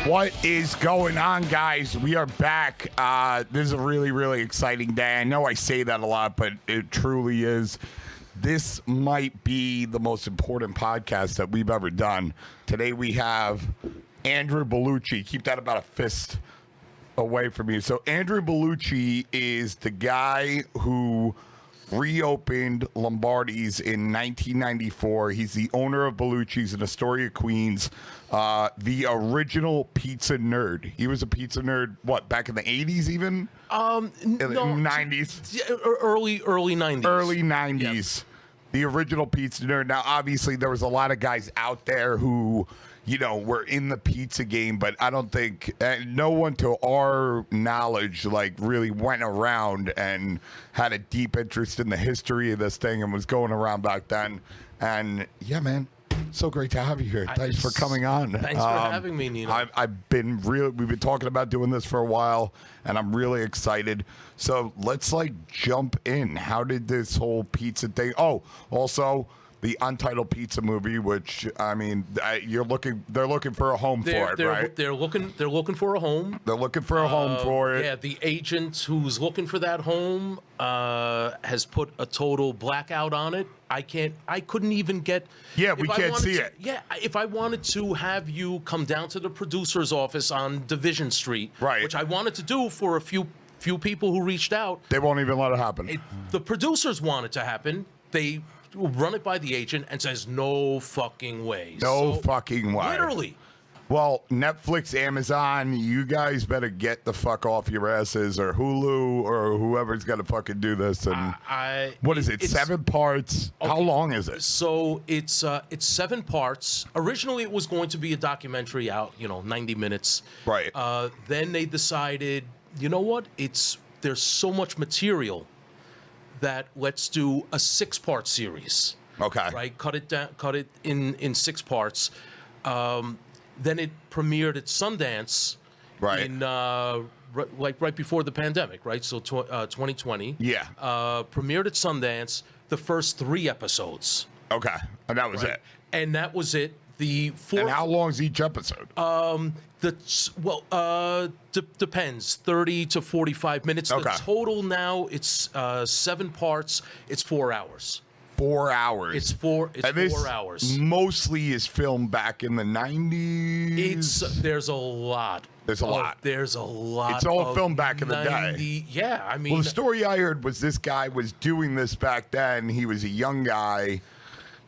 What is going on, guys? We are back. This is a really, really exciting day. I know I say that a lot, but it truly is. This might be the most important podcast that we've ever done. Today we have Andrew Bellucci. Keep that about a fist away from you. So Andrew Bellucci is the guy who reopened Lombardi's in 1994. He's the owner of Bellucci's in Astoria, Queens. The original pizza nerd. He was a pizza nerd, what, back in the 80s even? No, 90s? early 90s. Early 90s. Yep. The original pizza nerd. Now, obviously, there was a lot of guys out there who, you know, were in the pizza game, but I don't think no one to our knowledge like really went around and had a deep interest in the history of this thing and was going around back then. And yeah, man, so great to have you here. Thanks for coming on. Thanks for having me, Nino. We've been talking about doing this for a while, and I'm really excited. So let's jump in. How did this whole pizza thing? Oh, also the Untitled Pizza Movie, which I mean, they're looking for a home for it, right? They're looking for a home. They're looking for a home for it. Yeah, the agent who's looking for that home has put a total blackout on it. I couldn't even get. Yeah, we can't see it. Yeah, if I wanted to have you come down to the producer's office on Division Street, right, which I wanted to do for a few people who reached out, they won't even let it happen. The producers want it to happen. They run it by the agent and says no fucking way. No fucking way. Literally. Well, Netflix, Amazon, you guys better get the fuck off your asses, or Hulu, or whoever's got to fucking do this. And what is it? 7 parts. Okay. How long is it? So it's 7 parts. Originally, it was going to be a documentary out, 90 minutes. Right. Then they decided, you know what? There's so much material that let's do a 6-part series. Okay. Right. Cut it in 6 parts. Then it premiered at Sundance. Right. In right before the pandemic. Right. So 2020. Yeah. Premiered at Sundance. The first 3 episodes. Okay. And that was it. And that was it. The 4th. And how long is each episode? Depends. 30 to 45 minutes. Okay. The total now, it's 7 parts. It's 4 hours. 4 hours. It's 4 hours. Mostly is filmed back in the 90s. There's a lot. There's a lot. It's all filmed back in the day. Yeah, I mean. Well, the story I heard was this guy was doing this back then. He was a young guy.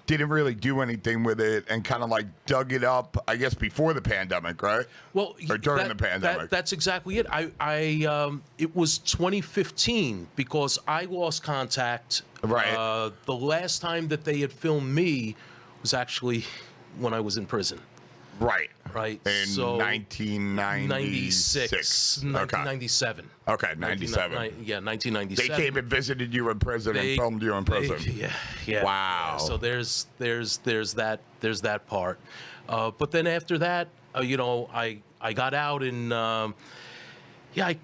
Didn't really do anything with it and kind of dug it up, I guess, before the pandemic, right? Well, or during the pandemic. That's exactly it. It was 2015 because I lost contact. Right. The last time that they had filmed me was actually when I was in prison. Right. Right. In 1996. 1997. Okay, 97. 1997. They came and visited you in prison and filmed you in prison. Yeah. Wow. So there's that part. But then after that, I got out and I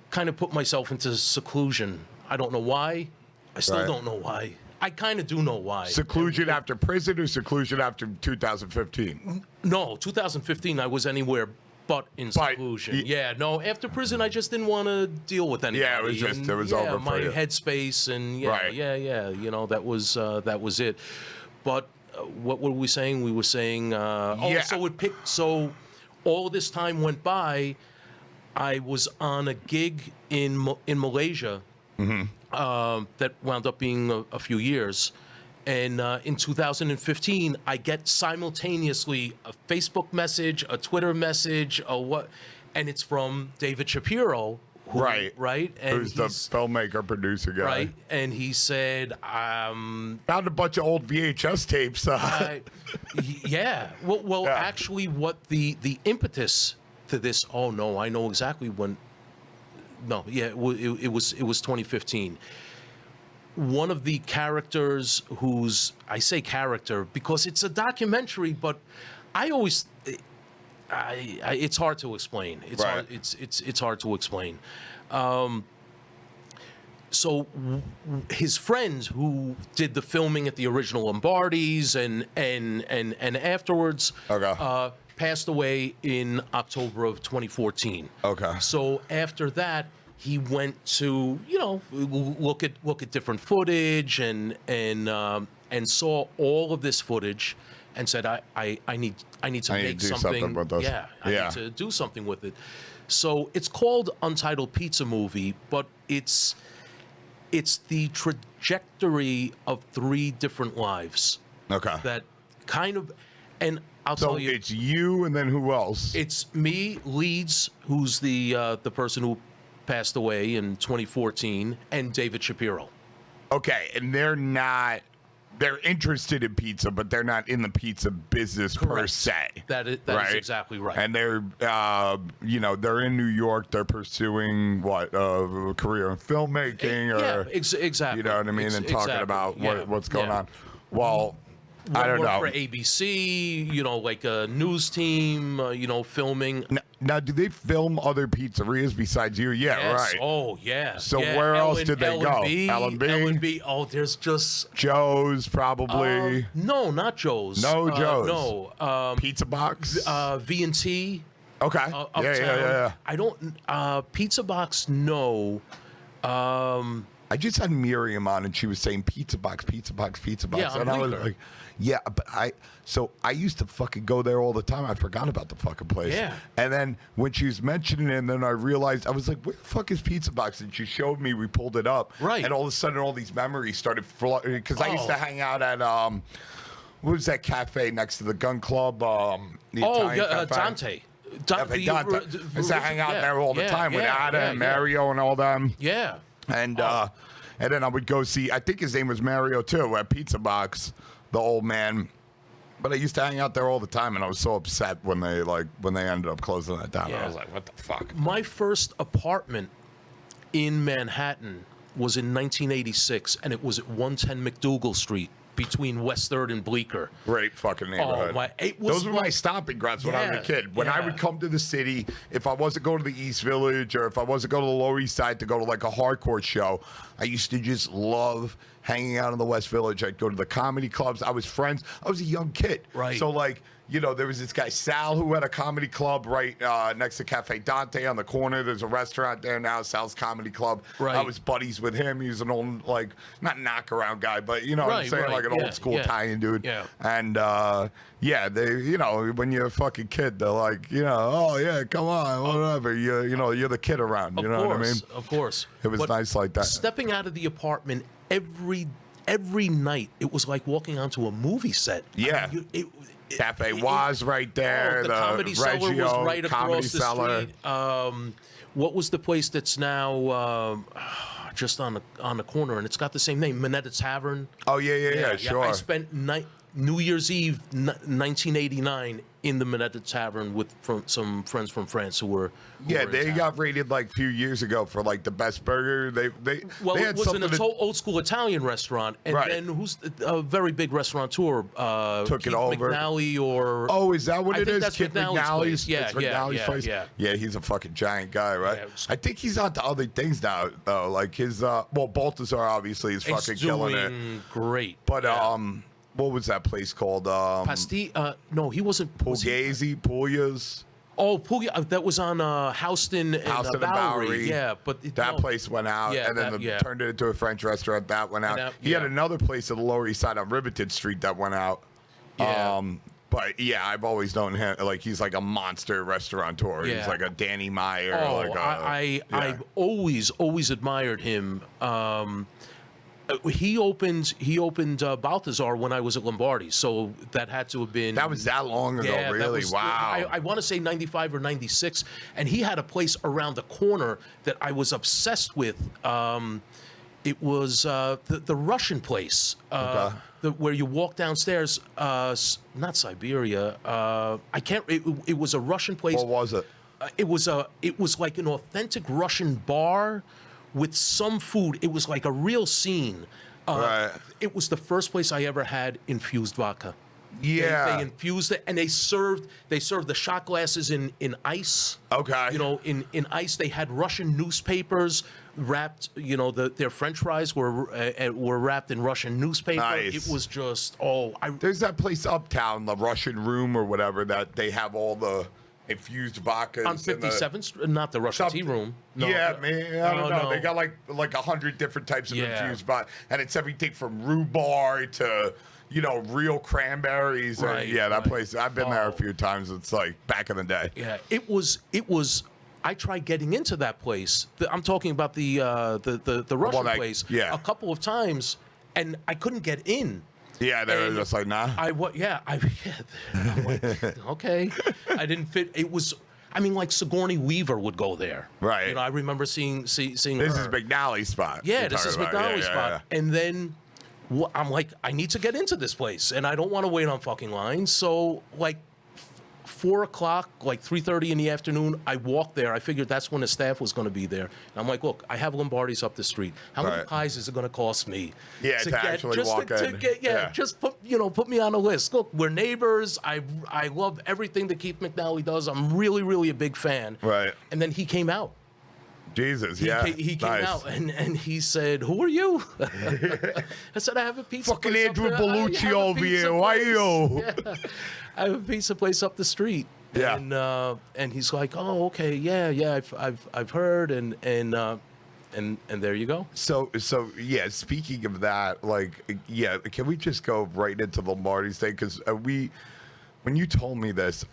kind of put myself into seclusion. I don't know why. I still don't know why. I kind of do know why. Seclusion after prison or seclusion after 2015? No, 2015 I was anywhere but in seclusion. After prison I just didn't want to deal with anybody. Yeah, it was over for my you. headspace and that was it. But what were we saying? We were saying so all this time went by. I was on a gig in Malaysia. Mm-hmm. That wound up being a few years. And in 2015, I get simultaneously a Facebook message, a Twitter message, and it's from David Shapiro. Right. And who's the filmmaker, producer guy. Right. And he said, found a bunch of old VHS tapes. Yeah. Well, actually, what the impetus to this, I know exactly when. No, yeah, it was 2015. One of the characters I say character because it's a documentary, but it's hard to explain. It's hard to explain. So his friends who did the filming at the original Lombardi's and afterwards, passed away in October of 2014. Okay. So after that, he went to look at different footage and saw all of this footage and said, I need to make do something. something with this. I need to do something with it. So it's called Untitled Pizza Movie, but it's the trajectory of 3 different lives. Okay. That kind of, and I'll So tell you, it's you, and then who else? it's me, Leeds, who's the person who passed away in 2014, and David Shapiro. Okay, and they're interested in pizza, but they're not in the pizza business per se. That is exactly right. And they're, they're in New York. They're pursuing a career in filmmaking, or exactly. You know what I mean, and talking about what's going on. Well, I don't know. For ABC, like a news team, filming. Now, do they film other pizzerias besides you? Yeah, Yes. right. Oh, yeah. So where else did they go? L&B. L&B. Oh, there's just Joe's, probably. no, not Joe's. No Joe's. No. Pizza Box. V&T. Okay. Uptown. Yeah. I don't. Pizza Box. No. I just had Miriam on, and she was saying Pizza Box. Yeah, and I was like, yeah, but I used to fucking go there all the time. I forgot about the fucking place. Yeah. And then when she was mentioning it, and then I realized, I was like, where the fuck is Pizza Box? And she showed me, we pulled it up. Right. And all of a sudden, all these memories started flowing. Because I used to hang out at, what was that cafe next to the gun club? The Italian cafe? Dante. Dante. I used to hang out there all the time with Ada and Mario and all them. Yeah. And then I would go see, I think his name was Mario too, at Pizza Box, the old man. But I used to hang out there all the time, and I was so upset when they ended up closing that down. Yeah. I was like, what the fuck? My first apartment in Manhattan was in 1986, and it was at 110 McDougal Street, between West 3rd and Bleecker. Great fucking neighborhood. Those were my stomping grounds when I was a kid. When I would come to the city, if I wasn't going to the East Village, or if I wasn't going to the Lower East Side to go to like a hardcore show, I used to just love hanging out in the West Village. I'd go to the comedy clubs. I was a young kid. Right. So like, there was this guy, Sal, who had a comedy club right next to Cafe Dante on the corner. There's a restaurant there now, Sal's Comedy Club. Right. I was buddies with him. He was an old, like, not knockaround guy, but what I'm saying, like an old school Italian dude. Yeah. And, they, when you're a fucking kid, they're like, oh, yeah, come on, whatever. You're the kid around. You know what I mean? Of course. It was nice like that. Stepping out of the apartment every night, it was like walking onto a movie set. Yeah. Cafe was right there. The Comedy Cellar was right across the street. What was the place that's now just on the corner, and it's got the same name, Minetta Tavern? Oh, yeah, sure. I spent New Year's Eve, 1989, in the Minetta Tavern with some friends from France who were they got rated like a few years ago for like the best burger. They it was an old school Italian restaurant, and then who's a very big restaurateur took Keith it over. McNally or is that what I it think is? that's Keith McNally's place. It's McNally's place. Yeah, he's a fucking giant guy, right? I think he's on to other things now, though. Like his Balthazar obviously is fucking killing it. Great, but what was that place called? No, he wasn't. Puglia's. Oh, Puglia. That was on Houston and Bowery. Yeah, but that place went out, and then turned it into a French restaurant. That went out. He had another place at the Lower East Side on Riveted Street that went out. Yeah. But I've always known him like he's like a monster restaurateur. Yeah. He's like a Danny Meyer. I've always admired him. He opened Balthazar when I was at Lombardi, so that had to have been. That was that long ago, really? Wow. I want to say 95 or 96, and he had a place around the corner that I was obsessed with. It was the Russian place, where you walk downstairs. Not Siberia. I can't. It was a Russian place. What was it? It was like an authentic Russian bar with some food. It was like a real scene. Right. It was the first place I ever had infused vodka. Yeah. They infused it, and they served the shot glasses in ice. Okay. You know, in ice, they had Russian newspapers wrapped. You know, their French fries were wrapped in Russian newspaper. Nice. It was just There's that place uptown, the Russian Room or whatever, that they have all the infused vodkas on 57th Street, not the Russian Tea Room. No, yeah, man. I don't know. no. They got like 100 different types of Yeah. infused vodka, and it's everything from rhubarb to real cranberries. Right, Yeah, that right. place. I've been there a few times. It's like back in the day. Yeah, it was. I tried getting into that place. I'm talking about the Russian place. Yeah. A couple of times, and I couldn't get in. Yeah, they were just like, nah. I'm like, okay. I didn't fit. It was. I mean, like Sigourney Weaver would go there. Right. You know, I remember seeing This her. is McNally's spot. Yeah, you're this is talking about. McNally's spot. And then I'm like, I need to get into this place, and I don't want to wait on fucking lines. So like 4 o'clock, like 3:30 in the afternoon, I walked there. I figured that's when the staff was going to be there. And I'm like, look, I have Lombardi's up the street. How many Right. pies is it going to cost me? Yeah, to actually walk in. Yeah. Just put me on a list. Look, we're neighbors. I love everything that Keith McNally does. I'm really, really a big fan. Right. And then he came out. Jesus, He yeah. He came Nice. out and he said, "Who are you?" I said, "I have a pizza Fucking place Andrew up there. Bellucci I have a over pizza here. Why place." you? Yeah. I have a pizza place up the street. Yeah. And he's like, "Oh, okay, yeah, I've heard," and there you go. So yeah. Speaking of that, can we just go right into Lombardi's thing? Because when you told me this,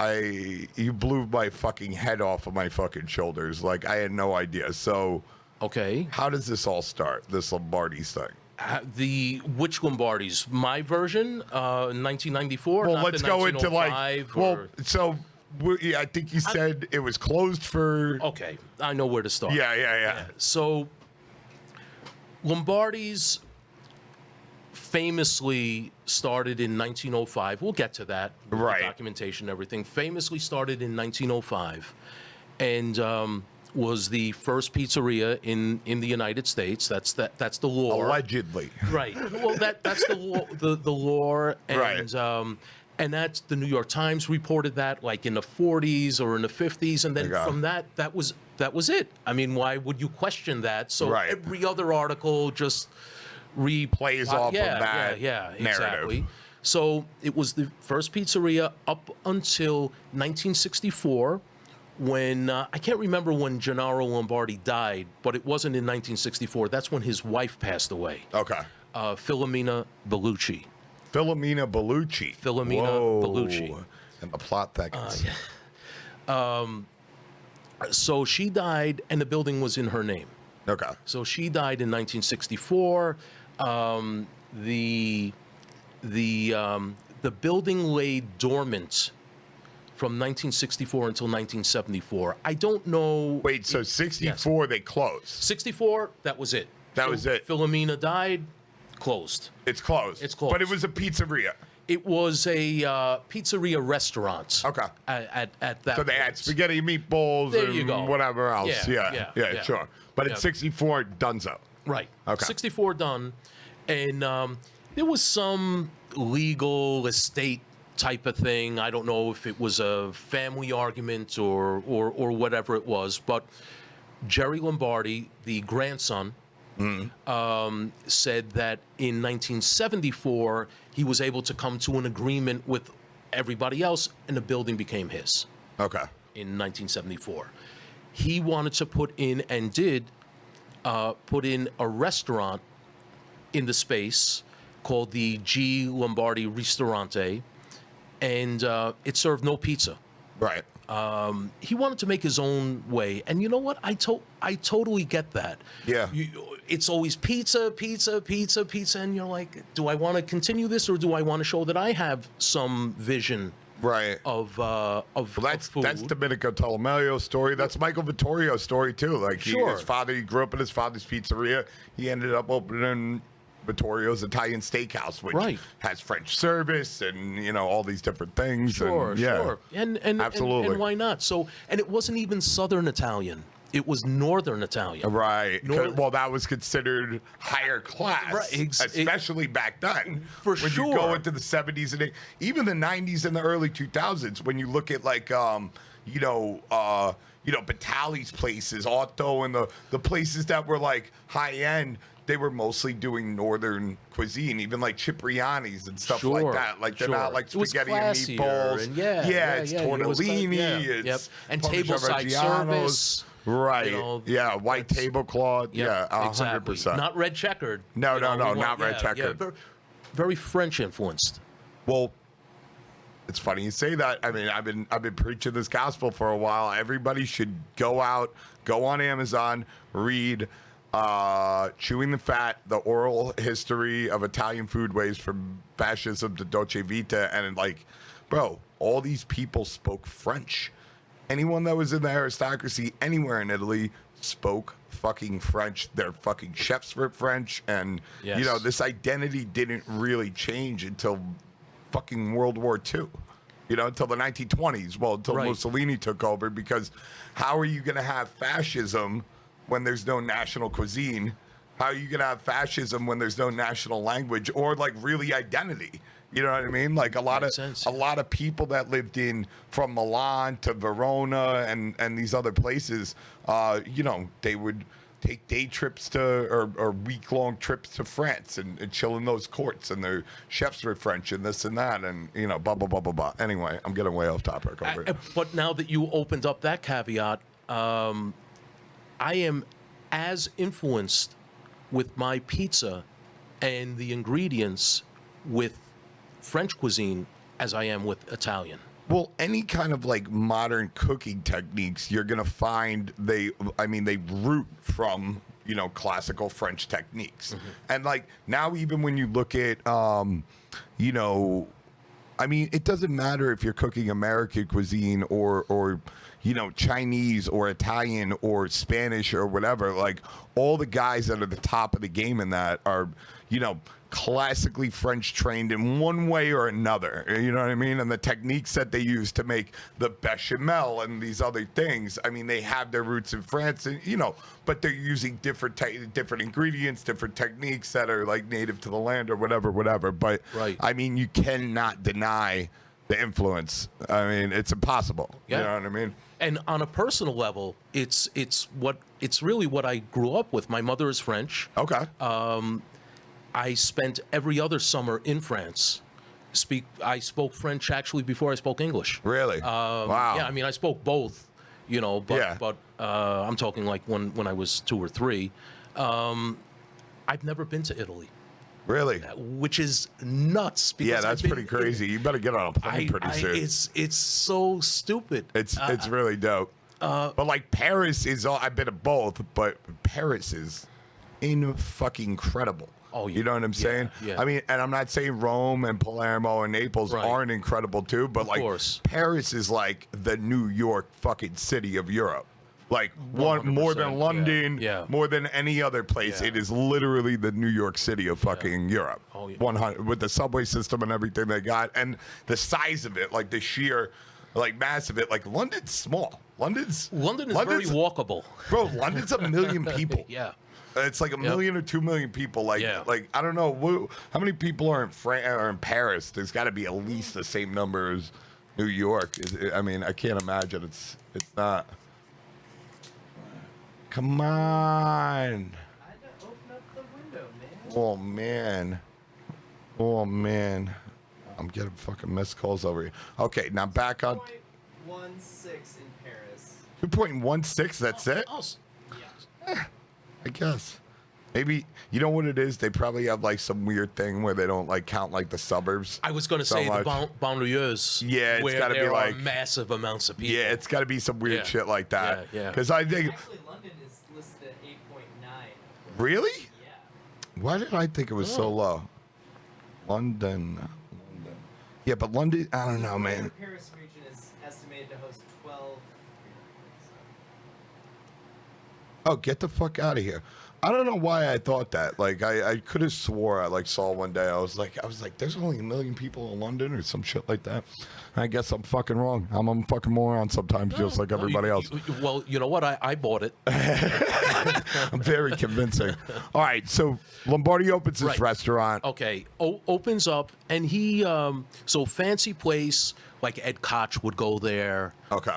you blew my fucking head off of my fucking shoulders. Like, I had no idea. So, Okay. how does this all start? This Lombardi's thing. Which Lombardi's? My version, 1994. Well, not let's the go into 1905 or- I think you said it was closed for. Okay, I know where to start. Yeah. So, Lombardi's famously started in 1905. We'll get to that. With the Right. documentation and everything. Famously started in 1905. And was the first pizzeria in the United States. That's the lore. Allegedly. Right. Well, that's the lore, and Right. And that's the New York Times reported that like in the 40s or in the 50s, and then Okay. from that was it. I mean, why would you question that? So Right. every other article just Plays off of that narrative. exactly. So it was the first pizzeria up until 1964. When I can't remember when Gennaro Lombardi died, but it wasn't in 1964. That's when his wife passed away. Okay. Philomena Bellucci. Philomena Bellucci. Philomena Whoa. Bellucci. And the plot thickens. So she died, and the building was in her name. Okay. So she died in 1964. The building lay dormant from 1964 until 1974. I don't know. Wait, so 64 they closed. 64, that was it. That was it. Philomena died, closed. It's closed. It's closed. But it was a pizzeria. It was a pizzeria restaurant. Okay. At that. So they had place. spaghetti meatballs There and you go. whatever else. Yeah, Yeah, sure. But Yeah. at 64, donezo. Right. Okay. 64 done, and there was some legal estate type of thing. I don't know if it was a family argument or whatever it was, but Jerry Lombardi, the grandson, said that in 1974 he was able to come to an agreement with everybody else, and the building became his. Okay. In 1974, he wanted to put in and did put in a restaurant in the space called the G. Lombardi Ristorante, and it served no pizza. Right. He wanted to make his own way, and you know what? I totally get that. Yeah. It's always pizza, and you're like, do I want to continue this, or do I want to show that I have some vision Right. of That's food? Domenico Tolomelio's story. That's Michael Vittorio's story too. Like Sure. his father, he grew up in his father's pizzeria. He ended up opening Vittorio's Italian Steakhouse, which Right. has French service and all these different things. Sure, and, yeah. sure, and Absolutely. and why not? So, and it wasn't even Southern Italian. it was Northern Italian. Right. Well, that was considered higher class, Right, especially back then. For when sure. you go into the 70s and even the 90s and the early 2000s, when you look at like, Batali's places, Otto, and the places that were like high end, they were mostly doing Northern cuisine, even like Cipriani's and stuff like that. Like they're not like spaghetti and meatballs. And it's tortellini. It's and Parmesan tableside Reggianos. service. Right. White tablecloth. Exactly. 100%. Not red checkered. No, not red checkered. Very, very French influenced. Well, it's funny you say that. I mean, I've been preaching this gospel for a while. Everybody should go on Amazon, read Chewing the Fat, the oral history of Italian foodways from fascism to Dolce Vita. And like, bro, all these people spoke French. Anyone that was in the aristocracy anywhere in Italy spoke fucking French. Their fucking chefs were French. And, this identity didn't really change until fucking World War II. Until the 1920s. Well, until Mussolini took over. Because how are you going to have fascism when there's no national cuisine? How are you going to have fascism when there's no national language or like really identity? You know what I mean? Like a lot of people that lived from Milan to Verona and these other places, they would take day trips to or week-long trips to France and chill in those courts, and their chefs were French and this and that, and blah blah blah blah blah. Anyway, I'm getting way off topic over here. But now that you opened up that caveat, I am as influenced with my pizza and the ingredients with French cuisine as I am with Italian. Well, any kind of like modern cooking techniques, you're gonna find they root from classical French techniques, and like now even when you look at it doesn't matter if you're cooking American cuisine or Chinese or Italian or Spanish or whatever. Like all the guys that are the top of the game in that are classically French trained in one way or another, you know what I mean? And the techniques that they use to make the bechamel and these other things, I mean, they have their roots in France, and but they're using different ingredients, different techniques that are like native to the land or whatever. But I mean, you cannot deny the influence. I mean, it's impossible. You know what I mean? And on a personal level, it's really what I grew up with. My mother is French. Okay. I spent every other summer in France. I spoke French actually before I spoke English. Really? Wow. Yeah, I mean, I spoke both, but I'm talking like when I was 2 or 3. I've never been to Italy. Really? Which is nuts. Because that's pretty crazy. You better get on a plane pretty soon. It's so stupid. It's really dope. But like Paris is I've been to both, but Paris is fucking incredible. Oh, yeah. You know what I'm saying? Yeah. I mean, and I'm not saying Rome and Palermo and Naples aren't incredible too, but like Paris is like the New York fucking city of Europe. Like more than London, more than any other place. It is literally the New York City of fucking Europe. Oh, yeah. 100 with the subway system and everything they got, and the size of it, like the sheer mass of it. Like London's small. London is very walkable. Bro, London's 1 million people. Yeah. It's like 1 million or 2 million people. Like I don't know how many people are in Paris. There's got to be at least the same number as New York. I mean, I can't imagine. It's not. Come on. I had to open up the window, man. Oh man. I'm getting fucking missed calls over here. Okay, now back on. 2.16 in Paris. 2.16. That's it. Yeah. I guess. Maybe, you know what it is? They probably have like some weird thing where they don't like count like the suburbs. I was going to say the banlieues. Yeah, it's got to be like massive amounts of people. Yeah, it's got to be some weird shit like that. Yeah. Because I think. Actually, London is listed at 8.9. Really? Yeah. Why did I think it was so low? London. Yeah, but London, I don't know, man. The Paris region is estimated to host 12. Oh, get the fuck out of here. I don't know why I thought that. Like, I could have swore I like saw one day. I was like, there's only 1 million people in London or some shit like that. I guess I'm fucking wrong. I'm a fucking moron sometimes, just like everybody else. Well, you know what? I bought it. I'm very convincing. All right, so Lombardi opens this restaurant. Okay, opens up, and he so fancy place. Like Ed Koch would go there. Okay.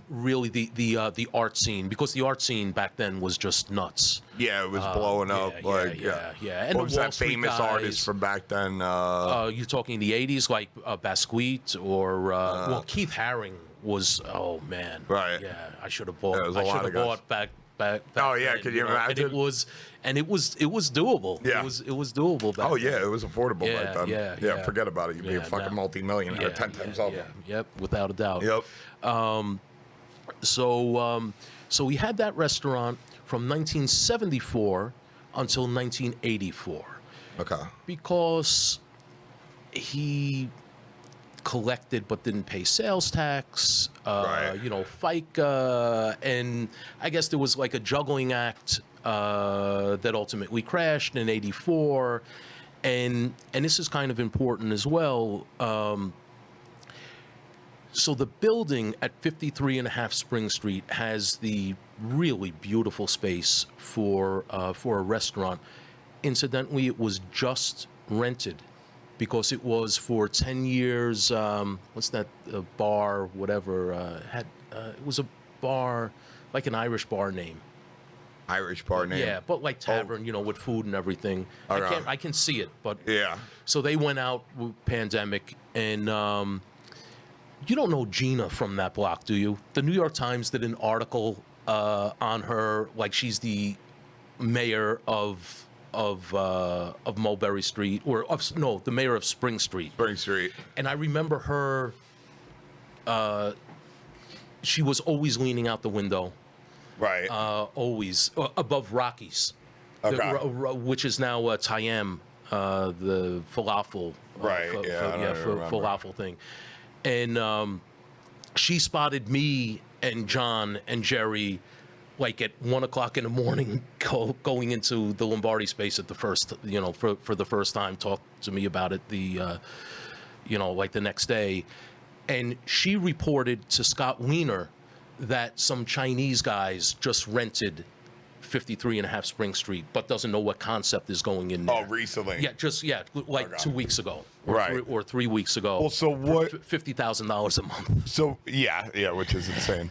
Really, the art scene, because the art scene back then was just nuts. Yeah, it was blowing up. Yeah. And what was that famous guys, artist from back then? You're talking in the '80s, like Basquiat or well, Keith Haring was. Oh man. Right. Yeah, I should have bought. Yeah, I should have bought back. Oh yeah, then, could you imagine? And it was doable. Yeah. It was doable back then. Yeah, it was affordable back then. Yeah. Forget about it. You'd be a fucking multi-millionaire 10 times over. Yep, without a doubt. Yep. So we had that restaurant from 1974 until 1984. Okay. Because he collected but didn't pay sales tax, FICA, and I guess there was like a juggling act that ultimately crashed in '84, and this is kind of important as well. So the building at 53.5 Spring Street has the really beautiful space for a restaurant. Incidentally, it was just rented because it was for 10 years. What's that bar? Whatever it was a bar, like an Irish bar name. Irish bar name. Yeah, but like tavern, with food and everything. Okay. I can see it, but yeah. So they went out with pandemic, and you don't know Gina from that block, do you? The New York Times did an article on her, like she's the mayor of Mulberry Street, the mayor of Spring Street. Spring Street. And I remember her. She was always leaning out the window. Right. Always above Rocky's, Okay. which is now Tayam, the falafel. Right. Falafel thing, and she spotted me and John and Jerry, like at 1 o'clock in the morning, going into the Lombardi space at the first, for the first time. Talked to me about it like the next day, and she reported to Scott Wiener that some Chinese guys just rented 53.5 Spring Street, but doesn't know what concept is going in there. Oh, recently? Yeah, like 2 weeks ago, or 3 weeks ago. Well, so what? $50,000 a month. So yeah, which is insane.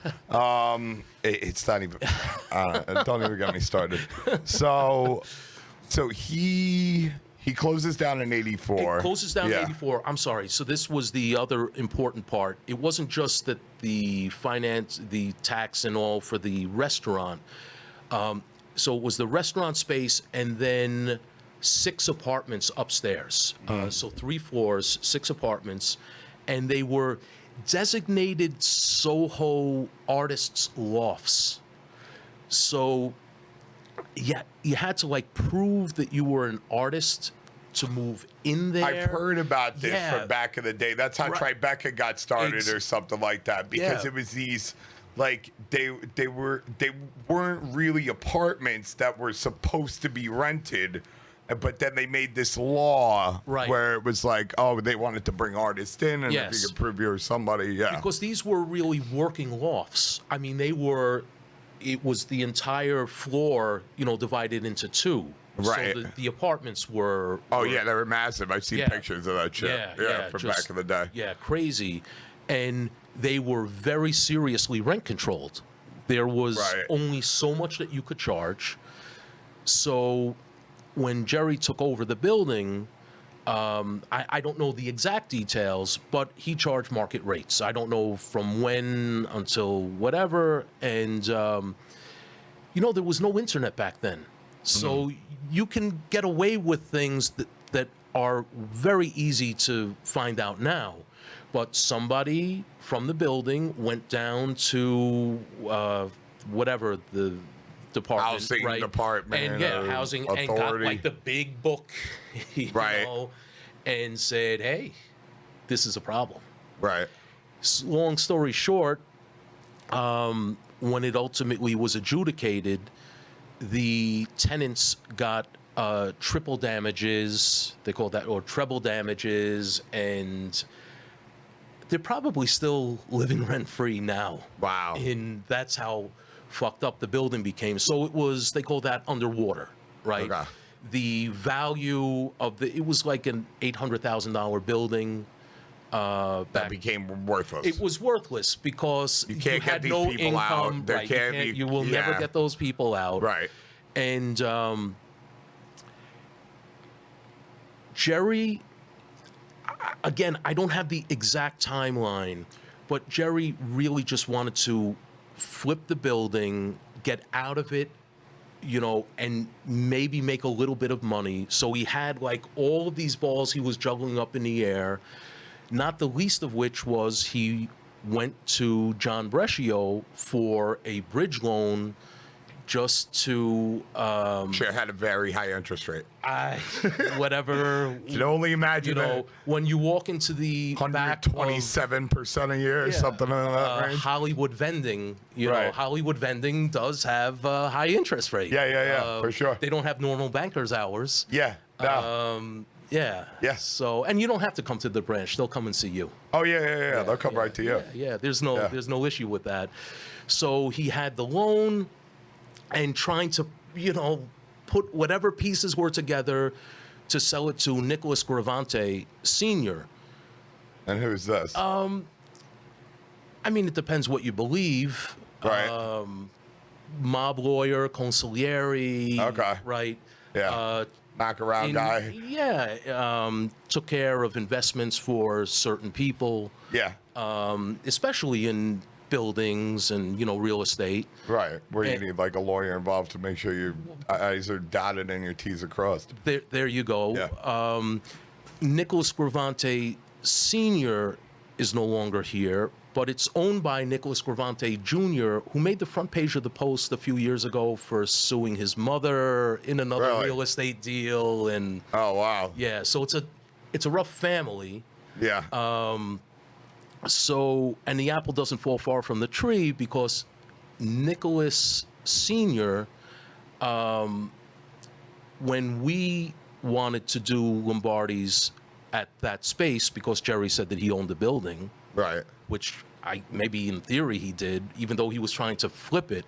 It's not even. Don't even get me started. So he closes down in '84. It closes down in '84. I'm sorry. So this was the other important part. It wasn't just that the finance, the tax, and all for the restaurant. So it was the restaurant space, and then 6 apartments upstairs. So 3 floors, 6 apartments, and they were designated Soho artists' lofts. So yeah, you had to like prove that you were an artist to move in there. I've heard about this from back in the day. That's how Tribeca got started or something like that, because it was these, like, they weren't really apartments that were supposed to be rented, but then they made this law where it was like, oh, they wanted to bring artists in, and if you could prove you were somebody, because these were really working lofts. I mean, it was the entire floor, divided into 2. Right. So the apartments were. Oh yeah, they were massive. I've seen pictures of that shit. From back in the day. Yeah, crazy, and they were very seriously rent controlled. There was only so much that you could charge. So when Jerry took over the building, I don't know the exact details, but he charged market rates. I don't know from when until whatever, and there was no internet back then, so you can get away with things that are very easy to find out now. But somebody from the building went down to whatever the department, housing department, and housing, authority. and got like the big book, and said, "Hey, this is a problem." Right. Long story short, when it ultimately was adjudicated, the tenants got triple damages, they call that, or treble damages, and they're probably still living rent-free now. Wow. And that's how fucked up the building became. So it was, they call that underwater, right? Okay. The value of it was like an $800,000 building. That became worthless. It was worthless because You can't get had these no people out. income. There Right, can't be- you will never yeah. get those people out. Right. And Jerry, again, I don't have the exact timeline, but Jerry really just wanted to flip the building, get out of it, you know, and maybe make a little bit of money. So he had like all of these balls he was juggling up in the air, not the least of which was he went to John Brescio for a bridge loan just to Sure had a very high interest rate. whatever. You can only imagine You know, when you walk into the back of 127% a year or something like that range. Hollywood vending, you know, Right. Hollywood vending does have a high interest rate. Yeah, for sure. They don't have normal bankers' hours. Yeah. No. Yeah. Yeah. So, and you don't have to come to the branch; they'll come and see you. Oh yeah. They'll come right to you. Yeah. There's no issue with that. So he had the loan, and trying to, you know, put whatever pieces were together to sell it to Nicholas Gravante Sr. And who's this? I mean, it depends what you believe. Right. Mob lawyer, consigliere. Okay. Right. Yeah. Knock around guy. Yeah. Took care of investments for certain people, Yeah. especially in buildings and, you know, real estate. Right. Where you and- need like a lawyer involved to make sure your I's are dotted and your T's are crossed. There you go. Yeah. Nicholas Gravante Sr. is no longer here, but it's owned by Nicholas Gravante Jr., who made the front page of the Post a few years ago for suing his mother in another Really? real estate deal. And Oh wow. yeah, so it's a rough family. Yeah. So, and the apple doesn't fall far from the tree because Nicholas Sr., when we wanted to do Lombardi's at that space, because Jerry said that he owned the building, right. which maybe in theory he did, even though he was trying to flip it,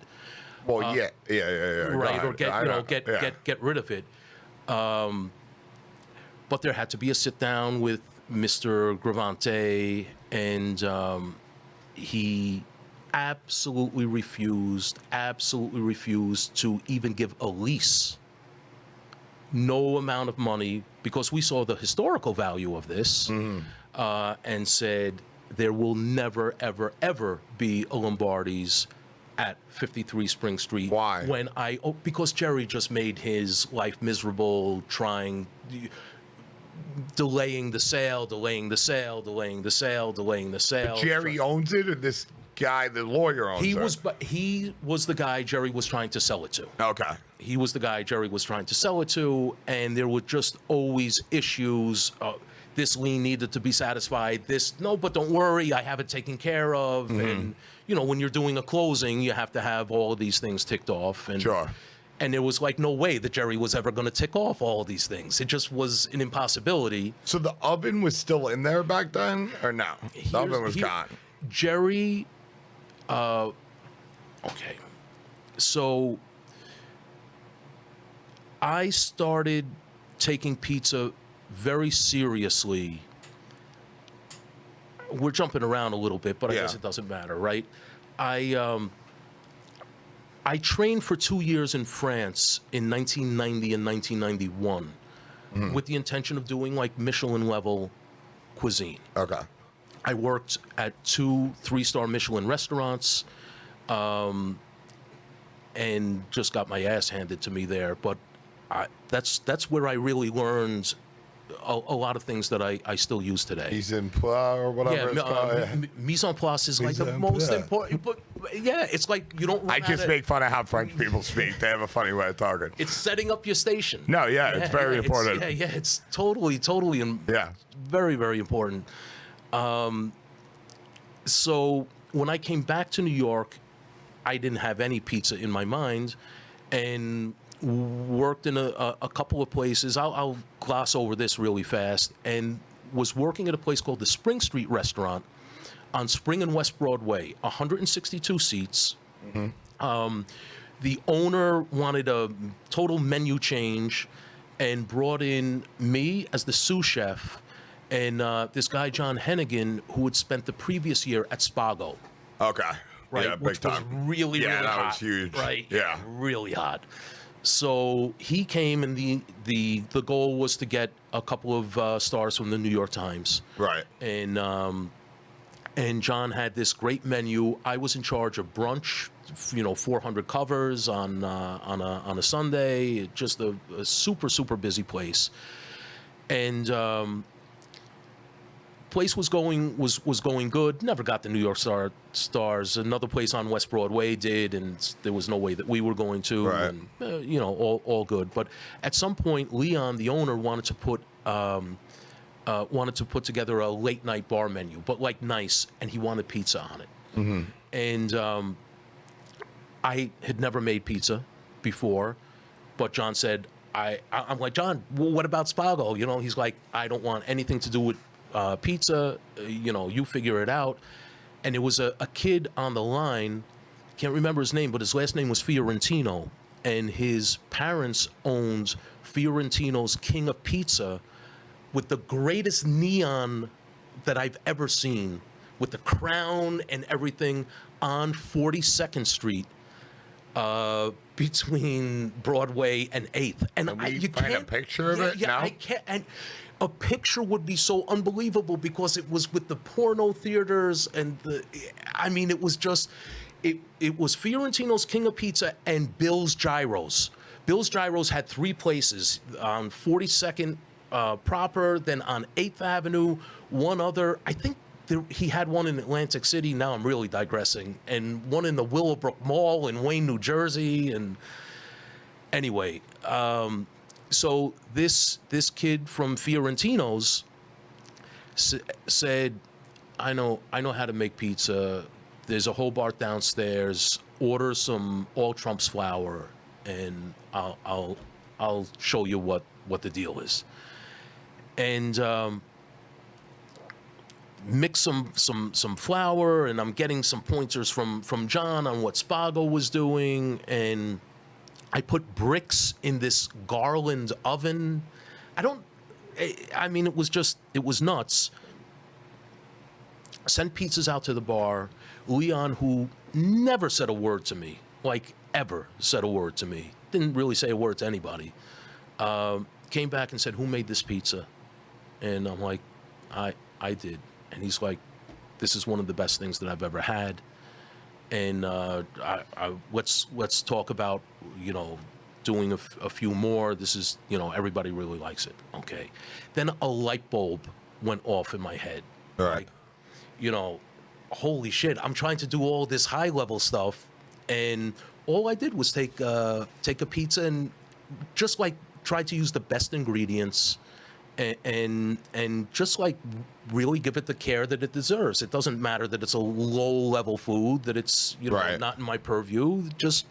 Well, yeah. right, Go or ahead. get rid of it. But there had to be a sit down with Mr. Gravante, and he absolutely refused to even give a lease. No amount of money, because we saw the historical value of this, and said there will never, ever, ever be a Lombardi's at 53 Spring Street. Why? Because Jerry just made his life miserable, delaying the sale. Jerry owns it, or this guy, the lawyer, owns it? He was the guy Jerry was trying to sell it to. Okay. He was the guy Jerry was trying to sell it to, and there were just always issues. This lien needed to be satisfied. But don't worry, I have it taken care of. Mm-hmm. And, you know, when you're doing a closing, you have to have all of these things ticked off. And, Sure. And there was like no way that Jerry was ever going to tick off all of these things. It just was an impossibility. So the oven was still in there back then, or no? The oven was gone. Jerry, okay. So I started taking pizza very seriously. We're jumping around a little bit, but I guess it doesn't matter, right? I trained for 2 years in France in 1990 and 1991 with the intention of doing like Michelin level cuisine. Okay. I worked at 2 3-star Michelin restaurants, and just got my ass handed to me there. But that's where I really learned a lot of things that I still use today. Mise en place or whatever it's called. Mise en place is like Mise the en most place. important. But yeah, it's like you don't. Run I just out of- make fun of how French people speak. They have a funny way of talking. It's setting up your station. No, yeah, it's very important. It's totally, and Yeah. very, very important. So when I came back to New York, I didn't have any pizza in my mind, and worked in a couple of places. I'll gloss over this really fast. And was working at a place called the Spring Street Restaurant on Spring and West Broadway, 162 seats. The owner wanted a total menu change and brought in me as the sous chef and this guy, John Hennigan, who had spent the previous year at Spago. Okay. Right, Yeah, which big was time. really, Yeah, really that hot. was huge. Right? Yeah. Really hot. So he came, and the goal was to get a couple of stars from the New York Times. Right. And John had this great menu. I was in charge of brunch, 400 covers on a Sunday. Just a super busy place, and place was going good. Never got the New York stars. Another place on West Broadway did, and there was no way that we were going to. Right. And all good. But at some point, Leon, the owner, wanted to put together a late night bar menu, but like nice, and he wanted pizza on it. And I had never made pizza before, but John said, I'm like, John, well, what about Spago? He's like, I don't want anything to do with pizza. You figure it out. And there was a kid on the line, can't remember his name, but his last name was Fiorentino, and his parents owned Fiorentino's King of Pizza, with the greatest neon that I've ever seen, with the crown and everything, on 42nd Street, between Broadway and 8th. And Can we find a picture of it yeah, now? I can't. And a picture would be so unbelievable because it was with the porno theaters and it was just, it was Fiorentino's King of Pizza and Bill's Gyros. Bill's Gyros had three places on 42nd proper, then on 8th Avenue, one other, I think he had one in Atlantic City, now I'm really digressing, and one in the Willowbrook Mall in Wayne, New Jersey, and anyway, so this kid from Fiorentino's said, I know how to make pizza, there's a Hobart downstairs, order some All Trumps flour, and I'll show you what the deal is. And mix some flour, and I'm getting some pointers from John on what Spago was doing, and I put bricks in this Garland oven. It was nuts. Sent pizzas out to the bar. Leon, who never said a word to me, like ever said a word to me, didn't really say a word to anybody, came back and said, "Who made this pizza?" And I'm like, I did. And he's like, "This is one of the best things that I've ever had. And let's talk about, doing a few more. This is, everybody really likes it." Okay. Then a light bulb went off in my head. All right. Like, holy shit, I'm trying to do all this high level stuff. And all I did was take a pizza and just like try to use the best ingredients and just like really give it the care that it deserves. It doesn't matter that it's a low level food, that it's Right. not in my purview. Just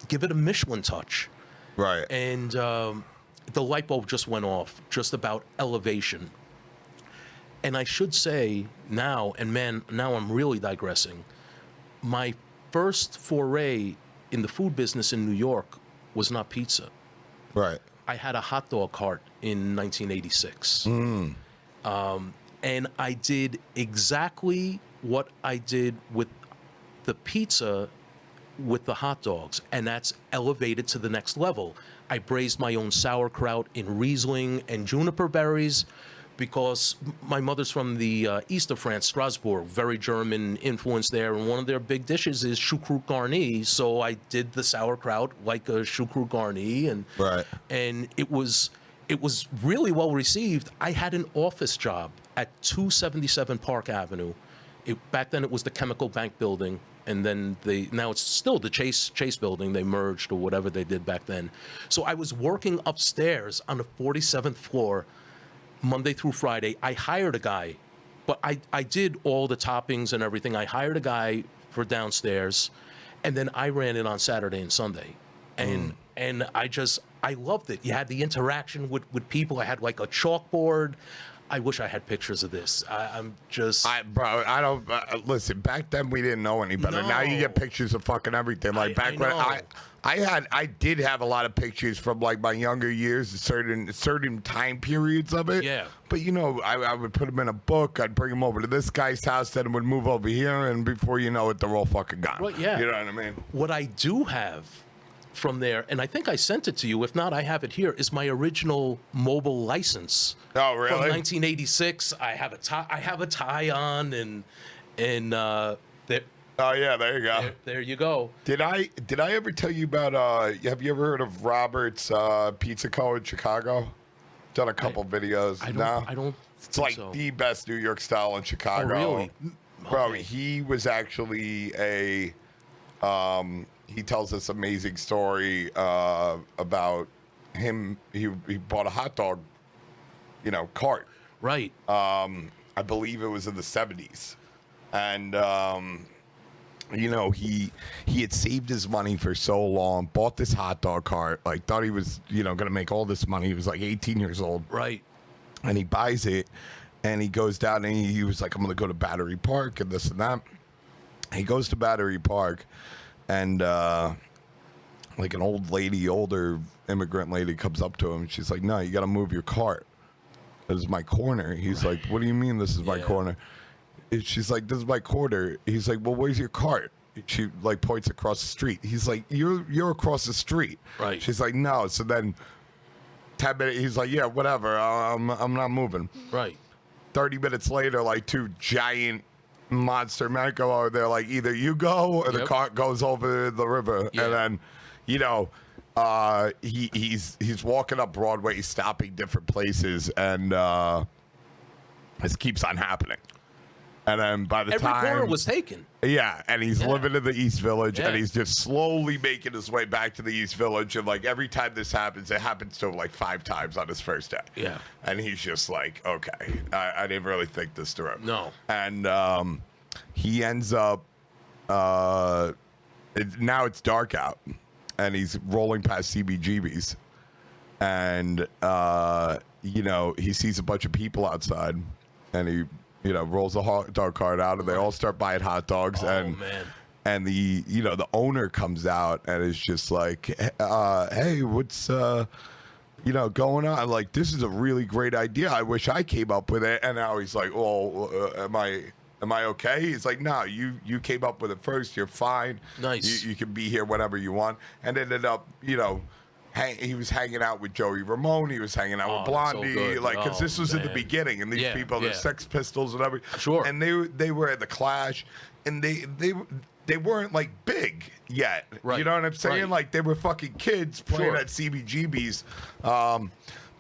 give it a Michelin touch. Right. And the light bulb just went off, just about elevation. And I should say now, and man, now I'm really digressing. My first foray in the food business in New York was not pizza. Right. I had a hot dog cart in 1986. And I did exactly what I did with the pizza with the hot dogs, and that's elevated to the next level. I braised my own sauerkraut in Riesling and juniper berries because my mother's from the east of France, Strasbourg, very German influence there, and one of their big dishes is choucroute garni. So I did the sauerkraut like a choucroute garni, and Right. and it was really well received. I had an office job at 277 Park Avenue. Back then it was the Chemical Bank building, and then now it's still the Chase building. They merged or whatever they did back then. So I was working upstairs on the 47th floor Monday through Friday. I hired a guy, but I did all the toppings and everything. I hired a guy for downstairs, And then I ran it on Saturday and Sunday. And I loved it. You had the interaction with people. I had like a chalkboard. I wish I had pictures of this. Bro, I don't listen. Back then we didn't know any better. Now you get pictures of fucking everything. Like back when I did have a lot of pictures from like my younger years, certain time periods of it. Yeah. But you know, I would put them in a book. I'd bring them over to this guy's house, then would move over here, and before you know it, they're all fucking gone. Well, yeah. You know what I mean? What I do have from there, and I think I sent it to you. If not, I have it here. Is my original mobile license. Oh, really? From 1986. I have a tie on, and there. Oh yeah, there you go. There you go. Did I ever tell you about? Have you ever heard of Robert's Pizza Co. in Chicago? Done a couple videos. I don't. It's like the best New York style in Chicago. Oh, really? Bro, he was actually a. He tells this amazing story about him. He bought a hot dog, cart. Right. I believe it was in the 70s, and he had saved his money for so long, bought this hot dog cart, like thought he was gonna make all this money. He was like 18 years old, right? And he buys it, and he goes down and he was like, I'm gonna go to Battery Park and this and that. He goes to Battery Park, and like an older immigrant lady comes up to him. She's like, no, you got to move your cart. This is my corner. He's like, what do you mean this is my corner? She's like, this is my corner. He's like, well, where's your cart? She like points across the street. He's like, you're across the street. Right. She's like, no. So then 10 minutes, he's like, yeah, whatever. I'm not moving. Right. 30 minutes later, like two giant monster men go over there, like either you go or the cart goes over the river. And then he's walking up Broadway, stopping different places, and this keeps on happening. And then by the time every corner was taken. Yeah, and he's living in the East Village, and he's just slowly making his way back to the East Village. And like every time this happens, it happens to him like 5 times on his first day. Yeah, and he's just like, okay, I didn't really think this through. No, and he ends up. Now it's dark out, and he's rolling past CBGB's, and he sees a bunch of people outside, and he rolls the hot dog cart out, and they all start buying hot dogs. And the the owner comes out and is just like, hey, what's going on? Like, this is a really great idea. I wish I came up with it. And now he's like, well, am I okay? He's like, no, you came up with it first. You're fine. Nice. You can be here whenever you want. And ended up, he was hanging out with Joey Ramone. He was hanging out with Blondie, so because this was in the beginning, and these people, the Sex Pistols and everything. Sure. And they were at the Clash, and they weren't like big yet. Right. You know what I'm saying? Right. Like they were fucking kids playing at CBGB's.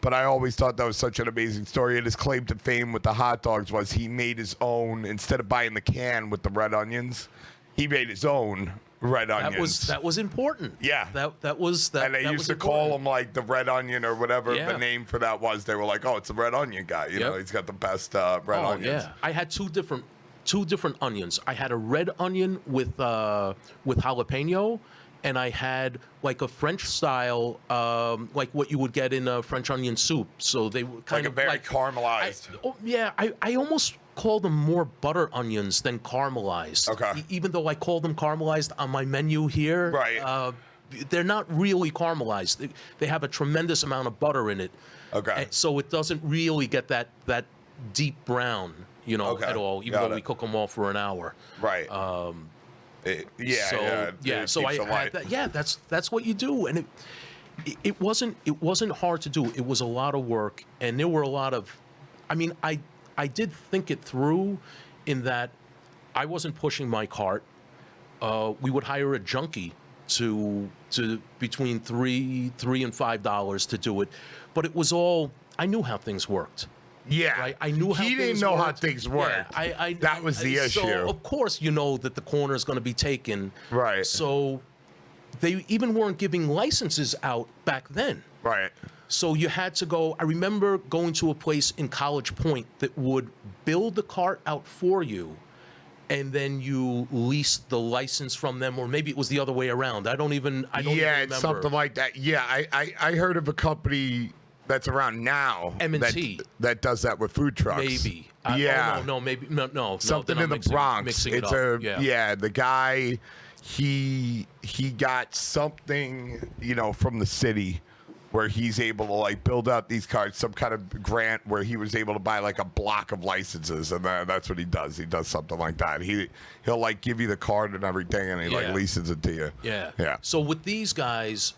But I always thought that was such an amazing story. And his claim to fame with the hot dogs was he made his own, instead of buying the can with the red onions, he made his own red onions. That was important. Yeah. That was that. And they that used was to important. call him like the red onion or whatever the name for that was. They were like, oh, it's the red onion guy. You know, he's got the best red onions. Yeah. I had two different onions. I had a red onion with jalapeno, and I had like a French style, like what you would get in a French onion soup. So they were kind of very caramelized. I almost call them more butter onions than caramelized. Okay. Even though I call them caramelized on my menu here, right? They're not really caramelized. They have a tremendous amount of butter in it. Okay. And so it doesn't really get that deep brown, at all, even though we cook them all for an hour. Right. So I had that. Yeah, that's what you do, and it wasn't hard to do. It was a lot of work, and there were a lot of. I mean, I did think it through, in that I wasn't pushing my cart. We would hire a junkie to between $3 and $5 to do it, but it was all. I knew how things worked. Yeah, right? I knew how he didn't know how things worked. Yeah, that was the issue. So of course, that the corner is going to be taken. Right. So they even weren't giving licenses out back then. Right. So you had to go. I remember going to a place in College Point that would build the cart out for you, and then you leased the license from them, or maybe it was the other way around. I don't even Yeah, remember. it's something like that. Yeah, I heard of a company that's around now M&T. that does that with food trucks. Maybe. Yeah. No, maybe no. Something then in I'm the Bronx. Mixing It's it up. the guy he got something, from the city where he's able to like build out these cards, some kind of grant where he was able to buy like a block of licenses, and that's what he does. He does something like that. He'll like give you the card and everything, and he like leases it to you. Yeah. So with these guys,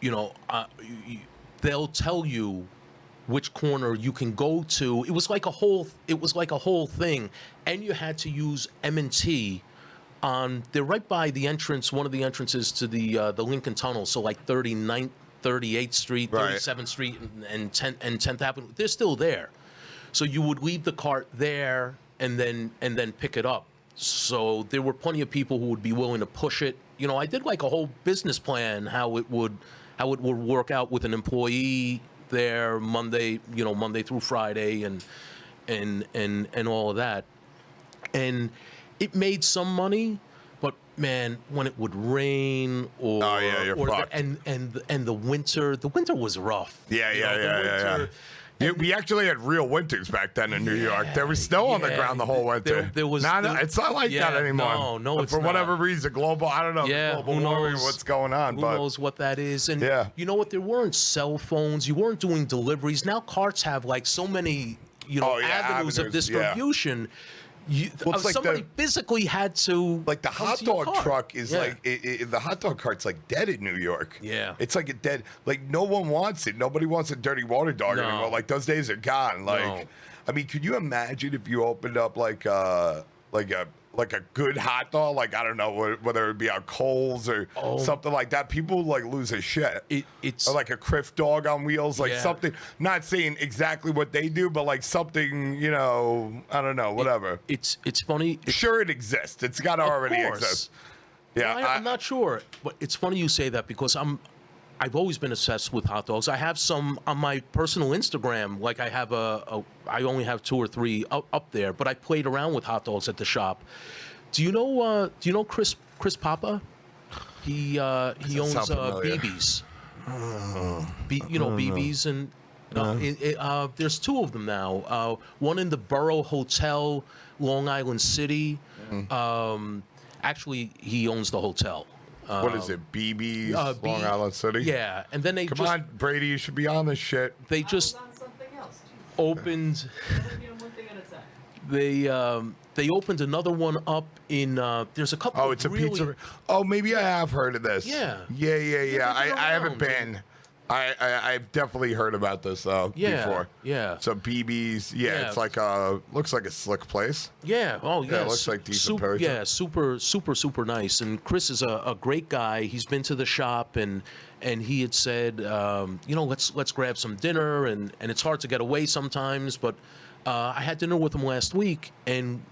they'll tell you which corner you can go to. It was like a whole thing, and you had to use M&T they're right by the entrance, one of the entrances to the Lincoln Tunnel. So like 39th, 38th Street, 37th Street, and 10th Avenue. They're still there. So you would leave the cart there and then pick it up. So there were plenty of people who would be willing to push it. I did like a whole business plan how it would work out with an employee there Monday through Friday and all of that. And it made some money, but man, when it would rain or the winter was rough. Yeah. We actually had real winters back then in New York. There was snow on the ground the whole winter. It's not like that anymore. No, it's for not. whatever reason, global. I don't know. Global warming, what's going on? Who knows what that is? And you know what? There weren't cell phones. You weren't doing deliveries. Now carts have like so many avenues of distribution. Somebody physically had to like the hot dog truck is like the hot dog cart's like dead in New York. It's like a dead, like no one wants it. Nobody wants a dirty water dog anymore. Like those days are gone. Like I mean, could you imagine if you opened up like a good hot dog, like I don't know whether it would be on Kohl's or something like that? People like lose their shit. It's or like a Criff dog on wheels, like something. Not saying exactly what they do, but like something, I don't know, whatever. It's funny. Sure, it exists. It's got to already exist. Yeah, well, I'm not sure, but it's funny you say that because I've always been obsessed with hot dogs. I have some on my personal Instagram. Like I have I only have 2 or 3 up there, but I played around with hot dogs at the shop. Do you know Chris Papa? He owns BB's. BB's and there's 2 of them now. One in the Borough Hotel, Long Island City. Actually, he owns the hotel. What is it? BB's Long Island City? Yeah, and then they Come on, Brady, you should be on this shit. They just opened. They opened another one up in. There's a couple. Oh, it's a pizza. Oh, maybe I have heard of this. Yeah. I haven't been. I've definitely heard about this before. Yeah. So BB's, it's like looks like a slick place. Yeah. Oh, yeah. It looks like decent person. Yeah, super nice. And Chris is a great guy. He's been to the shop and he had said, let's grab some dinner and it's hard to get away sometimes, but I had dinner with him last week and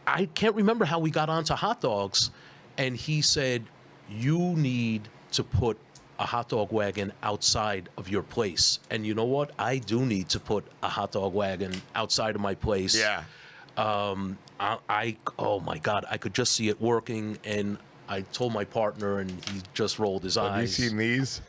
I can't remember how we got onto hot dogs, and he said, you need to put a hot dog wagon outside of your place. And you know what? I do need to put a hot dog wagon outside of my place. Yeah. Oh my God, I could just see it working, and I told my partner, and he just rolled his eyes. Have you seen these?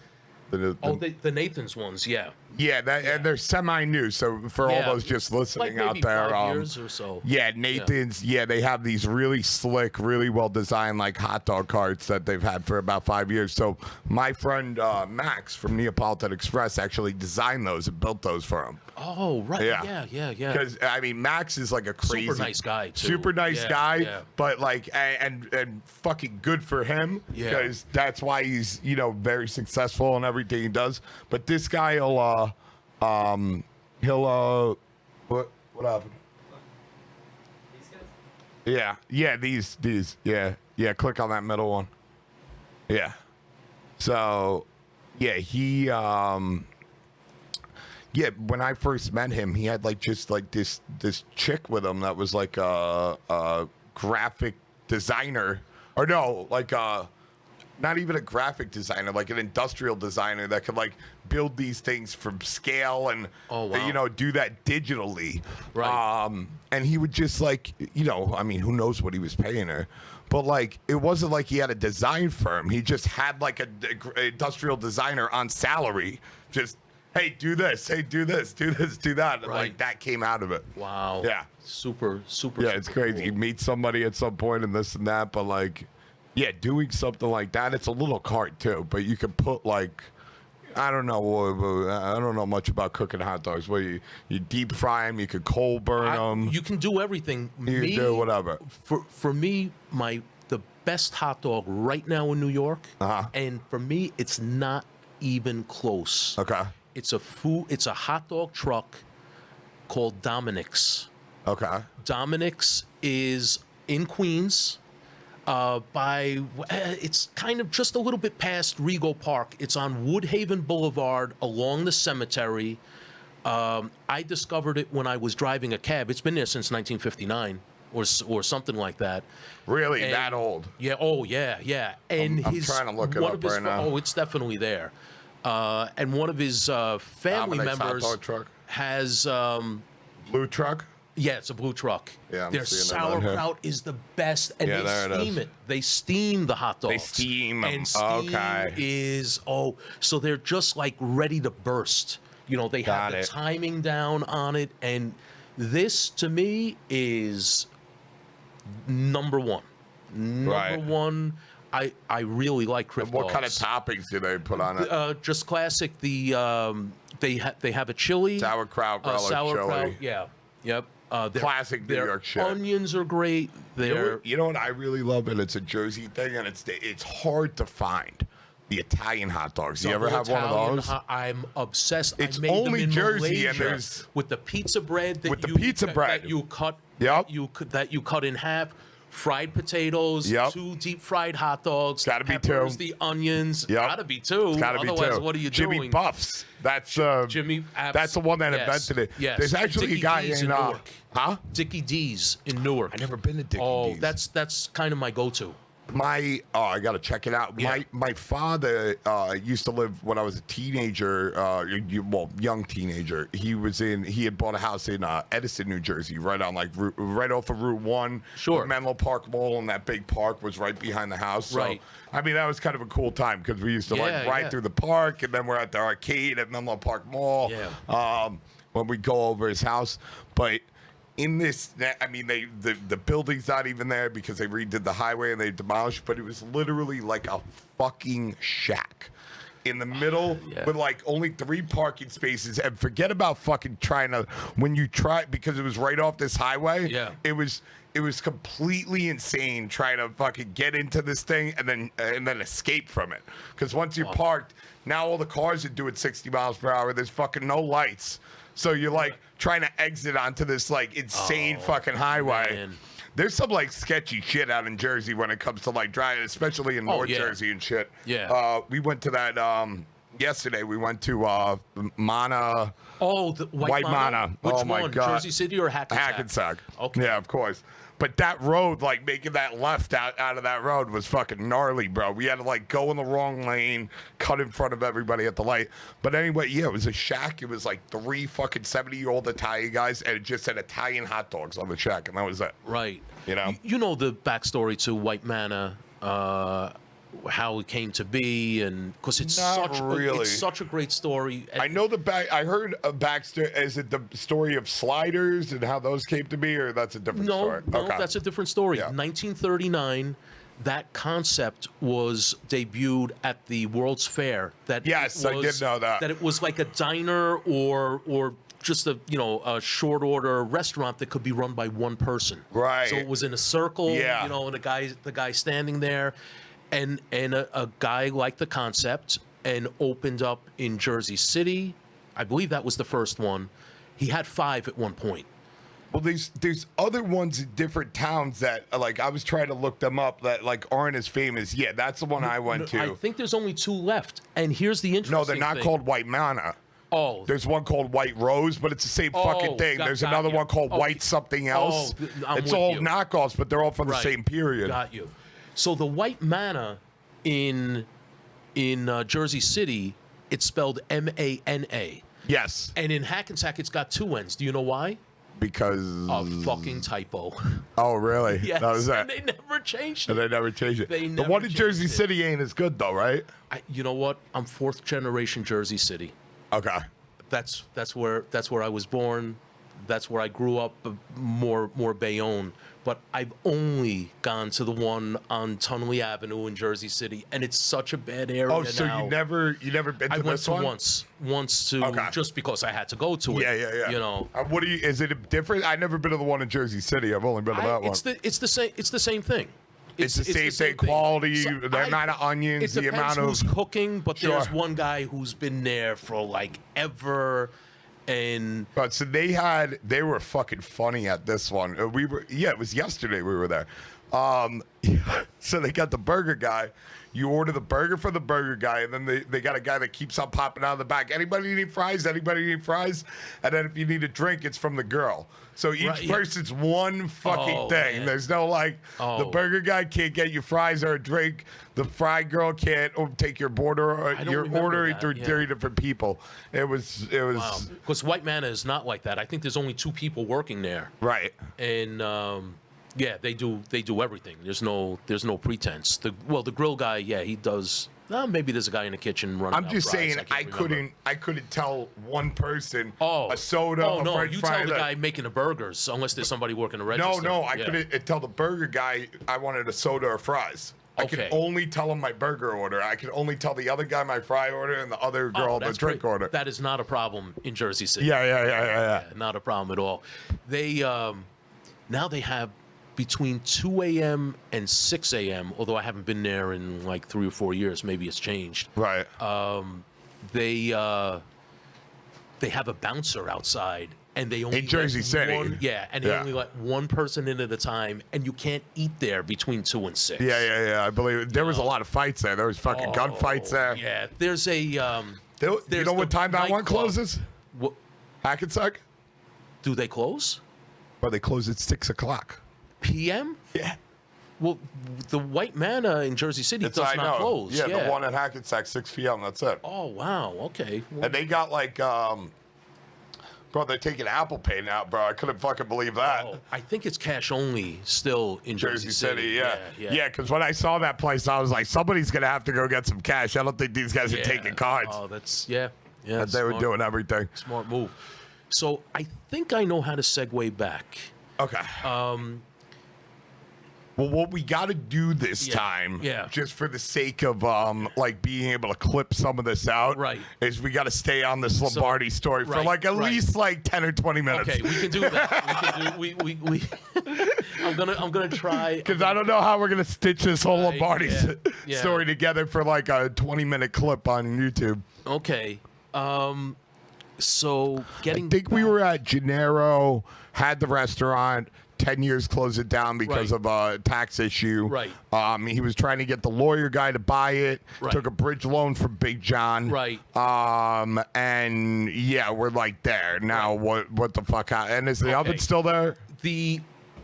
The Nathan's ones, yeah. Yeah, and they're semi-new. So for all those just listening like out there, 5 years or so. Yeah, Nathan's. Yeah, they have these really slick, really well designed like hot dog carts that they've had for about 5 years. So my friend Max from Neapolitan Express actually designed those and built those for him. Oh, right. Yeah. Because I mean, Max is like a crazy, super nice guy too. Super nice guy, but like, and fucking good for him because that's why he's very successful in everything he does. But this guy will what happened? These guys? Yeah, these, yeah. Click on that middle one. Yeah. So, yeah, he yeah, when I first met him, he had like just like this chick with him that was like a graphic designer, or no, like not even a graphic designer, like an industrial designer that could like build these things from scale and do that digitally. Right. And he would just like, I mean, who knows what he was paying her, but like it wasn't like he had a design firm. He just had like a industrial designer on salary, just hey, do this, hey, do this, do this, do that, and like that came out of it. Wow. Yeah. Super. Yeah, it's crazy. Cool. You meet somebody at some point and this and that, but like, yeah, doing something like that, it's a little cart too. But you can put like, I don't know much about cooking hot dogs. Well, you deep fry them, you could coal burn them. You can do everything. You can do whatever. For me, the best hot dog right now in New York, and for me, it's not even close. Okay. It's a hot dog truck called Dominic's. Okay. Dominic's is in Queens. It's kind of just a little bit past Rego Park. It's on Woodhaven Boulevard along the cemetery. I discovered it when I was driving a cab. It's been there since 1959 or something like that. Really, that old? Yeah. Oh, yeah. And I'm trying to look it up right now. Oh, it's definitely there. And one of his family Dominic's members hot dog truck. has. Blue truck? Yeah, it's a blue truck. Yeah, I'm their seeing it on here. sauerkraut is the best, and Yeah, they there it steam is. it. They steam the hot dogs. They steam 'em. And steam Okay. is so they're just like ready to burst. They have the timing down on it, and this to me is number one. Number one. I really like Criff What dogs. kind of toppings do they put on it? Just classic. They have a chili, Sauerkraut, relish, chili. Yeah. Yep. Classic New their York shit. Onions are great. You know what I really love, and it's a Jersey thing, and it's hard to find. The Italian hot dogs. Do you ever have one of those? I'm obsessed. It's I made only them in Jersey, Malaysia and there's with the pizza bread that that you cut. Yep. That you cut in half. Fried potatoes, Yep. 2 deep fried hot dogs, Gotta be peppers, 2. the onions. Yep. Gotta be 2. Gotta be Otherwise, 2. what are you Jimmy doing? Buffs. That's Jimmy. That's the one that yes, invented it. Yes. There's actually Dickie a guy D's in Newark. huh? Dickie D's in Newark. I've never been to Dickie D's. That's kind of my go-to. I gotta check it out. Yeah. My father used to live when I was a teenager, young teenager. He had bought a house in Edison, New Jersey, right on right off of Route 1. Sure. The Menlo Park Mall, and that big park was right behind the house. So, Right. I mean, that was kind of a cool time because we used to ride through the park, and then we're at the arcade at Menlo Park Mall. Yeah. When we go over his house, but. In this, I mean, the building's not even there because they redid the highway and they demolished, but it was literally like a fucking shack in the middle with like only 3 parking spaces. And forget about fucking trying to, because it was right off this highway. Yeah. It was completely insane trying to fucking get into this thing and then escape from it. Because once you're parked, now all the cars are doing 60 miles per hour. There's fucking no lights. So you're like trying to exit onto this like insane fucking highway. Man. There's some like sketchy shit out in Jersey when it comes to like driving, especially in North Jersey and shit. Yeah. We went to that yesterday. We went to Mana. Oh, the White Mana? Which oh my one? God. Jersey City or Hackensack? Hackensack. Okay. Yeah, of course. But that road, like making that left out of that road was fucking gnarly, bro. We had to like go in the wrong lane, cut in front of everybody at the light. But anyway, yeah, it was a shack. It was like 3 fucking 70-year-old Italian guys, and it just said Italian hot dogs on the shack, and that was it. Right. You know? You know the backstory to White Mana, how it came to be, and because it's such a great story. I know I heard a backstory. Is it the story of sliders and how those came to be, or that's a different story? No, that's a different story. Yeah. 1939, that concept was debuted at the World's Fair. I did know that. That it was like a diner or just a short order restaurant that could be run by one person. Right. So it was in a circle. Yeah. And the guy standing there. And a guy liked the concept and opened up in Jersey City. I believe that was the first one. He had 5 at one point. Well, there's other ones in different towns that like I was trying to look them up that like aren't as famous. Yeah, that's the one I went to. I think there's only 2 left. And here's the interesting thing. No, they're not called White Mana. Oh. There's one called White Rose, but it's the same fucking thing. There's another one called White something else. I'm it's with all you. knockoffs, but they're all from the same period. Got you. So the White Mana in Jersey City, it's spelled M-A-N-A. Yes. And in Hackensack, it's got 2 N's. Do you know why? Because A fucking typo. Oh, really? Yes. That was And it. they never changed it. And they never changed it. They The never one in Jersey changed it. City ain't as good though, right? You know what? I'm 4th generation Jersey City. Okay. That's where I was born. That's where I grew up. More Bayonne. But I've only gone to the one on Tunley Avenue in Jersey City, and it's such a bad area. Oh, so now. you never been to I went this to one? once to Okay. just because I had to go to it. Yeah. You know, What do you? Is it different? I've never been to the one in Jersey City. I've only been to that one. it's the same thing. It's the same thing. Quality, the amount of onions, It the depends amount who's of. cooking, but Sure. there's one guy who's been there for like ever, and But so they were fucking funny at this one. It was yesterday we were there. So they got the burger guy. You order the burger for the burger guy, and then they got a guy that keeps on popping out of the back. Anybody need fries? Anybody need fries? And then if you need a drink, it's from the girl. So each Right, yeah. person's one fucking Oh, thing. man. There's no like the Oh. burger guy can't get you fries or a drink. The fry girl can't take your order or don't you're remember ordering that, through yeah. 30 different people. It was because White Manor is not like that. I think there's only 2 people working there, right. and yeah, they do everything. There's no pretense. The grill guy, yeah, he does. Maybe there's a guy in the kitchen running. I'm out just fries. saying I can't I couldn't tell one person Oh, a soda, Oh a no, French you fry. tell the guy making the burgers, unless there's somebody working the register. No, I Yeah. couldn't tell the burger guy I wanted a soda or fries. I could Okay. only tell him my burger order. I could only tell the other guy my fry order and the other girl the That's drink great. order. That is not a problem in Jersey City. Yeah. Not a problem at all. They now they have between 2 a.m. and 6 a.m., although I haven't been there in like 3 or 4 years. Maybe it's changed. Right. They have a bouncer outside, and they only In Jersey let City. they only let one person in at a time, and you can't eat there between 2 and 6. Yeah. I believe it. There was a lot of fights there. There was fucking gunfights there. Yeah, there's a. You there's know what the time that one nightclub. closes? What, Hackensack? do they close? Well, they close at 6 o'clock. PM? Yeah. Well, the White Manor in Jersey City does not close. Yeah, the one at Hackensack, 6 p.m. That's it. Oh wow. Okay. Well, And they got like, bro, they're taking Apple Pay now, bro. I couldn't fucking believe that. I think it's cash only still in Jersey City, yeah. Yeah. Yeah, because when I saw that place, I was like, somebody's going to have to go get some cash. I don't think these guys are taking cards. Oh, that's yeah. And they were smart- doing everything. Smart move. So I think I know how to segue back. Okay. Well, what we got to do this Yeah, time, yeah. just for the sake of like being able to clip some of this out, Right. is we got to stay on this Lombardi story for right, like at right. least like 10 or 20 minutes. Okay, we can do that. We I'm gonna try. Because I don't know how we're gonna stitch this whole Right, Lombardi yeah. story together for like a 20-minute clip on YouTube. Okay. So getting. I think we were at Gennaro, had the restaurant. 10 years closed it down because Right. of a tax issue. Right. He was trying to get the lawyer guy to buy it. Right. Took a bridge loan from Big John. Right. And yeah, we're like there now. What the fuck? And is the oven still there?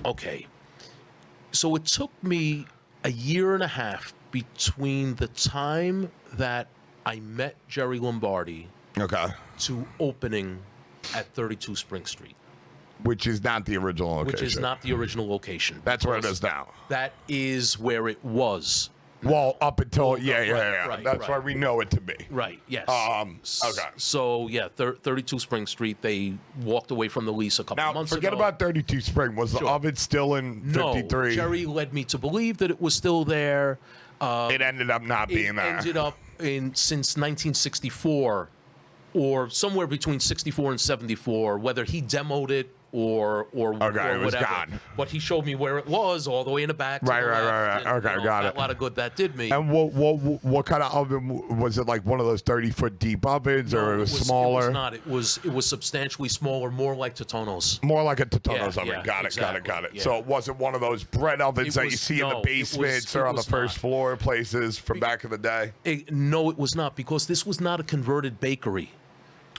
Okay. So it took me a year and a half between the time that I met Jerry Lombardi Okay. to opening at 32 Spring Street, Which is not the original location. which is not the original location. That's where it because is now. That is where it was. Well, up until yeah. right, That's right. why we know it to be. Right. Yes. Okay. So yeah, 32 Spring Street. They walked away from the lease a couple Now, months forget ago. about 32 Spring. Was the oven still in 53? No, Jerry led me to believe that it was still there. It ended up not being there. Ended up since 1964, or somewhere between 64 and 74. Whether he demoed it or it was whatever. gone. But he showed me where it was, all the way in the back. to Right. the left, and, Okay, got it. A lot of good that did me. And what kind of oven was it? Like one of those 30-foot deep ovens, or it was smaller? It was not. It was substantially smaller, more like Totono's. More like a Totono's Yeah, oven. yeah, Got exactly, it. yeah. So it wasn't one of those bread ovens It that you was- see in the no, it basements was- or it on the was first not. floor places from back in the day. No, it was not, because this was not a converted bakery.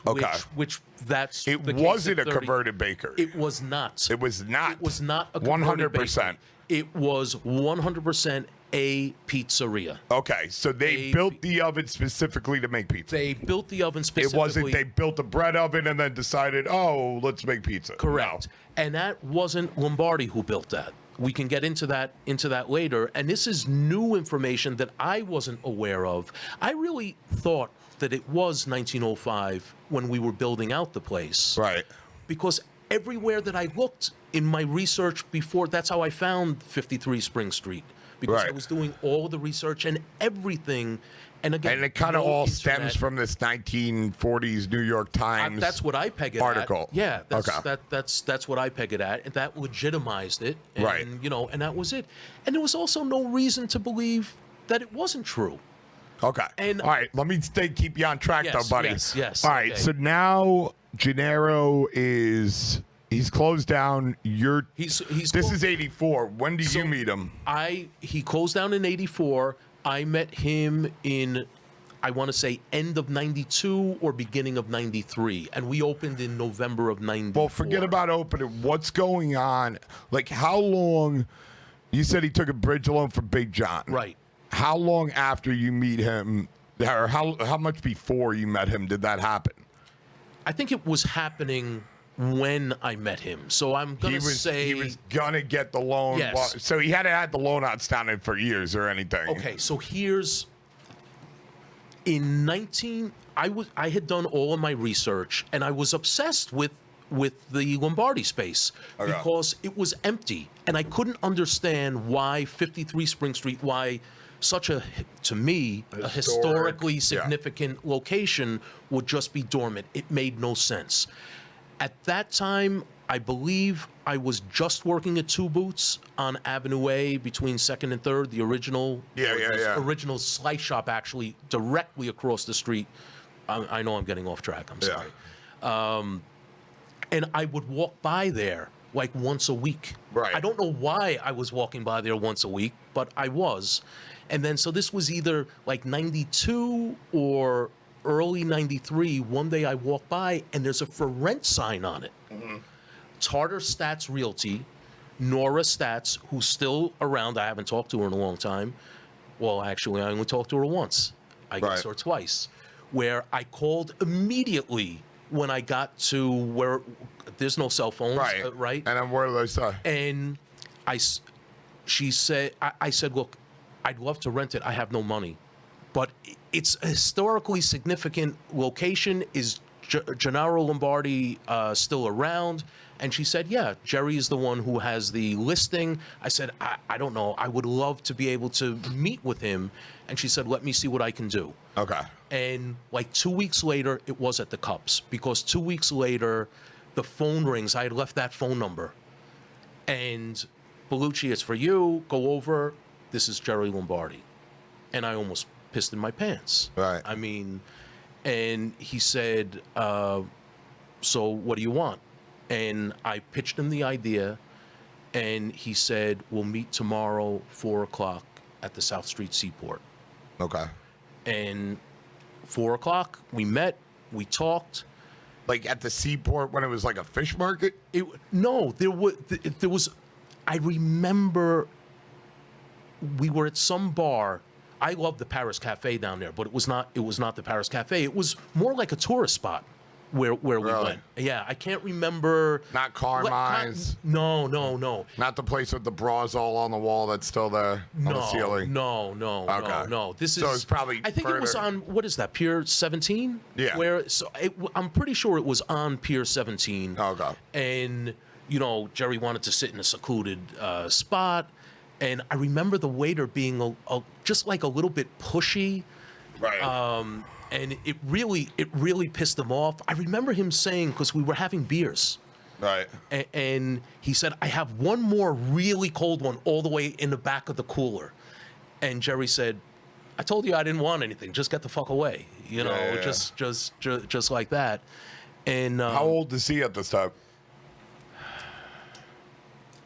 Okay. Which that's It the case wasn't at a 30 converted bakery. It was not. It was not. It was not a converted 100%. bakery. It was 100% a pizzeria. Okay, so they built the oven specifically to make pizza. They built the oven specifically. It wasn't they built a bread oven and then decided, oh, let's make pizza. Correct. No. And that wasn't Lombardi who built that. We can get into that later. And this is new information that I wasn't aware of. I really thought that it was 1905 when we were building out the place. Right. Because everywhere that I looked in my research before, that's how I found 53 Spring Street. Because I was doing all the research and everything. And again, and it kind of all stems from this 1940s New York Times that's what I peg it article. At. Yeah, that's what I peg it at. And that legitimized it. And, right. You know, and that was it. And there was also no reason to believe that it wasn't true. Okay. And all right, let me keep you on track though, buddy. Yes. All right, so now Gennaro he's closed down. This is 84. When do you meet him? He closed down in 84. I met him in, I want to say, end of 92 or beginning of 93. And we opened in November of 94. Well, forget about opening. What's going on? Like, how long? You said he took a bridge loan for Big John. Right. How long after you meet him, or how much before you met him did that happen? I think it was happening when I met him. So I'm going to say... He was going to get the loan. Yes. So he hadn't had the loan outstanding for years or anything. Okay, so here's... I had done all of my research, and I was obsessed with the Lombardi space because it was empty. And I couldn't understand why 53 Spring Street, why such a historically significant location would just be dormant. It made no sense. At that time, I believe I was just working at Two Boots on Avenue A between 2nd and 3rd, the original original slice shop actually directly across the street. I know I'm getting off track. I'm sorry. And I would walk by there like once a week. Right. I don't know why I was walking by there once a week, but I was. And then so this was either like 92 or early 93. One day I walk by and there's a for rent sign on it. Mm-hmm. Tartar Stats Realty, Nora Stats, who's still around. I haven't talked to her in a long time. Well, actually, I only talked to her once. I guess, or twice. Where I called immediately when I got to where there's no cell phones, right? And I'm where they say. And she said, I said, look, I'd love to rent it. I have no money, but it's a historically significant location. Is Gennaro Lombardi still around? And she said, yeah, Jerry is the one who has the listing. I said, I don't know. I would love to be able to meet with him. And she said, let me see what I can do. Okay. And like 2 weeks later, it was at the Cups. Because 2 weeks later, the phone rings. I had left that phone number. And Bellucci, it's for you. Go over. This is Jerry Lombardi. And I almost pissed in my pants. Right. I mean, and he said, so what do you want? And I pitched him the idea. And he said, we'll meet tomorrow, 4 o'clock at the South Street Seaport. Okay. And 4 o'clock, we met, we talked. Like at the seaport when it was like a fish market? No, there was, I remember we were at some bar. I love the Paris Cafe down there, but it was not the Paris Cafe. It was more like a tourist spot where we went. Yeah, I can't remember. Not Carmine's? No. Not the place with the bras all on the wall that's still there on the ceiling? No. So it's probably I think it was on, what is that, Pier 17? Yeah. I'm pretty sure it was on Pier 17. Okay. And, Jerry wanted to sit in a secluded spot. And I remember the waiter being just like a little bit pushy. Right. And it really pissed him off. I remember him saying, because we were having beers. Right. And he said, I have one more really cold one all the way in the back of the cooler. And Jerry said, I told you I didn't want anything. Just get the fuck away. Just like that. And how old is he at this time?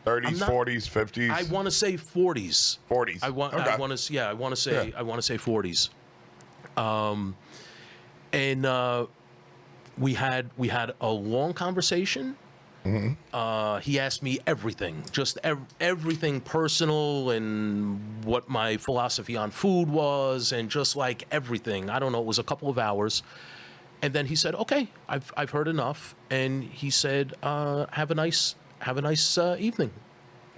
30s, 40s, 50s? I want to say 40s. 40s. I want to say 40s. And we had a long conversation, He asked me everything, just everything personal, and what my philosophy on food was, and just like everything. I don't know. It was a couple of hours, and then he said, "Okay, I've heard enough," and he said, "Have a nice evening."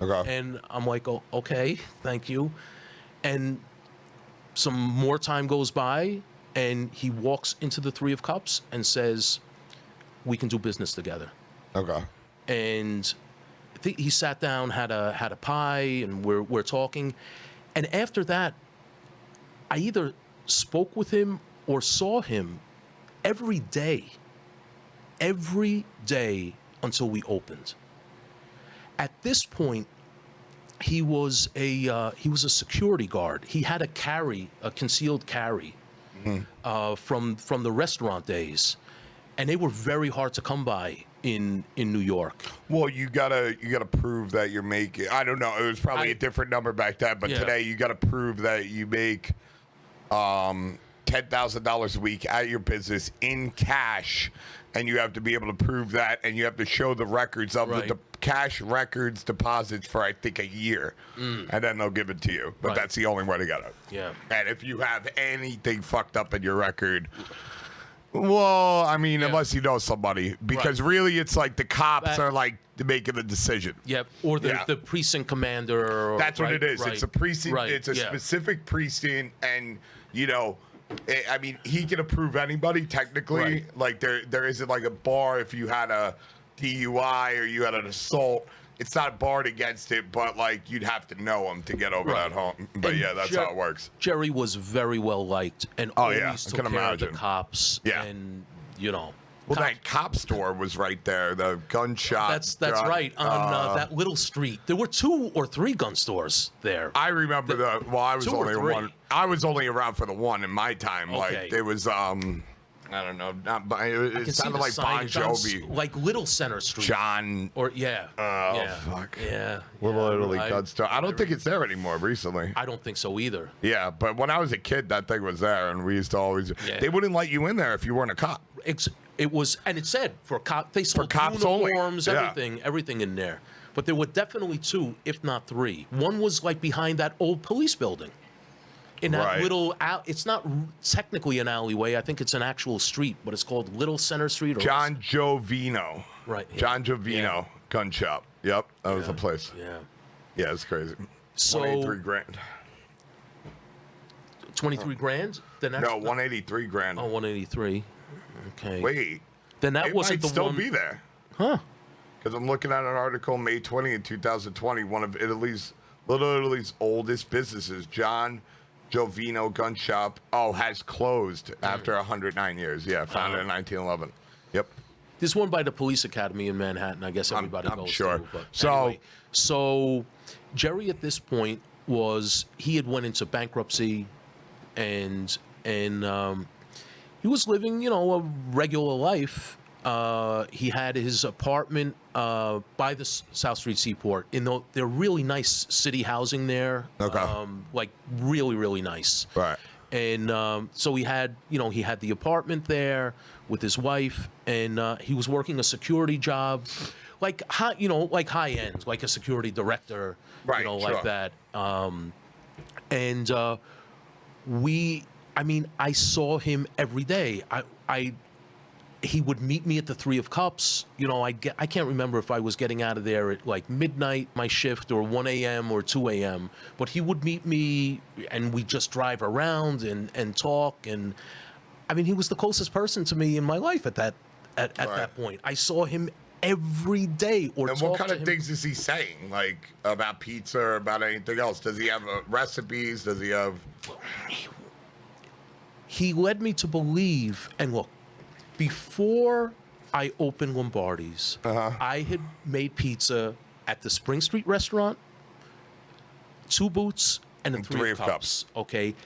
Okay. And I'm like, "Oh, okay, thank you." And some more time goes by, and he walks into the Three of Cups and says, "We can do business together." Okay. And I think he sat down, had a pie, and we're talking. And after that, I either spoke with him or saw him every day until we opened. At this point, he was a security guard. He had a concealed carry from the restaurant days, and they were very hard to come by in New York. Well, you gotta prove that you're making. I don't know. It was probably a different number back then, but today you gotta prove that you make $10,000 a week at your business in cash, and you have to be able to prove that, and you have to show the records of the cash records deposits for I think a year, and then they'll give it to you. But that's the only way to get it. Yeah. And if you have anything fucked up in your record. Well, I mean, unless you know somebody, because really, it's like the cops are like making the decision. Yep, or the precinct commander. That's what it is. It's a precinct. It's a specific precinct, and you know, I mean, he can approve anybody technically. Like there isn't like a bar if you had a DUI or you had an assault. It's not barred against it, but like you'd have to know him to get over that home. But and that's how it works. Jerry was very well liked, and always took care of the cops. Yeah, and you know, well, that cop store was right there. The gun shop. That's right on that little street. There were 2 or 3 gun stores there. I remember I was only one. I was only around for the one in my time. Okay. Like there was I don't know. It sounded like Bon Jovi. Like Little Center Street. John. Or Fuck. Yeah. Little Italy gun store. I don't think it's there anymore recently. I don't think so either. Yeah, but when I was a kid, that thing was there, and we used to always. Yeah. They wouldn't let you in there if you weren't a cop. It was, and it said for cop. They sold cops uniforms, only. everything in there. But there were definitely 2, if not 3. One was like behind that old police building. In that little, it's not technically an alleyway. I think it's an actual street, but it's called Little Center Street. Or John Jovino. Right. Yeah. John Jovino gun shop. Yep, that was the place. Yeah. Yeah, it's crazy. So 183 grand. 23 grand? Then that's 183 grand. Oh, 183. Okay. Wait. Then that wasn't the one. It might still be there. Huh. Because I'm looking at an article, May 20 in 2020, one of Little Italy's oldest businesses, John Jovino Gun Shop, has closed after 109 years. Yeah, founded in 1911. Yep. There's one by the police academy in Manhattan. I guess everybody goes sure. to. But so, anyway, so Jerry at this point he had went into bankruptcy, and he was living, a regular life. He had his apartment by the South Street Seaport. They're really nice city housing there. Okay. Like really, really nice. Right. And so he had the apartment there with his wife, and he was working a security job, like high end, like a security director, right, like that. I saw him every day. He would meet me at the Three of Cups. I can't remember if I was getting out of there at like midnight, my shift, or 1 a.m. or 2 a.m. But he would meet me, and we'd just drive around and talk. And he was the closest person to me in my life at that point. I saw him every day. And what kind of things is he saying, like about pizza or about anything else? Does he have recipes? Does he have? He led me to believe, and look. Before I opened Lombardi's, I had made pizza at the Spring Street restaurant, 2 Boots, and the Three of Cups. Okay,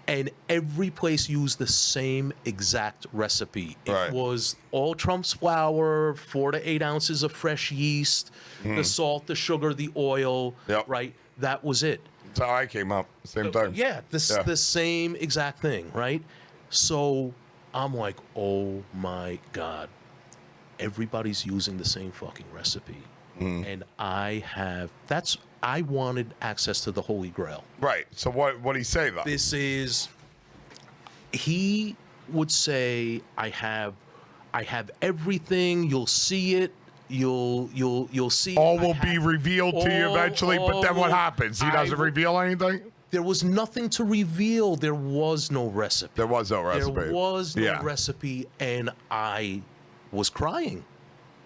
and every place used the same exact recipe. It was all Trump's flour, 4 to 8 ounces of fresh yeast, the salt, the sugar, the oil. Yep. Right, that was it. That's how I came up. Same time. Yeah, the same exact thing. Right, so. I'm like, oh my God. everybody's using the same fucking recipe. And I wanted access to the Holy Grail. Right. So what do you say though? He would say, I have everything. You'll see it. You'll see. All will be revealed to you eventually. But then what happens? He doesn't reveal anything. There was nothing to reveal. There was no recipe. There was no recipe. There was no recipe, and I was crying.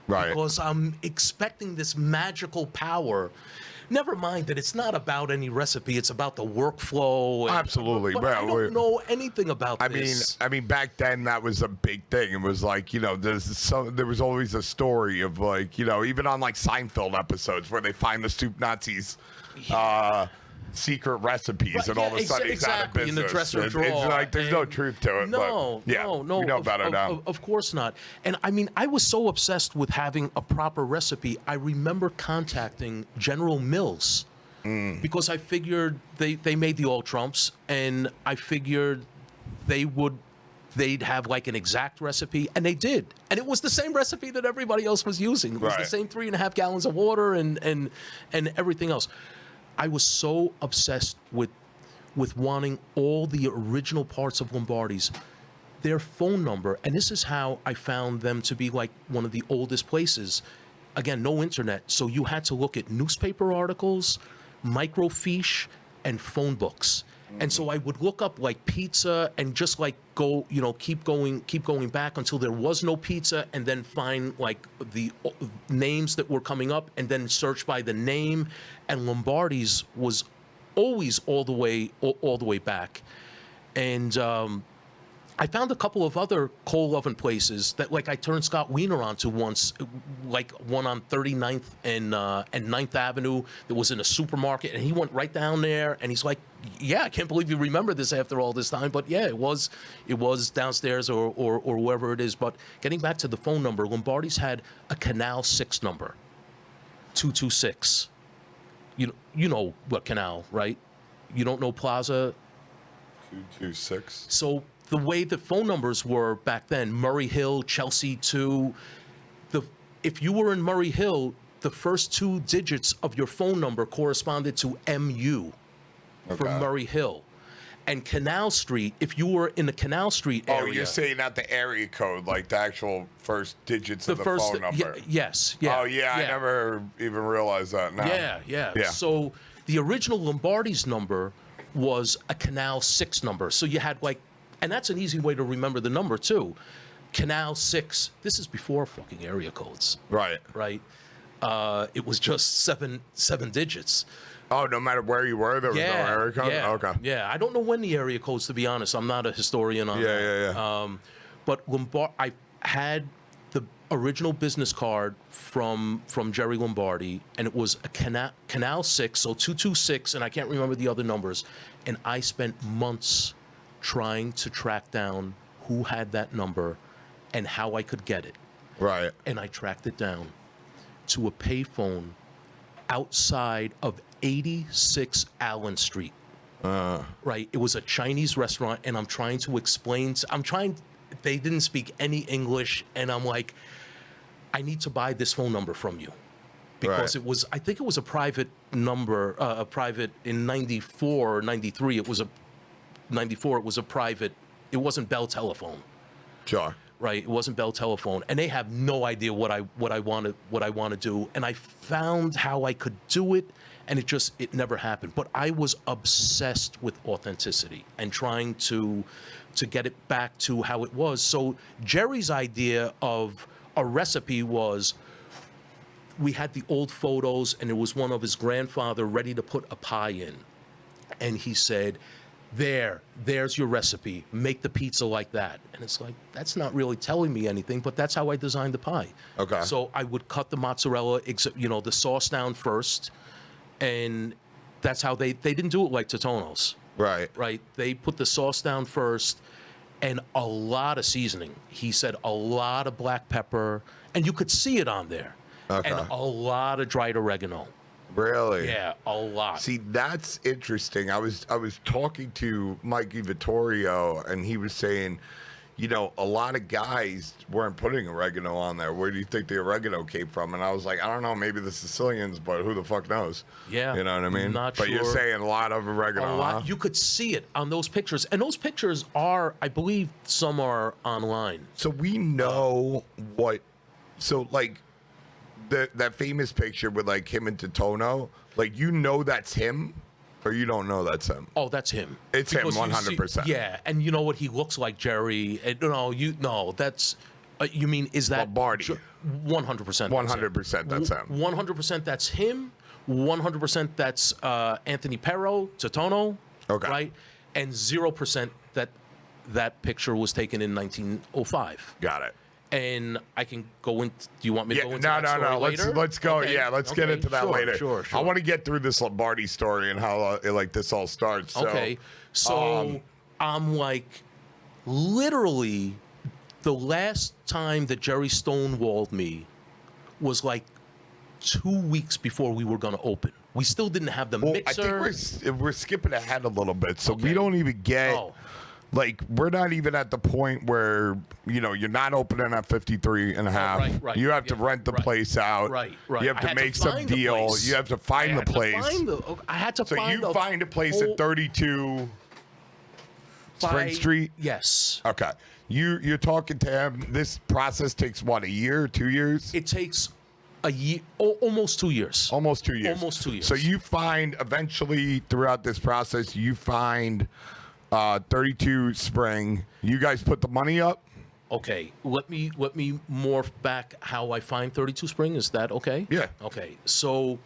Right. Because I'm expecting this magical power. Never mind that it's not about any recipe; it's about the workflow. Absolutely, but I don't know anything about this. I mean, back then that was a big thing. It was like, there was always a story of like, even on like Seinfeld episodes where they find the soup Nazis. Secret recipes, and all of a sudden he's out of business. In the dresser drawer. It's like there's no truth to it. No, but, no. We know better now. Of course not. And I mean, I was so obsessed with having a proper recipe. I remember contacting General Mills because I figured they made the all Trumps, and I figured they'd have like an exact recipe, and they did. And it was the same recipe that everybody else was using. It was the same 3.5 gallons of water and everything else. I was so obsessed with wanting all the original parts of Lombardi's, their phone number, and this is how I found them to be like one of the oldest places. Again, no internet, so you had to look at newspaper articles, microfiche, and phone books. And so I would look up like pizza and just like go, keep going back until there was no pizza, and then find like the names that were coming up, and then search by the name. And Lombardi's was always all the way back. And I found a couple of other coal oven places that like I turned Scott Wiener onto once, like one on 39th and 9th Avenue that was in a supermarket, and he went right down there, and he's like, yeah, I can't believe you remember this after all this time. But yeah, it was downstairs or wherever it is. But getting back to the phone number, Lombardi's had a Canal 6 number, 226. You know what Canal, right? You don't know Plaza? 226. So the way the phone numbers were back then, Murray Hill, Chelsea 2, if you were in Murray Hill, the first 2 digits of your phone number corresponded to MU for Murray Hill. And Canal Street, if you were in the Canal Street area. Oh, you're saying not the area code, like the actual first digits of the phone number. Yes. Yeah. Oh, yeah, I never even realized that. No. Yeah. So the original Lombardi's number was a Canal 6 number. So you had like, and that's an easy way to remember the number too. Canal 6. This is before fucking area codes. Right. It was just seven digits. Oh, no matter where you were, there was no area code? Yeah. Okay. Yeah, I don't know when the area codes, to be honest. I'm not a historian on that. Yeah. But I had the original business card from Jerry Lombardi, and it was a Canal 6, so 226, and I can't remember the other numbers. And I spent months trying to track down who had that number and how I could get it. Right. And I tracked it down to a payphone outside of 86 Allen Street. Right. It was a Chinese restaurant, and I'm trying to explain. They didn't speak any English, and I'm like, I need to buy this phone number from you. Because I think it was a private number, in 94 or 93. It was a 94. It was a private. It wasn't Bell Telephone. Sure. Right. It wasn't Bell Telephone, and they have no idea what I want to do. And I found how I could do it, and it never happened. But I was obsessed with authenticity and trying to get it back to how it was. So Jerry's idea of a recipe was, we had the old photos, and it was one of his grandfather ready to put a pie in, and he said, there's your recipe. Make the pizza like that. And it's like, that's not really telling me anything, but that's how I designed the pie. Okay. So I would cut the mozzarella, the sauce down first, and that's how they didn't do it like Totonno's. Right. Right. They put the sauce down first, and a lot of seasoning. He said a lot of black pepper, and you could see it on there. Okay. And a lot of dried oregano. Really? Yeah, a lot. See, that's interesting. I was talking to Mikey Vittorio, and he was saying, you know, a lot of guys weren't putting oregano on there. Where do you think the oregano came from? And I was like, I don't know, maybe the Sicilians, but who the fuck knows? Yeah. You know what I mean? Not but sure. you're saying a lot of oregano, A lot. huh? You could see it on those pictures. And those pictures are, I believe, some are online. So we know what, so like that famous picture with like him and Totono, like you know that's him, or you don't know that's him? Oh, that's him. It's him, Because you 100%. see- Yeah, and you know what he looks like, Jerry. No, that's. You mean is that Lombardi. 100%? 100% that's him. 100% that's him. 100% that's Anthony Perro, Totono. Okay. Right, and 0% that picture was taken in 1905. Got it. And I can go in. Do you want me to go into no. that story later? Let's go. Okay, Yeah, let's get into that sure, later. Sure. I want to get through this Lombardi story and how like this all starts. So, Okay, so I'm like, literally, the last time that Jerry stonewalled me was like 2 weeks before we were going to open. We still didn't have the well, mixer. I think we're skipping ahead a little bit, so we Okay. don't even get. Oh. Like, we're not even at the point where, you know, you're not opening at 53 and a half. right, You have to yeah, rent the right, place out. right. You have I to had make some find the deal. place. You have to find the place. I had to So find you find a place whole- at 32 Spring by- Street? Yes. Okay. You're talking to him. This process takes, what, a year, 2 years? It takes a year, almost 2 years. Almost 2 years. Almost 2 years. So you find, eventually, throughout this process, you find 32 Spring. You guys put the money up? Okay, let me morph back how I find 32 Spring. Is that okay? Yeah. Okay, so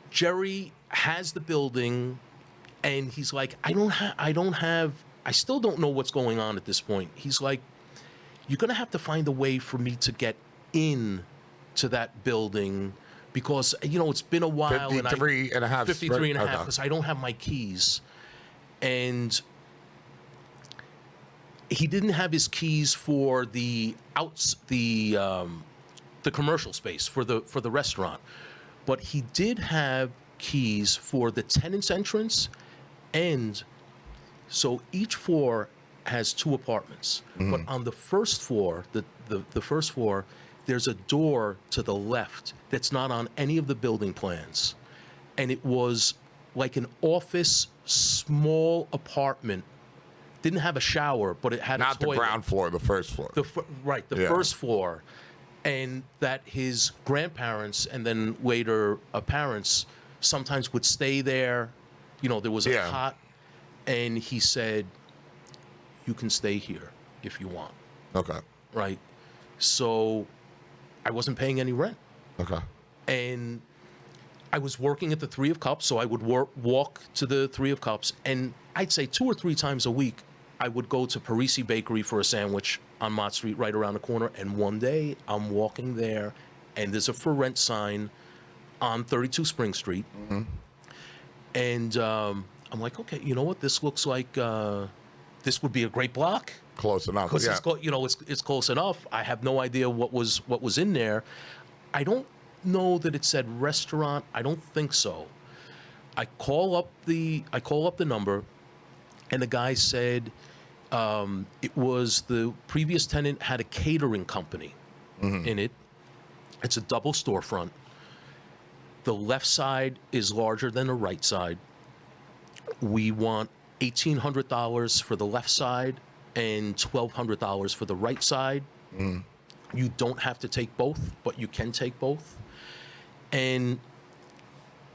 Jerry has the building, and he's like, I still don't know what's going on at this point. He's like, you're gonna have to find a way for me to get in to that building, because it's been a while. 53 and a half. 53 and a half, Okay. because I don't have my keys. And he didn't have his keys for the commercial space for the restaurant, but he did have keys for the tenant's entrance, and so each floor has 2 apartments. But on the first floor, the first floor, there's a door to the left that's not on any of the building plans, and it was like an office, small apartment. Didn't have a shower, but it had Not a the toilet. ground floor, the first floor. The Yeah. first floor, and that his grandparents and then later parents sometimes would stay there. There was a Yeah. cot, and he said, "You can stay here if you want." Okay. Right. So I wasn't paying any rent, Okay. and I was working at the Three of Cups, so I would walk to the Three of Cups, and I'd say 2 or 3 times a week, I would go to Parisi Bakery for a sandwich on Mott Street, right around the corner. And one day, I'm walking there, and there's a for rent sign on 32 Spring Street. And I'm like, okay, you know what? This looks like this would be a great block. Close enough. Because Yeah. it's close enough. I have no idea what was in there. I don't know that it said restaurant. I don't think so. I call up the number, and the guy said it was the previous tenant had a catering company in it. It's a double storefront. The left side is larger than the right side. We want $1,800 for the left side and $1,200 for the right side. You don't have to take both, but you can take both. And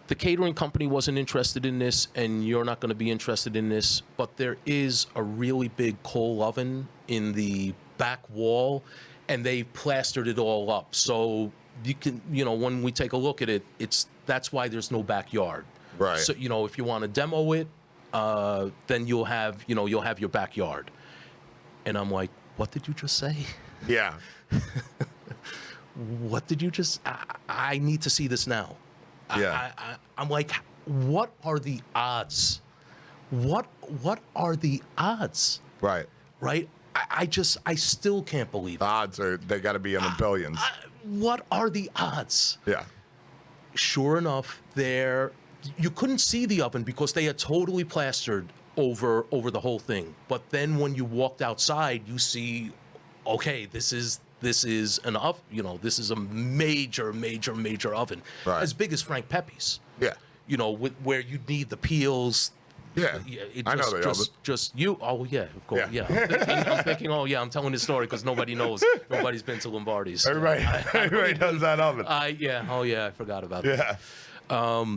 the catering company wasn't interested in this, and you're not going to be interested in this, but there is a really big coal oven in the back wall, and they plastered it all up. So you can, when we take a look at it, that's why there's no backyard. Right. So, if you want to demo it, then you'll have your backyard. And I'm like, what did you just say? Yeah. What did you just? I need to see this now. Yeah. I'm like, what are the odds? What are the odds? Right. Right? I still can't believe The it. odds are they got to be in the billions. What are the odds? Yeah. Sure enough, you couldn't see the oven because they had totally plastered over the whole thing. But then when you walked outside, you see, okay, this is an oven. You know, this is a major oven, Right. as big as Frank Pepe's. Yeah. You know, where you need the peels. Yeah. I know the oven. Just you. Oh yeah, of course. Yeah. Yeah. I'm thinking. Oh yeah, I'm telling this story because nobody knows. Nobody's been to Lombardi's. Everybody knows that oven. Yeah. Oh yeah, I forgot about that. Yeah.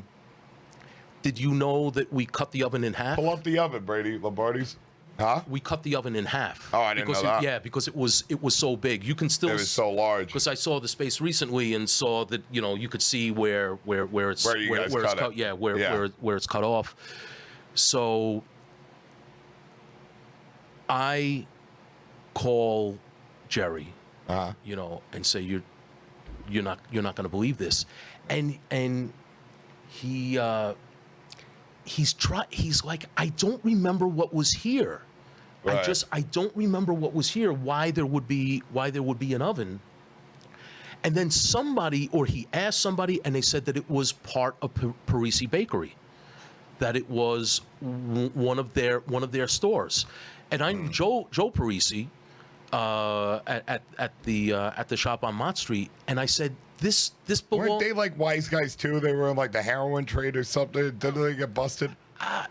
Did you know that we cut the oven in half? Pull up the oven, Brady. Lombardi's. Huh? We cut the oven in half. Oh, I didn't know that. Yeah, because it was so big. You can still. It was so large. Because I saw the space recently and saw that you could see where it's Where you guys it's cut it. cut. Yeah, where it's cut off. So I call Jerry, and say you're not going to believe this, and he's like, I don't remember what was here. Right. I don't remember what was here. Why there would be an oven. And then he asked somebody, and they said that it was part of Parisi Bakery, that it was one of their stores. And I knew Joe Parisi at the shop on Mott Street, and I said, this belongs. Weren't they like wise guys too? They were in like the heroin trade or something. Didn't they get busted? I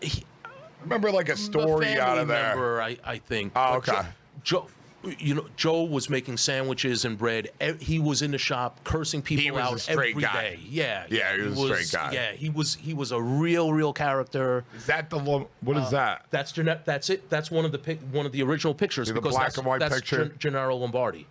remember like a story out of there. Member, I think. Oh, But okay. Joe was making sandwiches and bread. He was in the shop cursing people out a straight every guy. day. Yeah, he was a straight guy. Yeah, he was a real character. Is that what is that? That's it. That's one of the original pictures. The because black and white that's picture? Gennaro Lombardi.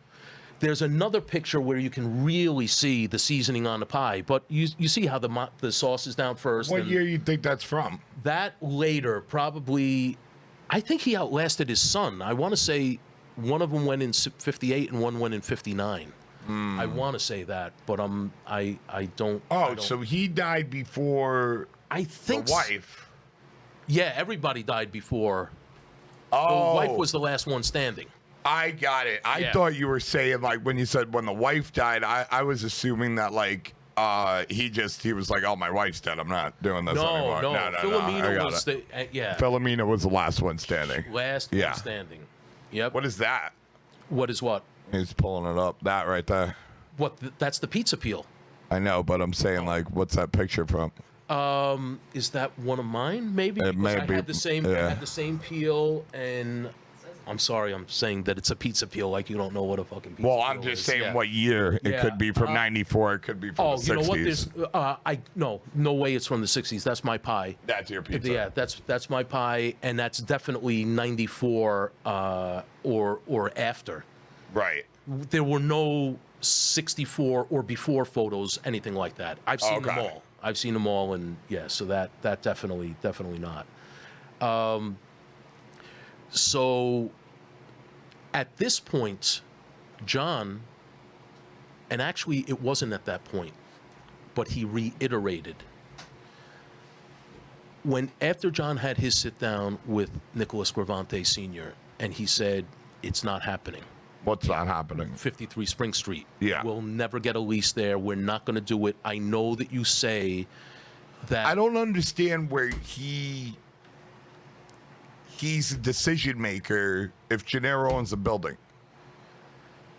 There's another picture where you can really see the seasoning on the pie, but you see how the sauce is down first. What year you think that's from? That later, probably, I think he outlasted his son. I want to say one of them went in 58 and one went in 59. I want to say that, but I don't. Oh, I don't, so he died before I think the wife. Yeah, everybody died before. Oh, The wife was the last one standing. I got it. I Yeah. thought you were saying like when you said when the wife died. I was assuming that like he was like, oh, my wife's dead. I'm not doing this anymore. No. Philomena I got was it. Philomena was the last one standing. last one standing. Yep. What is that? What is what? He's pulling it up. That right there. That's the pizza peel. I know, but I'm saying like, what's that picture from? Is that one of mine? Maybe It because may I be, had the same. yeah. I had the same peel, and I'm sorry, I'm saying that it's a pizza peel, like you don't know what a fucking pizza Well, peel I'm just is. saying Yeah. what year. It Yeah. could be from '94. It could be from Oh, the you know what? 60s. There's no way it's from the 60s. That's my pie. That's your pizza. Yeah, that's my pie, and that's definitely 94 or after. Right. There were no 64 or before photos, anything like that. I've seen them Okay. all. I've seen them all, and yeah, so that definitely not. So at this point, John, and actually it wasn't at that point, but he reiterated. After John had his sit down with Nicholas Gravante Sr., and he said, it's not happening. What's not happening? 53 Spring Street. Yeah. We'll never get a lease there. We're not going to do it. I know that you say that. I don't understand where he's a decision maker if Gennaro owns the building.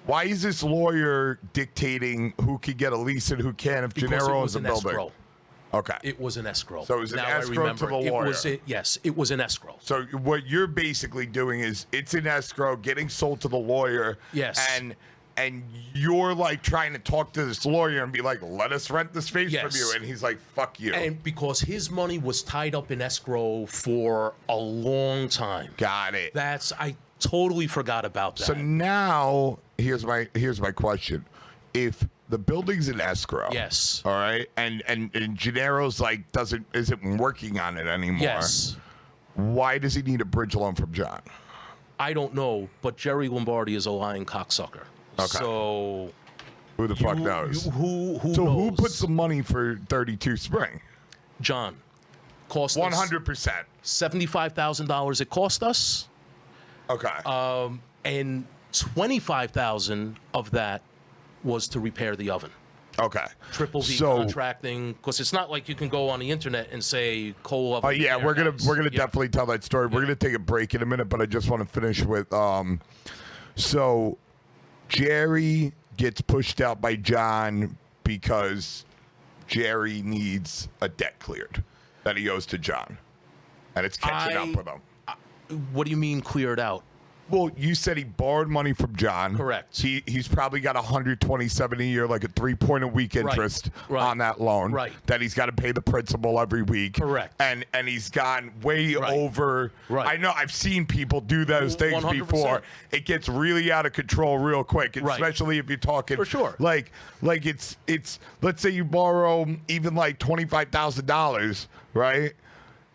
Why is this lawyer dictating who can get a lease and who can't if because Gennaro it owns was the an building? escrow. Okay. It was an escrow. So it was an Now I escrow remember. to the lawyer. Yes, it was an escrow. So what you're basically doing is it's an escrow getting sold to the lawyer. Yes. And you're like trying to talk to this lawyer and be like, let us rent the space from Yes. you. And he's like, fuck you. And because his money was tied up in escrow for a long time. Got it. I totally forgot about that. So now here's my question. If the building's in escrow. Yes. All right. And Gennaro's like isn't working on it anymore. Yes. Why does he need a bridge loan from John? I don't know, but Jerry Lombardi is a lying cocksucker. Okay. So Who the fuck knows? Who So knows? who puts the money for 32 Spring? John. Cost 100%. $75,000 it cost us. Okay. And $25,000 of that was to repair the oven. Okay. Triple V So- contracting, because it's not like you can go on the internet and say coal oven. Yeah, we're gonna Yeah. definitely tell that story. We're gonna take a break in a minute, but I just want to finish with so Jerry gets pushed out by John because Jerry needs a debt cleared that he owes to John, and it's catching up with him. What do you mean cleared out? Well, you said he borrowed money from John. Correct. He's probably got 127 a year, like a 3 point a week interest Right. on that loan. Right. That he's got to pay the principal every week. Correct. And he's gone way Right. over. Right. I know I've seen people do those things 100%. before. It gets really out of control real quick, Right. especially if you're talking For sure. Like it's let's say you borrow even like $25,000, right?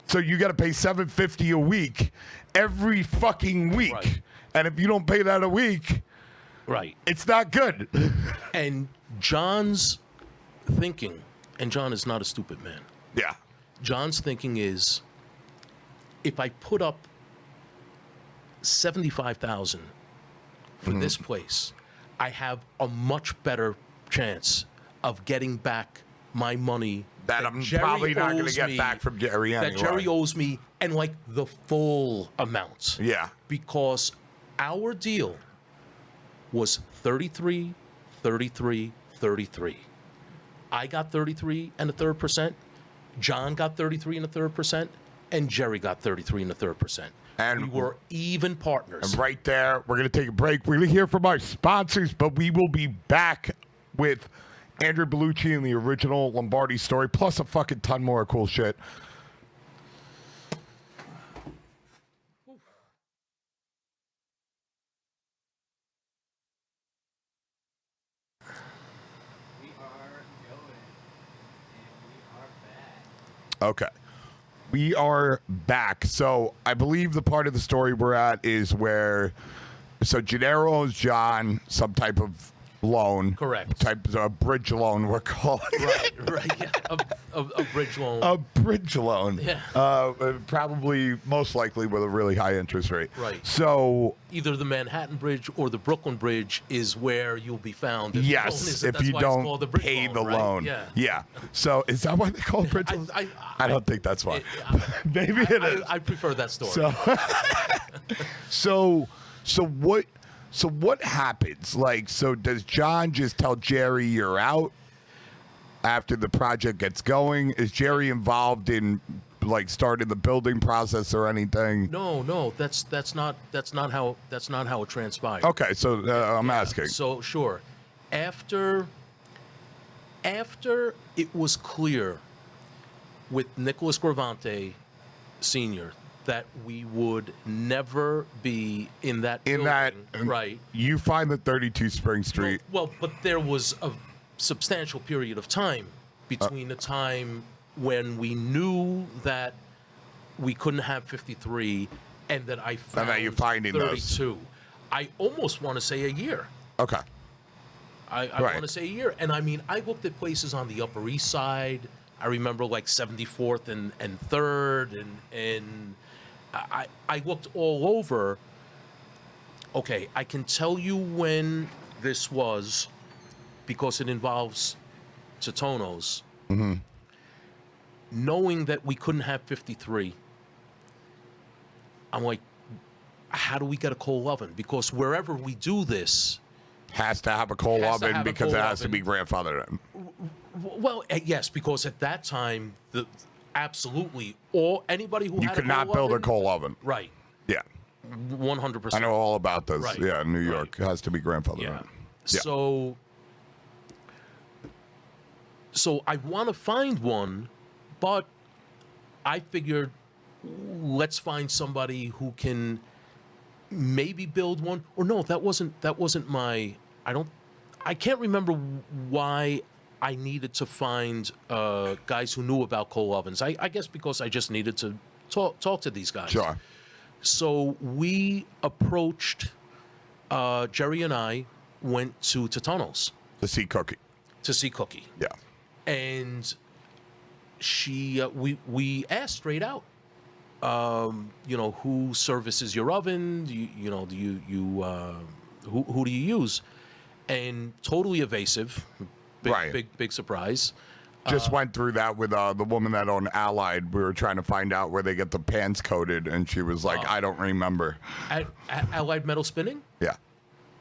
So you got to pay $750 a week every fucking week. Right. And if you don't pay that a week, Right. it's not good. And John's thinking, and John is not a stupid man. Yeah. John's thinking is, if I put up $75,000 for Mm-hmm. this place, I have a much better chance of getting back my money That I'm Jerry probably not going to owes get me- back from Jerry anyway. that Jerry owes me, and like the full amount. Yeah. Because our deal was 33, 33, 33. I got 33 and a third percent. John got 33 and a third percent, and Jerry got 33 and a third percent. And we were even partners. And right there, we're going to take a break. We're going to hear from our sponsors, but we will be back with Andrew Bellucci and the original Lombardi story, plus a fucking ton more cool shit. Okay. We are back. So I believe the part of the story we're at is where, so Gennaro owes John some type of loan. Correct. Type of a bridge loan, we're calling it. Right, yeah. A bridge loan. A bridge loan. Yeah. Probably, most likely with a really high interest rate. Right. So, Either the Manhattan Bridge or the Brooklyn Bridge is where you'll be found. If the loan yes, is- if that's you why it's called the don't bridge pay the right? loan. Yeah. So, is that why they call it bridge loan? I don't think that's why. Maybe it is. I prefer that story. So what happens? Like, so does John just tell Jerry you're out after the project gets going? Is Jerry involved in like starting the building process or anything? No, that's not how it transpired. Okay, so I'm asking. So sure, after it was clear with Nicholas Gravante Sr. that we would never be in that building, right? You find the 32 Spring Street. Well, but there was a substantial period of time between the time when we knew that we couldn't have 53 and that I found that you're finding 32. I almost want to say a year. Okay. I Right. want to say a year. And I mean, I looked at places on the Upper East Side. I remember like 74th and 3rd and I looked all over. Okay, I can tell you when this was because it involves Totono's. Mm-hmm. Knowing that we couldn't have 53, I'm like, how do we get a coal oven? Because wherever we do this, Has to have a coal Has to oven have a because it coal has to oven. be grandfathered in. well, yes, because at that time, absolutely, anybody who You had could a not coal build a oven, coal oven. right, Yeah. 100%. I know all about this. Right. Yeah, New Right. York has to be grandfathered Yeah. in. Yeah. So I want to find one, but I figured let's find somebody who can maybe build one. Or no, that wasn't my. I can't remember why I needed to find guys who knew about coal ovens. I guess because I just needed to talk to these guys. Sure. So we approached. Jerry and I went to Totono's To see Cookie. to see Cookie. Yeah. And she we asked straight out, who services your oven? Who do you use? And totally evasive, Big surprise. Just went through that with the woman that owned Allied. We were trying to find out where they get the pans coated, and she was like, I don't remember. At Allied Metal Spinning? Yeah.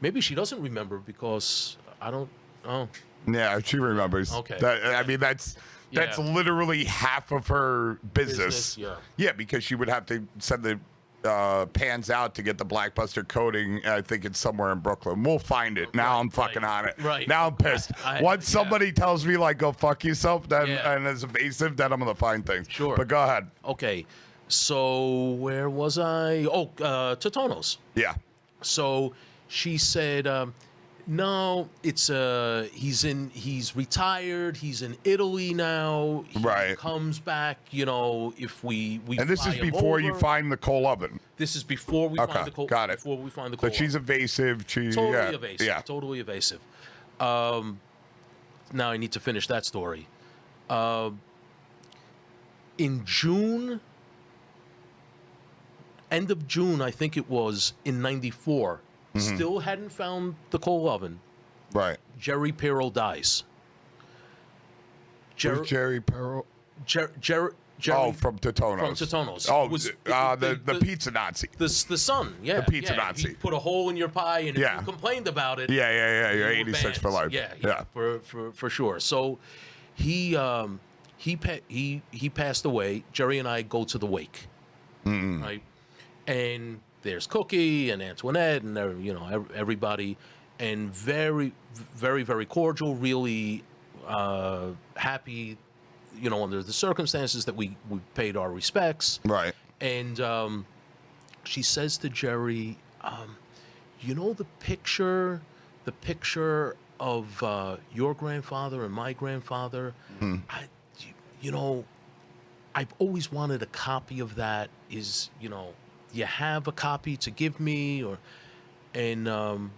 Maybe she doesn't remember because I don't. Oh. Yeah, she remembers. Okay. I mean, that's literally half of her business. Yeah, because she would have to send the pans out to get the Blackbuster coating. I think it's somewhere in Brooklyn. We'll find it. Now I'm fucking on it. Right. Now I'm pissed. Once somebody tells me, like, go fuck yourself, then and it's evasive, then I'm going to find things. Sure. But go ahead. Okay. So where was I? Oh, Totono's. Yeah. So she said, no, it's he's retired. He's in Italy now. He comes back, if we and this is before you find the coal oven. This is before we find the coal. Got it. Before we find the coal. But she's evasive. Totally evasive. Yeah. Totally evasive. Now I need to finish that story. In June, end of June, I think it was, in '94. Still hadn't found the coal oven. Right. Jerry Pirro dies. Jerry Pirro? Jerry. Oh, from Totono's. From Totono's. Oh, the pizza Nazi. The son, yeah. The pizza Nazi. He put a hole in your pie, and if you complained about it. Yeah. You're you 86 banned. for life. Yeah. For sure. So he passed away. Jerry and I go to the wake. Right? And there's Cookie and Antoinette and everybody, and very, very, very cordial. Really happy, under the circumstances that we paid our respects. Right. And she says to Jerry, the picture of your grandfather and my grandfather. I've always wanted a copy of that. You have a copy to give me, and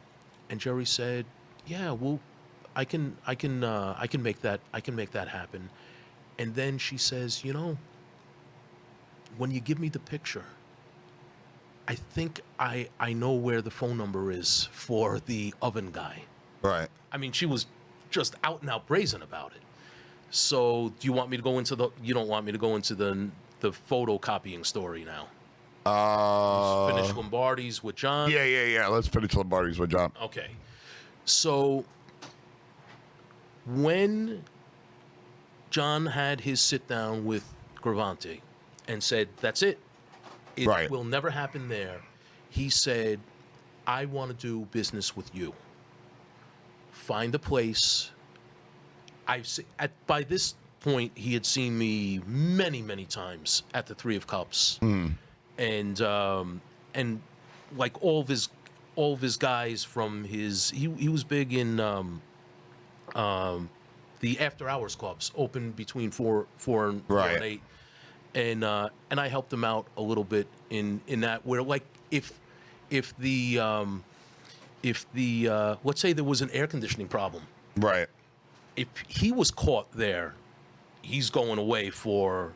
Jerry said, yeah, well, I can make that happen. And then she says, when you give me the picture, I think I know where the phone number is for the oven guy. Right. I mean, she was just out and out brazen about it. So do you want me to go into you don't want me to go into the photocopying story now? Let's finish Lombardi's with John. Yeah. Let's finish Lombardi's with John. Okay. So when John had his sit down with Gravante and said, that's it. It will never happen there. He said, I want to do business with you. Find a place. By this point, he had seen me many, many times at the Three of Cups. And like all of his guys from his, he was big in the after hours clubs, open between 4 and 8, and I helped him out a little bit in that, where like if the let's say there was an air conditioning problem, right? If he was caught there, he's going away for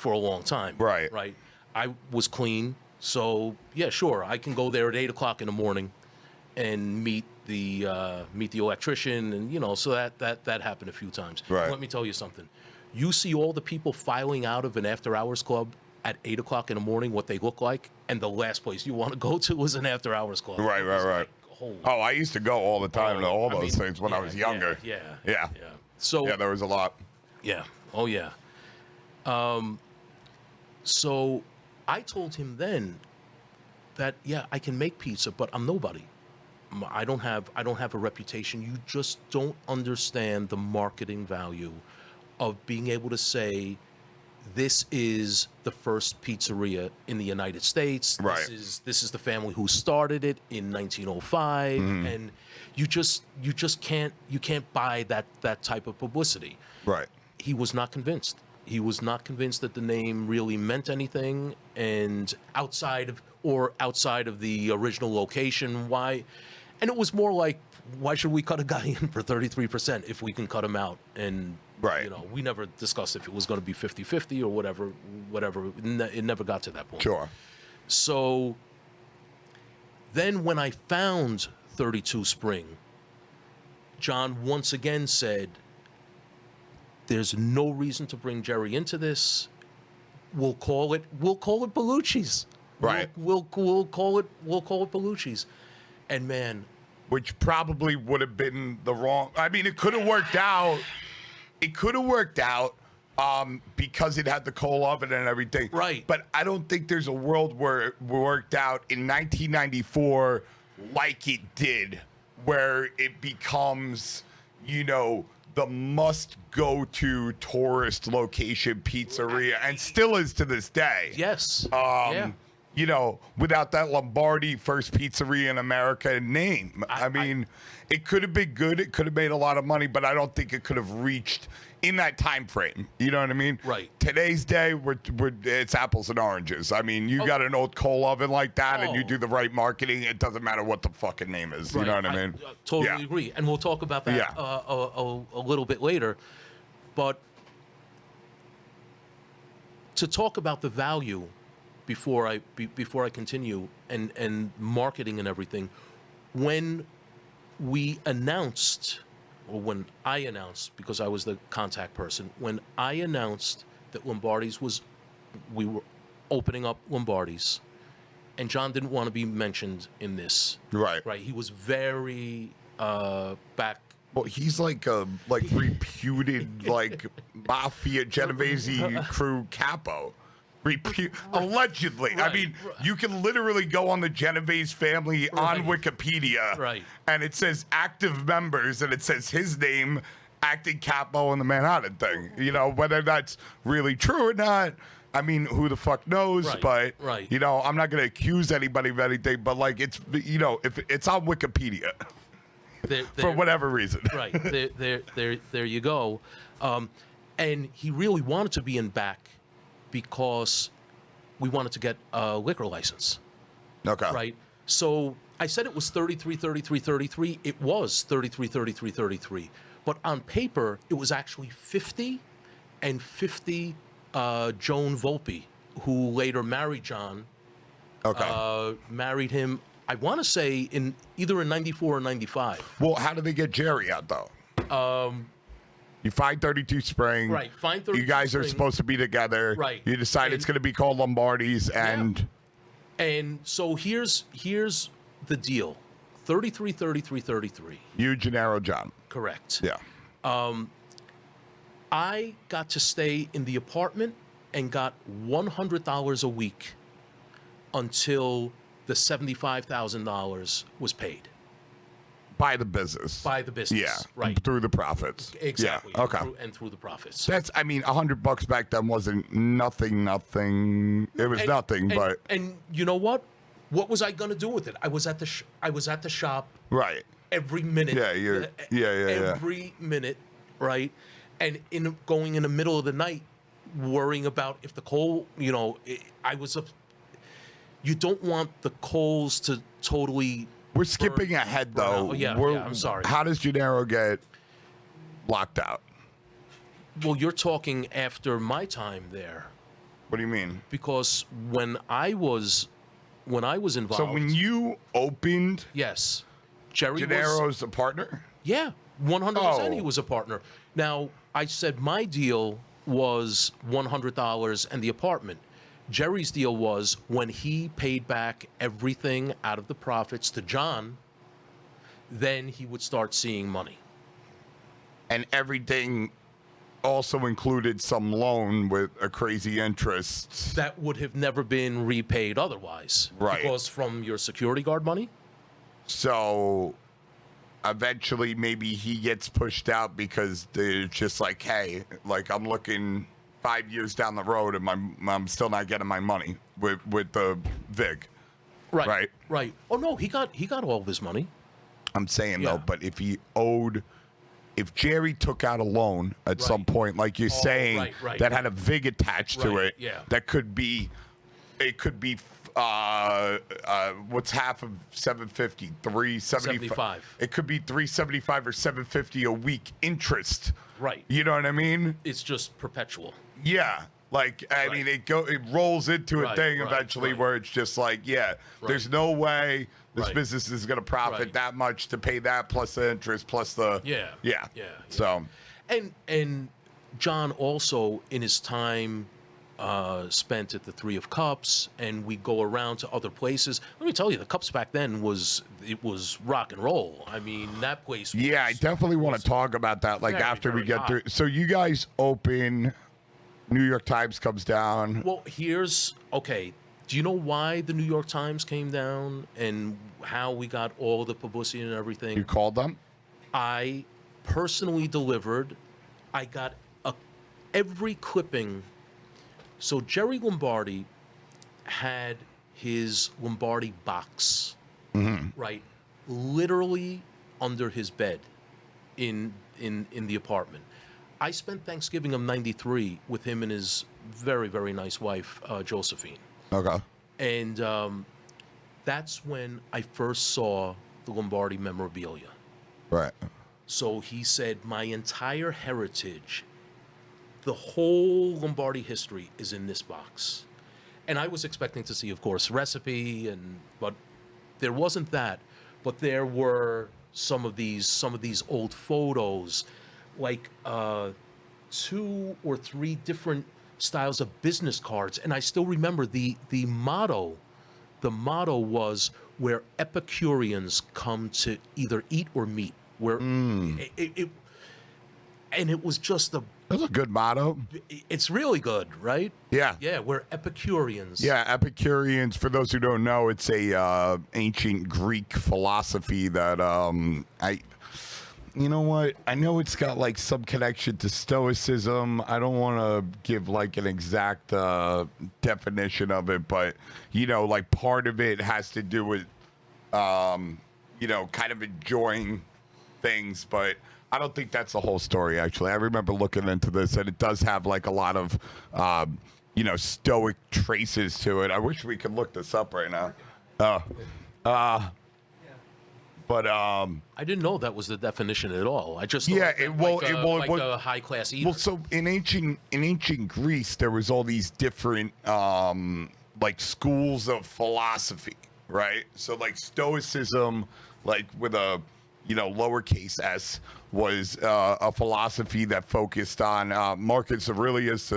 a long time, right? I was clean, so yeah, sure, I can go there at 8 o'clock in the morning and meet the electrician, and so that happened a few times. Right. Let me tell you something. You see all the people filing out of an after hours club at 8 o'clock in the morning, what they look like, and the last place you want to go to is an after hours club. Right. Like, oh, I used to go all the time to all those things when I was younger. Yeah. So there was a lot. Yeah. Oh yeah. So I told him then that I can make pizza, but I'm nobody. I don't have a reputation. You just don't understand the marketing value of being able to say, this is the first pizzeria in the United States. Right. This is the family who started it in 1905, and you just can't buy that type of publicity. Right. He was not convinced. He was not convinced that the name really meant anything, and outside of the original location, why? And it was more like, why should we cut a guy in for 33% if we can cut him out? And we never discussed if it was going to be 50-50 or whatever. It never got to that point. Sure. So then when I found 32 Spring, John once again said, "There's no reason to bring Jerry into this. We'll call it Bellucci's. Right. We'll call it Bellucci's." And man, which probably would have been the wrong. I mean, it could have worked out. It could have worked out because it had the coal oven and everything. Right. But I don't think there's a world where it worked out in 1994 like it did, where it becomes, the must-go-to tourist location pizzeria, and still is to this day. yes. Yeah. Without that Lombardi first pizzeria in America name. I mean, it could have been good. It could have made a lot of money, but I don't think it could have reached in that time frame. You know what I mean? Right. Today's day, it's apples and oranges. I mean, you got an old coal oven like that, and you do the right marketing. It doesn't matter what the fucking name is. Right. You know what I mean? Totally agree. And we'll talk about that a little bit later. But to talk about the value before I continue and marketing and everything, when we announced, or when I announced, because I was the contact person, when I announced that we were opening up Lombardi's, and John didn't want to be mentioned in this. Right. Right. He was very back. Well, he's like a reputed mafia Genovese crew capo. Allegedly. Right, I mean, you can literally go on the Genovese family on Wikipedia, Right. and it says active members, and it says his name, acting capo in the Manhattan thing. Whether that's really true or not, I mean, who the fuck knows? Right, But right. I'm not going to accuse anybody of anything. But it's if it's on Wikipedia for whatever reason, Right. There you go. And he really wanted to be in back because we wanted to get a liquor license. Okay. Right. So I said it was 33, 33, 33. It was 33, 33, 33. But on paper, it was actually 50 and 50. Joan Volpe, who later married John, married him, I want to say, either in 94 or 95. Well, how did they get Jerry out, though? You find 32 Spring. Right, find 32 You guys are Spring. supposed to be together. Right. You decide it's going to be called Lombardi's, and... And so here's the deal. 33, 33, 33. You, Gennaro, John. Correct. Yeah. I got to stay in the apartment and got $100 a week until the $75,000 was paid. By the business. By the business. Yeah. Right. Through the profits. Exactly. Yeah. Okay. And through the profits. That's, $100 back then wasn't nothing. It was nothing, but. And you know what? What was I going to do with it? I was at the shop. Right. Every minute. Yeah. Every minute, right? And going in the middle of the night, worrying about if the coal, you don't want the coals to totally. We're skipping ahead, though. Yeah, I'm sorry. How does Gennaro get locked out? Well, you're talking after my time there. What do you mean? Because when I was involved. So when you opened. Yes. Jerry Gennaro's a partner? Yeah, 100% he was a partner. Now, I said my deal was $100 and the apartment. Jerry's deal was when he paid back everything out of the profits to John, then he would start seeing money. And everything also included some loan with a crazy interest. That would have never been repaid otherwise. Right. Because from your security guard money? So eventually maybe he gets pushed out because they're just like, hey, I'm looking 5 years down the road and I'm still not getting my money with the VIG. Right. Oh no, he got all of his money. I'm saying though, but if Jerry took out a loan at some point, like you're saying, that had a VIG attached to it, that could be, what's half of 750? 375. It could be 375 or 750 a week interest. Right. You know what I mean? It's just perpetual. Yeah. Like, I mean, it rolls into a thing eventually where it's just like, there's no way this business is going to profit that much to pay that plus the interest plus the So, and John also in his time spent at the Three of Cups, and we go around to other places. Let me tell you, the Cups back then was rock and roll. I mean, that place. I definitely want to talk about that. Like after we get through. So you guys open. New York Times comes down. Well, okay. Do you know why the New York Times came down and how we got all the publicity and everything? You called them? I personally delivered. I got every clipping. So Jerry Lombardi had his Lombardi box, right, literally under his bed in the apartment. I spent Thanksgiving of '93 with him and his very, very nice wife, Josephine. Okay. And that's when I first saw the Lombardi memorabilia. Right. So he said, my entire heritage, the whole Lombardi history is in this box. And I was expecting to see, of course, recipe, but there wasn't that. But there were some of these old photos, like 2 or 3 different styles of business cards. And I still remember the motto. The motto was where Epicureans come to either eat or meet. Where it was just that's a good motto. It's really good, right? Yeah. Yeah, we're Epicureans. Yeah, Epicureans, for those who don't know, it's a ancient Greek philosophy that you know what? I know it's got like some connection to Stoicism. I don't want to give like an exact definition of it, but you know, like part of it has to do with you know, kind of enjoying things, but I don't think that's the whole story, actually. I remember looking into this, and it does have like a lot of, you know, Stoic traces to it. I wish we could look this up right now. But I didn't know that was the definition at all. I just like a high class eater. Well, so in ancient Greece, there was all these different like schools of philosophy, right? So like Stoicism, like with a lowercase s, was a philosophy that focused on Marcus Aurelius,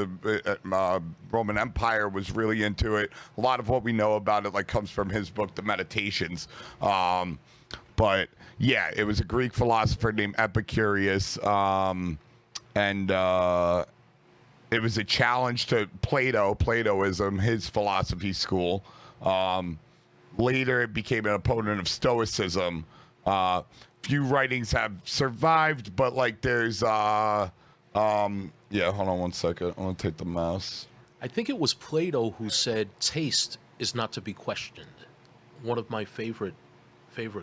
Roman Empire, was really into it. A lot of what we know about it like comes from his book, The Meditations. But yeah, it was a Greek philosopher named Epicurus, and it was a challenge to Platoism, his philosophy school. Later, it became an opponent of Stoicism. Few writings have survived, but like there's yeah, hold on one second. I want to take the mouse. I think it was Plato who said taste is not to be questioned. One of my favorite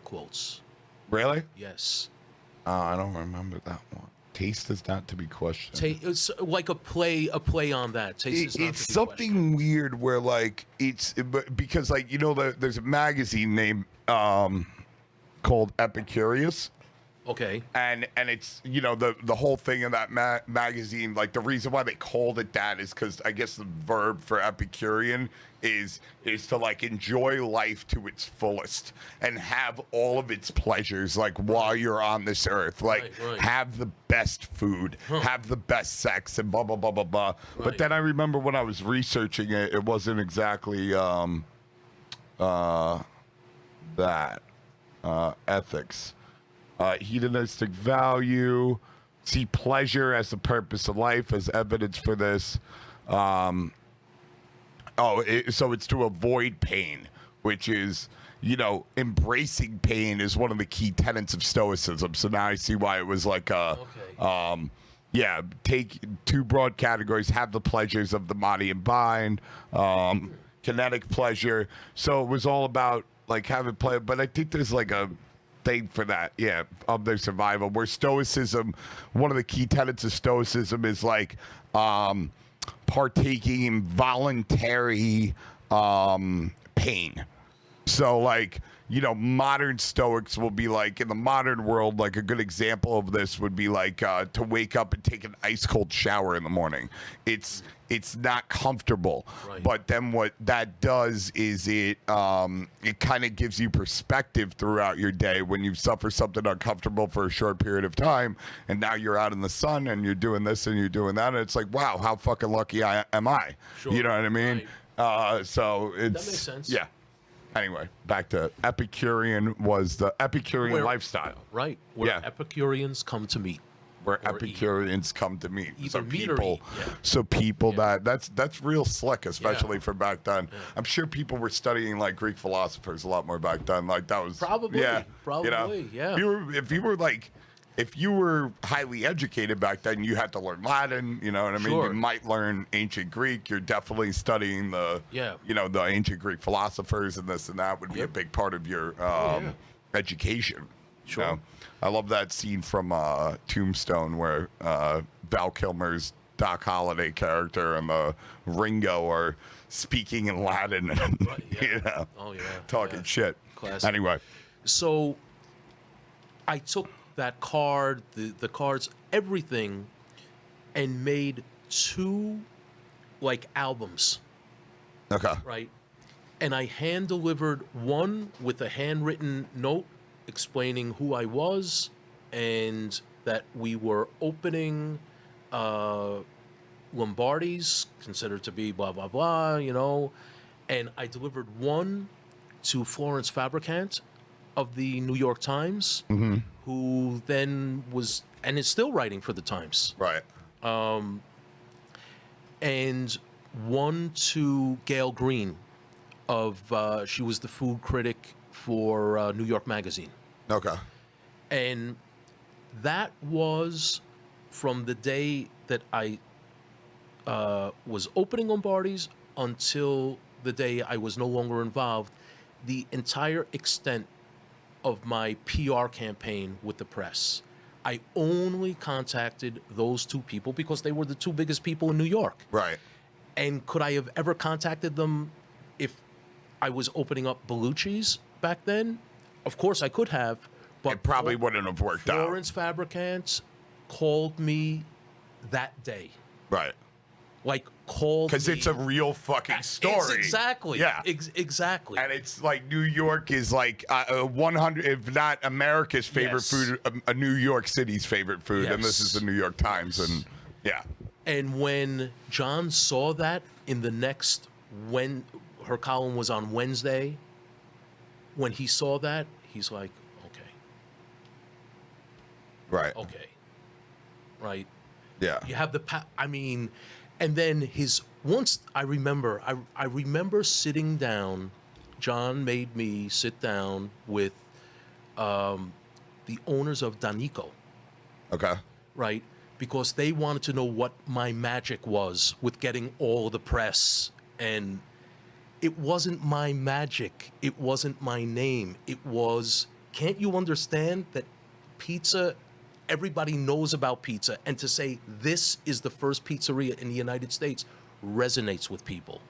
quotes. Really? Yes. I don't remember that one. Taste is not to be questioned. It's like a play on that. Taste is not it's to be something questioned. weird where like because like there's a magazine named called Epicurus. Okay. And it's the whole thing in that magazine, like the reason why they called it that is because I guess the verb for Epicurean is to like enjoy life to its fullest and have all of its pleasures like while you're on this earth, like have the best food, have the best sex, and blah blah blah blah blah. But then I remember when I was researching it, it wasn't exactly that ethics. Hedonistic value, see pleasure as the purpose of life as evidence for this. So it's to avoid pain, which is, embracing pain is one of the key tenets of Stoicism. So now I see why it was like take 2 broad categories, have the pleasures of the body and mind, kinetic pleasure. So it was all about like having pleasure, but I think there's like a thing for that, of their survival, where Stoicism, one of the key tenets of Stoicism is like partaking in voluntary pain. So like modern Stoics will be like, in the modern world, like a good example of this would be like to wake up and take an ice cold shower in the morning. It's not comfortable, Right. but then what that does is it kind of gives you perspective throughout your day when you suffer something uncomfortable for a short period of time, and now you're out in the sun and you're doing this and you're doing that, and it's like, wow, how fucking lucky am I? Sure. You know what I mean? Right. So it's That makes sense. Yeah. Anyway, back to Epicurean was the Epicurean lifestyle. Right. Where Yeah. Epicureans come to meet. Where Or Epicureans come to meet. Either So meet or people, eat, yeah. so people that's real slick, especially for back then. Yeah. I'm sure people were studying like Greek philosophers a lot more back then. Like that was Probably, yeah. probably, yeah. If you were highly educated back then, you had to learn Latin. You know what I mean? Sure. You might learn ancient Greek. You're definitely studying the the ancient Greek philosophers, and this and that would be a big part of your education. Sure. You know? I love that scene from Tombstone where Val Kilmer's Doc Holliday character and the Ringo are speaking in Latin and talking shit. Classic. Anyway, So I took that card, the cards, everything, and made 2 like albums, okay, right? And I hand delivered one with a handwritten note explaining who I was and that we were opening Lombardi's, considered to be blah blah blah, and I delivered one to Florence Fabricant of the New York Times, who then was and is still writing for the Times, right, and one to Gail Green of she was the food critic for New York Magazine, okay, and that was from the day that I was opening Lombardi's until the day I was no longer involved. The entire extent of my PR campaign with the press, I only contacted those 2 people because they were the 2 biggest people in New York. right. And could I have ever contacted them if I was opening up Bellucci's back then? Of course I could have, but It probably wouldn't have worked out. Florence Fabricant called me that day. Right. Like, called Because me. it's a real fucking story. Exactly. Yeah. Exactly. And it's like New York is like 100, if not America's favorite Yes. food, a New York City's favorite food. And this Yes. is the New York Times. And yeah. And when John saw that in the next, when her column was on Wednesday, when he saw that, he's like, Right. okay, right. Yeah. You have the, and then once I remember sitting down, John made me sit down with the owners of Danico, Okay. right? Because they wanted to know what my magic was with getting all the press. And it wasn't my magic. It wasn't my name. It was, can't you understand that pizza, everybody knows about pizza, and to say this is the first pizzeria in the United States resonates with people.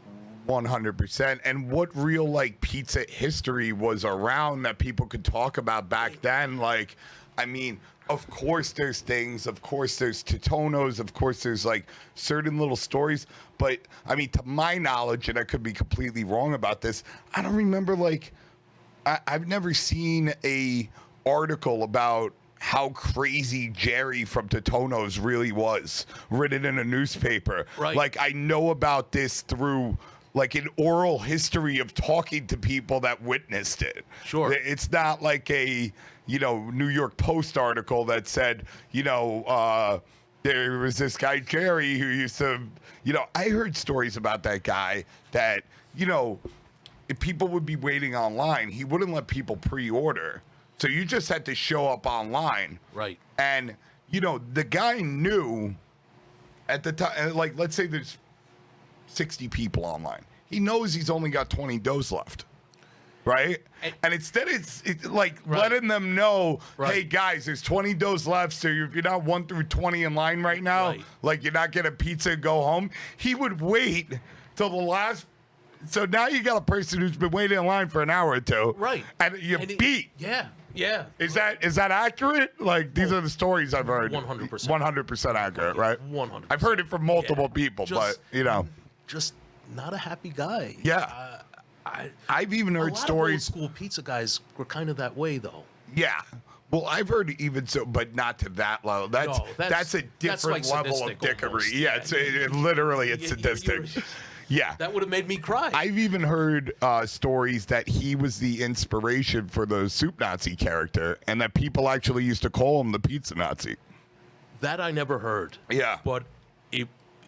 100%. And what real like pizza history was around that people could talk about back then? Like, I mean, of course there's things, of course there's Titonos, of course there's like certain little stories, but I mean, to my knowledge, and I could be completely wrong about this, I don't remember like, I've never seen a article about how crazy Jerry from Titonos really was written in a newspaper. Right. Like, I know about this through like an oral history of talking to people that witnessed it. Sure. It's not like a, New York Post article that said, there was this guy, Jerry, who used to, I heard stories about that guy that, if people would be waiting online, he wouldn't let people pre-order. So you just had to show up online. Right. And, the guy knew at the time, like, let's say there's 60 people online. He knows he's only got 20 doughs left. Right? And instead it's like letting them know, hey, guys, there's 20 doughs left. So if you're not 1 through 20 in line right now, like you're not getting pizza and go home. He would wait till the last So now you got a person who's been waiting in line for an hour or two. Right. And you beat. Yeah. Yeah. Is that accurate? Like, these are the stories I've heard. 100%. 100% accurate, right? 100%. I've heard it from multiple people, but, Just not a happy guy. Yeah. I've even heard stories. Of old school pizza guys were kind of that way, though. Yeah. Well, I've heard even so, but not to that level. That's a different level of dickery. Almost. Yeah, it's literally it's sadistic. Yeah. That would have made me cry. I've even heard stories that he was the inspiration for the Soup Nazi character, and that people actually used to call him the Pizza Nazi. That I never heard. Yeah. But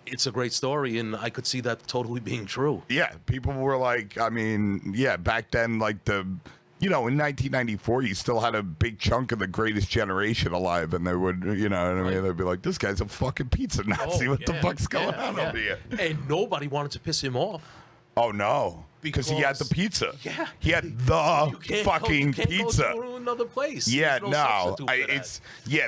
it's a great story, and I could see that totally being true. Yeah. People were like, I mean, yeah, back then, like in 1994, you still had a big chunk of the greatest generation alive, and they would, they'd be like, this guy's a fucking pizza Nazi. What the fuck's going on over here? And nobody wanted to piss him off. Oh, no. Because he had the pizza. Yeah. He had the fucking pizza. Go to another place. Yeah, There's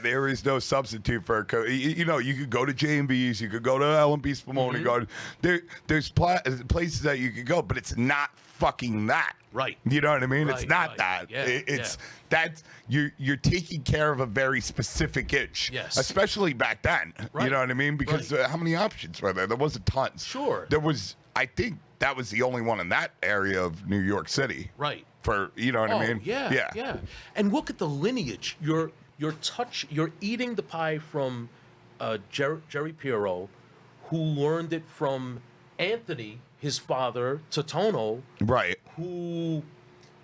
there is no substitute for you could go to J&B's, you could go to L&B Spumoni Garden. There's places that you could go, but it's not fucking that. Right. You know what I mean? Right, it's not right. that. Yeah, That's you're taking care of a very specific itch. Yes. Especially back then. Right. You know what I mean? Because how many options were there? There wasn't tons. Sure. There was, I think that was the only one in that area of New York City. Right. For, you know what I mean? Yeah. And look at the lineage. You're eating the pie from Jerry Pirro, who learned it from Anthony, his father, Totono. Right. Who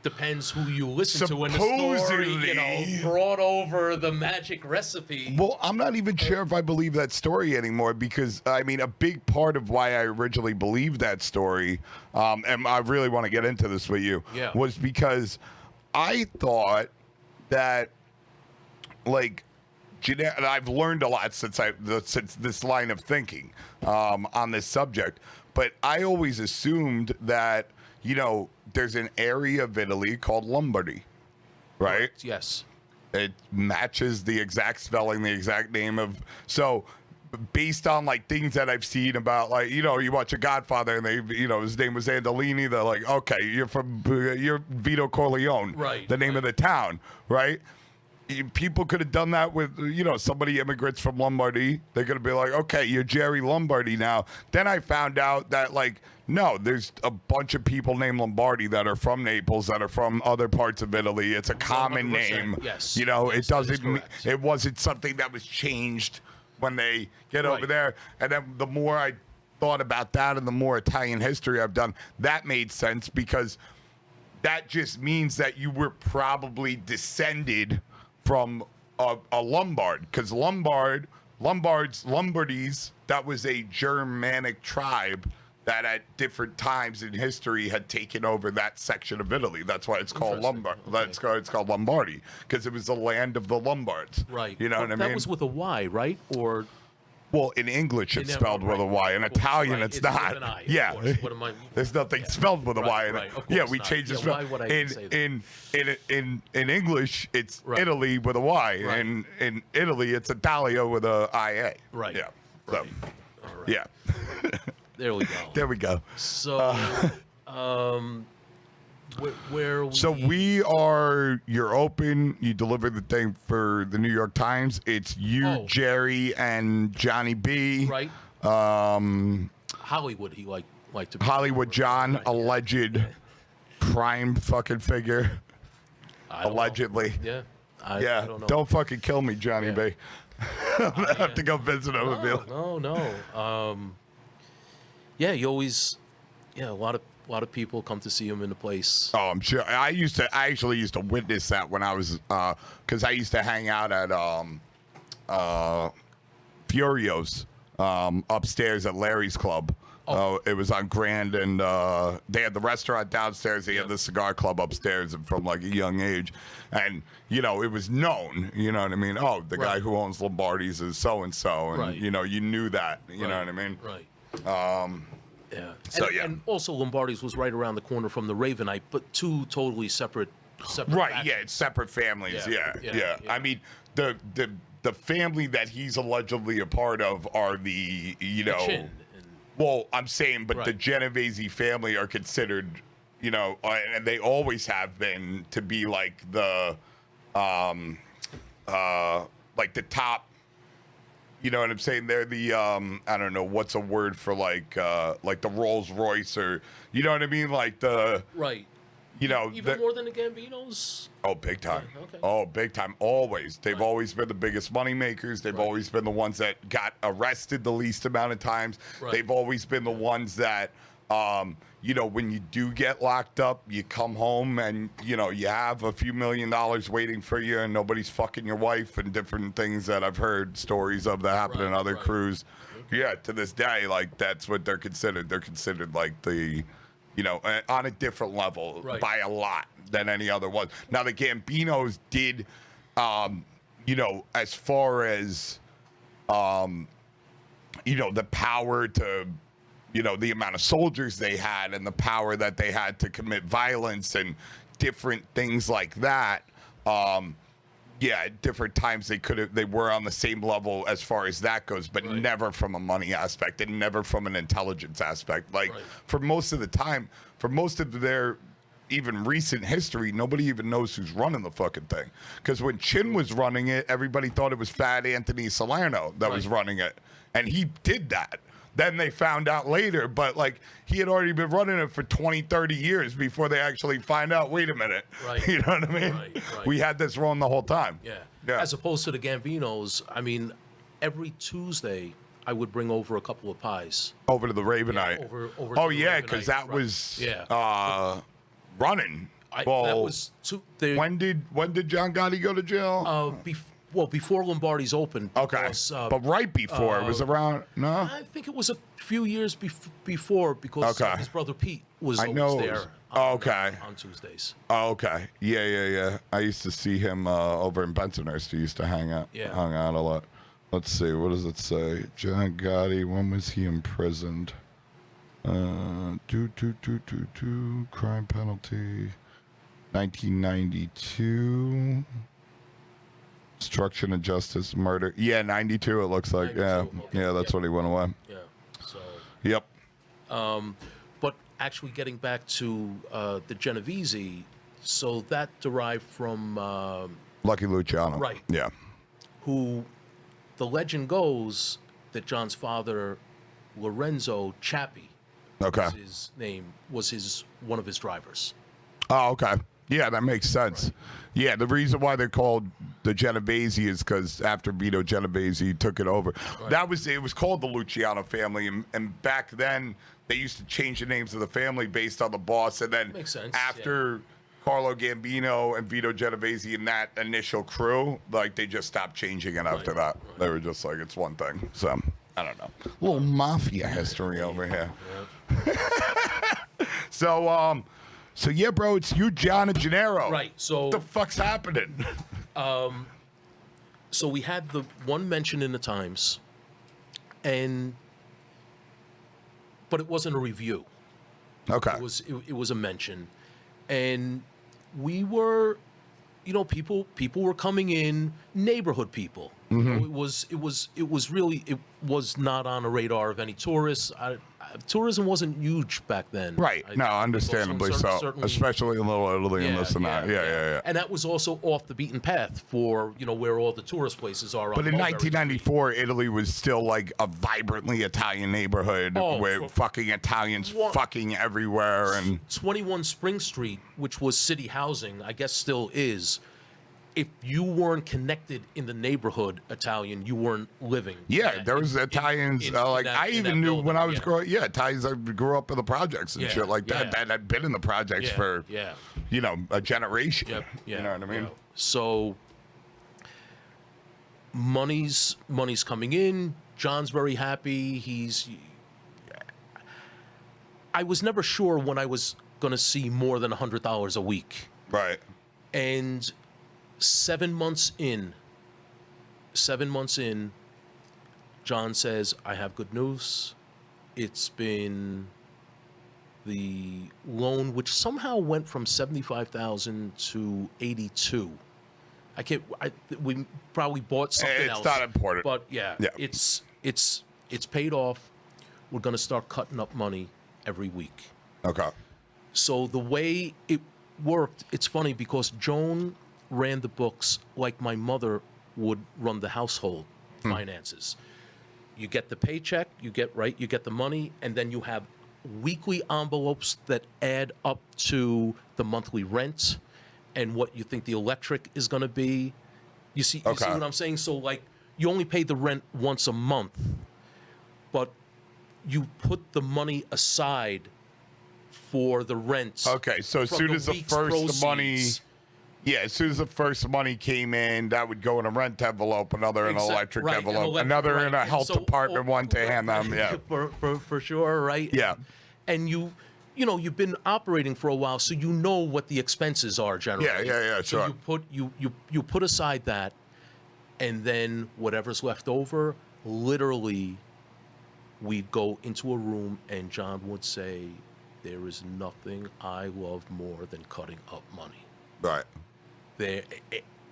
depends who you listen to in the Supposedly. story, brought over the magic recipe. Well, I'm not even sure if I believe that story anymore, because, I mean, a big part of why I originally believed that story, and I really want to get into this with you, was because I thought that, like, and I've learned a lot since this line of thinking on this subject, but I always assumed that, there's an area of Italy called Lombardy, right? Correct. Yes. It matches the exact spelling, the exact name of. So, based on like things that I've seen about, like, you watch a Godfather and they, his name was Andolini. They're like, okay, you're Vito Corleone, right? The name of the town, right? People could have done that with, somebody immigrants from Lombardy. They're going to be like, okay, you're Jerry Lombardi now. Then I found out that, like, no, there's a bunch of people named Lombardi that are from Naples, that are from other parts of Italy. It's a common name. Yes. It doesn't, it wasn't something that was changed when they get over there. And then the more I thought about that and the more Italian history I've done, that made sense, because that just means that you were probably descended from a Lombard, because Lombardies, that was a Germanic tribe that at different times in history had taken over that section of Italy. That's why it's called Lombard. It's called Lombardy, because it was the land of the Lombards. Right. You know what I mean? That was with a Y, right? Or well, in English it's spelled with a Y. In Italian it's not. With an I, yeah. What am I? There's nothing spelled with a Y in it. Yeah, we changed the spell. Why would I say that? In English it's Italy with a Y, and in Italy it's Italia with a IA. Right. Yeah. Right. So, all right. yeah. There we go. There we go. So, where we... So you're open. You deliver the thing for the New York Times. It's you, Jerry, and Johnny B. Right. Hollywood, he like to be. Hollywood John, alleged crime fucking figure. Allegedly. Yeah. I don't know. Don't fucking kill me, Johnny B. I have to go visit him and be like, No. Yeah, you always, a lot of people come to see him in the place. Oh, I'm sure. I actually used to witness that when I was, because I used to hang out at Furio's upstairs at Larry's Club. It was on Grand, and they had the restaurant downstairs. They had the cigar club upstairs, and from like a young age, and it was known. You know what I mean? Oh, the guy who owns Lombardi's is so and so, and you knew that. You know what I mean? Right. Yeah. So and also Lombardi's was right around the corner from the Ravenite, but two totally separate. Right. factions. Yeah. It's separate families. Yeah. I mean, the family that he's allegedly a part of are the Chin Well, I'm saying, but the Right. Genovese family are considered, you know, and they always have been to be like the top. You know what I'm saying? They're the I don't know what's a word for like the Rolls Royce, or you know what I mean, like the Right. you know Even more than the Gambinos. oh, big time. Yeah, okay. Oh, big time. Always. They've Right. always been the biggest money makers. They've Right. always been the ones that got arrested the least amount of times. Right. They've always been the ones that, you know, when you do get locked up, you come home and, you know, you have a few $1 million waiting for you and nobody's fucking your wife and different things that I've heard stories of that happen in Right, other right. crews. Yeah, to this day, like, that's what they're considered. They're considered like the, you know, on a different level Right. by a lot than any other one. Now, the Gambinos did, you know, as far as, you know, the power to, you know, the amount of soldiers they had and the power that they had to commit violence and different things like that. Yeah, at different times they were on the same level as far as that goes, but Right. never from a money aspect and never from an intelligence aspect. Like, Right. for most of the time, for most of their even recent history, nobody even knows who's running the fucking thing. Because when Chin was running it, everybody thought it was Fat Anthony Salerno that was Right. running it. And he did that. Then they found out later, but like he had already been running it for 20, 30 years before they actually find out, wait a minute. Right. You know what I mean? Right, right. We had this wrong the whole time. Yeah. Yeah. As opposed to the Gambinos, I mean, every Tuesday I would bring over a couple of pies. Over to the Ravenite. over oh, to the yeah, because Ravenite, that right. was Yeah. running. That Well, was they, when did John Gotti go to jail? before Lombardi's opened. Okay, Because, but right before it was around. No, I think it was a few years before because Okay. his brother Pete was I always know. there. Okay. On Tuesdays. oh, okay, yeah. I used to see him over in Bensonhurst. He used to hung out a lot. Let's see, what does it say? John Gotti. When was he imprisoned? Crime penalty. 1992. Obstruction of justice, murder. Yeah, 92 it looks like. 92, Yeah. okay, Yeah, that's yeah. when he went away. Yeah. So, Yep. but actually getting back to the Genovese, so that derived from Lucky Luciano. Right. Yeah. who the legend goes that John's father, Lorenzo Chappie, Okay. was his name, was one of his drivers. Oh, okay. Yeah, that makes sense. Yeah, the reason why they're called the Genovese is because after Vito Genovese took it over, it was called the Luciano family, and back then they used to change the names of the family based on the boss, and then Makes sense, after Carlo Gambino and Vito Genovese and that initial crew, like they just stopped changing it after that. They were just like, it's one thing. So I don't know. A little mafia history over here. So yeah, bro, it's you, John and Gennaro. Right. So What the fuck's happening? So we had the one mention in the Times, but it wasn't a review. Okay. It was a mention, and we were, people were coming in, neighborhood people. Mm-hmm. It was not on the radar of any tourists. Tourism wasn't huge back then. Right. No, understandably so. Certainly, Especially in Little Italy and this and that. Yeah. And that was also off the beaten path for where all the tourist places are. But on in Mulberry 1994, Italy was still like a vibrantly Italian neighborhood with fucking Italians fucking everywhere. And 21 Spring Street, which was city housing, I guess still is. If you weren't connected in the neighborhood Italian, you weren't living. yeah, there was Italians. I even knew when I was growing. Yeah, Italians that grew up in the projects and shit like that. That had been in the projects for a generation. Yep, You know what I mean? yeah. So money's coming in. John's very happy. I was never sure when I was going to see more than $100 a week. Right. And 7 months in, John says, I have good news. It's been the loan, which somehow went from 75,000 to 82. We probably bought something else. It's not important. But yeah. It's paid off. we're going to start cutting up money every week. Okay. So the way it worked, it's funny because Joan ran the books like my mother would run the household finances. You get the paycheck, you get the money, and then you have weekly envelopes that add up to the monthly rent and what you think the electric is going to be. You see what I'm saying? So like you only pay the rent once a month, but you put the money aside for the rent. Okay, so as soon as the first money, as soon as the first money came in, that would go in a rent envelope, another in an electric envelope, another in a health department one to hand them. Yeah, for sure, right? Yeah, and you've been operating for a while, so you know what the expenses are generally. Yeah, sure. So you put aside that, and then whatever's left over, literally, we'd go into a room, and John would say, "There is nothing I love more than cutting up money." Right.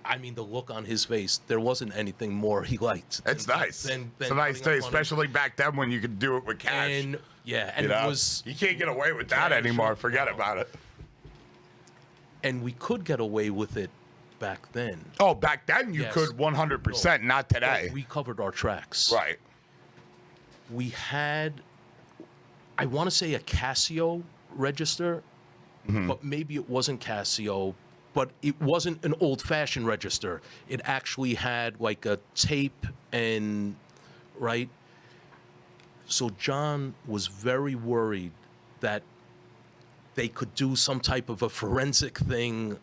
I mean, the look on his face, there wasn't anything more he liked. It's nice. It's a nice day, especially back then when you could do it with cash. And it was... You can't get away with that anymore. Forget about it. And we could get away with it back then. Oh, back then you could 100%, not today. We covered our tracks. Right. We had, I want to say a Casio register, but maybe it wasn't Casio, but it wasn't an old-fashioned register. It actually had like a tape and, right? So John was very worried that they could do some type of a forensic thing.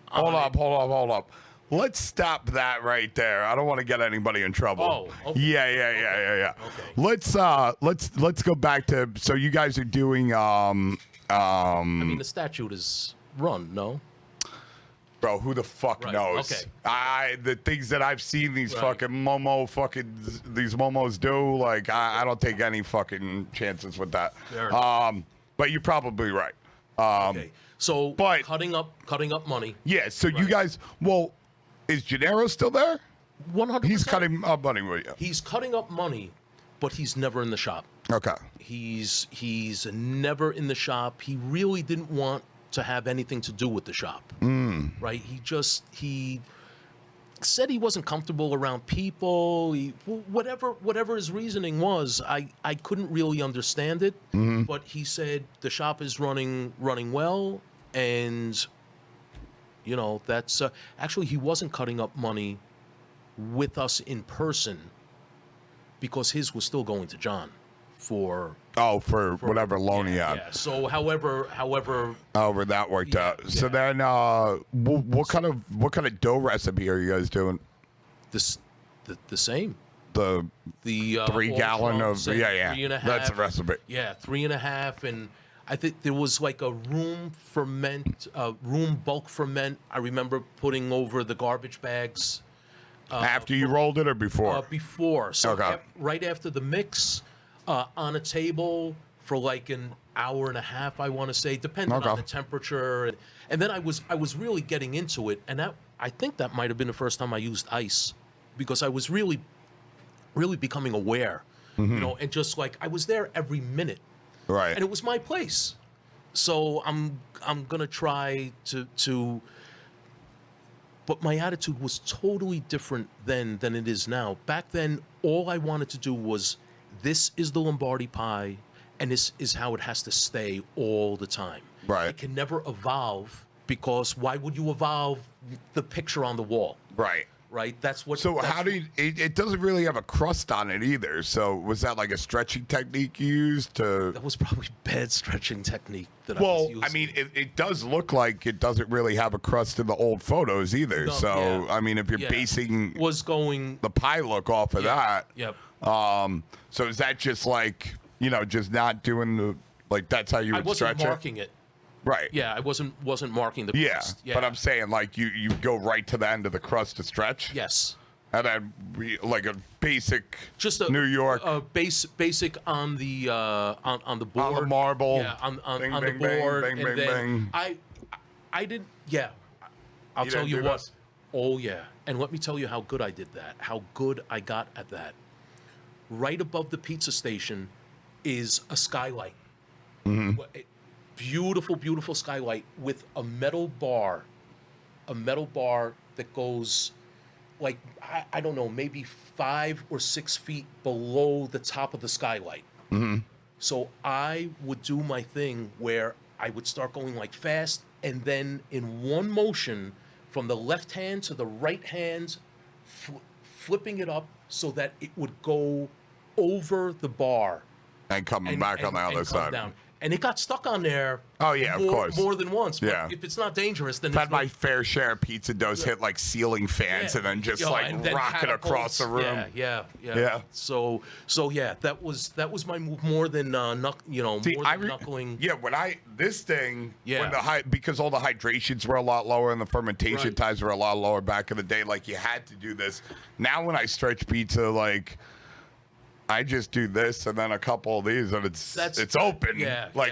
Hold up. Let's stop that right there. I don't want to get anybody in trouble. Oh, okay. Yeah. Okay. Let's go back to, so you guys are doing I mean, the statute is run, no? Bro, who the fuck knows? Okay. The things that I've seen these these momos do, like I don't take any fucking chances with that. But you're probably right. Okay. So, but cutting up money. Yeah. So you guys, is Gennaro still there? 100%. He's cutting up money with you. He's cutting up money, but he's never in the shop. Okay. He's never in the shop. He really didn't want to have anything to do with the shop. Right? He said he wasn't comfortable around people. Whatever his reasoning was, I couldn't really understand it. But he said the shop is running well, and that's actually he wasn't cutting up money with us in person because his was still going to John for whatever loan he had. Yeah. So however that worked out. So then what kind of dough recipe are you guys doing? The same. The 3 gallon of 3.5. That's a recipe. Yeah, 3.5, and I think there was like a room bulk ferment. I remember putting over the garbage bags. After you rolled it or before? Before. So right after the mix, on a table for like an hour and a half, I want to say, depending on the temperature. And then I was really getting into it, and I think that might have been the first time I used ice, because I was really becoming aware, and just like I was there every minute. Right. And it was my place. So I'm gonna try to but my attitude was totally different then than it is now. Back then, all I wanted to do was, this is the Lombardi pie, and this is how it has to stay all the time. Right. It can never evolve, because why would you evolve the picture on the wall? Right. Right? That's what... So how do you... It doesn't really have a crust on it either. So was that like a stretching technique you used to... That was probably bad stretching technique that I was using. I mean, it does look like it doesn't really have a crust in the old photos either. No, I mean, if you're basing the pie look off of that... Yep. So is that just like, just not doing the... Like, that's how you would stretch it? I wasn't marking it. Right. Yeah, I wasn't marking the crust. Yeah, but I'm saying, like, you go right to the end of the crust to stretch? Yes. And then, like a basic New York... basic on the board. On the marble. Yeah, on bing, the bing, board. Bing, and bing, then bing. I did, yeah. I'll tell you what. Oh, yeah. And let me tell you how good I did that. How good I got at that. Right above the pizza station, is a skylight. Mm-hmm. Beautiful, beautiful skylight with a metal bar that goes like, I don't know, maybe 5 or 6 feet below the top of the skylight. Mm-hmm. So I would do my thing where I would start going like fast, and then in one motion from the left hand to the right hand, flipping it up so that it would go over the bar. And coming back on the other side. Down. And it got stuck on there. Oh, yeah, of course. More than once. But yeah. if it's not dangerous, then I've had my fair share of pizza doughs hit like ceiling fans and then just rocket across the room. Yeah. So yeah, that was my move more than knuckling. Yeah, when because all the hydrations were a lot lower and the fermentation times were a lot lower back in the day, like you had to do this. Now when I stretch pizza, like I just do this and then a couple of these and it's open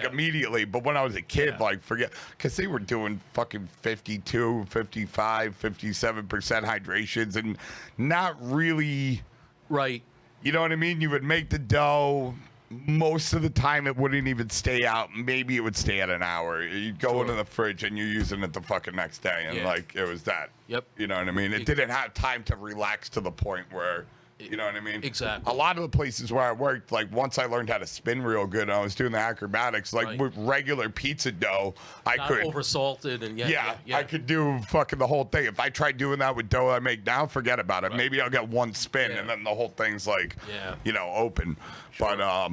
immediately. But when I was a kid, forget, because they were doing fucking 52, 55, 57% hydrations and not really. Right. You know what I mean? You would make the dough. Most of the time it wouldn't even stay out. Maybe it would stay out an hour. You'd go into the fridge and you're using it the fucking next day. And it was that. Yep. You know what I mean? It didn't have time to relax to the point where. You know what I mean? Exactly. A lot of the places where I worked, like once I learned how to spin real good, and I was doing the acrobatics, with regular pizza dough, I Not could oversalted and I could do fucking the whole thing. If I tried doing that with dough I make now, forget about it. Right. Maybe I'll get one spin and then the whole thing's open. Sure. But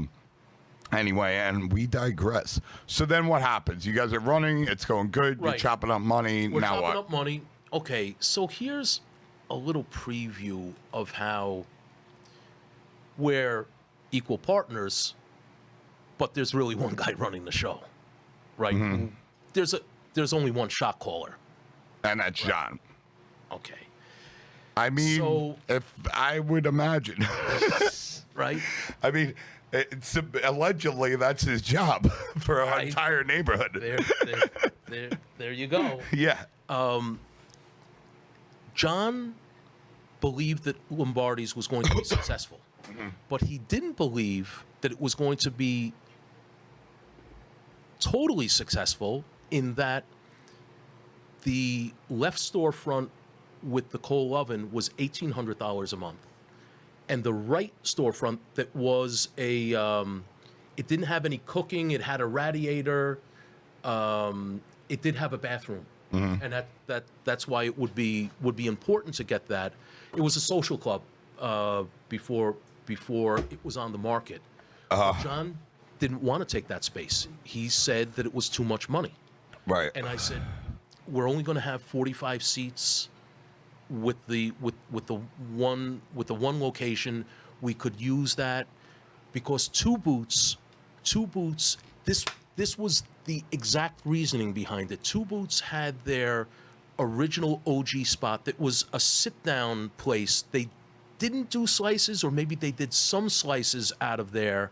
anyway, and we digress. So then what happens? You guys are running, it's going good, you're chopping up money. We're now chopping up money. Okay, so here's a little preview of how we're equal partners, but there's really one guy running the show, right? Mm-hmm. There's only one shot caller, and that's John. Okay. I mean, if I would imagine, right? I mean, it's allegedly that's his job for our entire neighborhood. There you go. Yeah. John believed that Lombardi's was going to be successful. But he didn't believe that it was going to be totally successful in that the left storefront with the coal oven was $1,800 a month. And the right storefront that was it didn't have any cooking, it had a radiator, it did have a bathroom. Mm-hmm. And that's why it would be important to get that. It was a social club before it was on the market. John didn't want to take that space. He said that it was too much money. Right. And I said, we're only going to have 45 seats with the one location. We could use that because two boots. This was the exact reasoning behind it. Two Boots had their original OG spot that was a sit-down place. They didn't do slices, or maybe they did some slices out of there,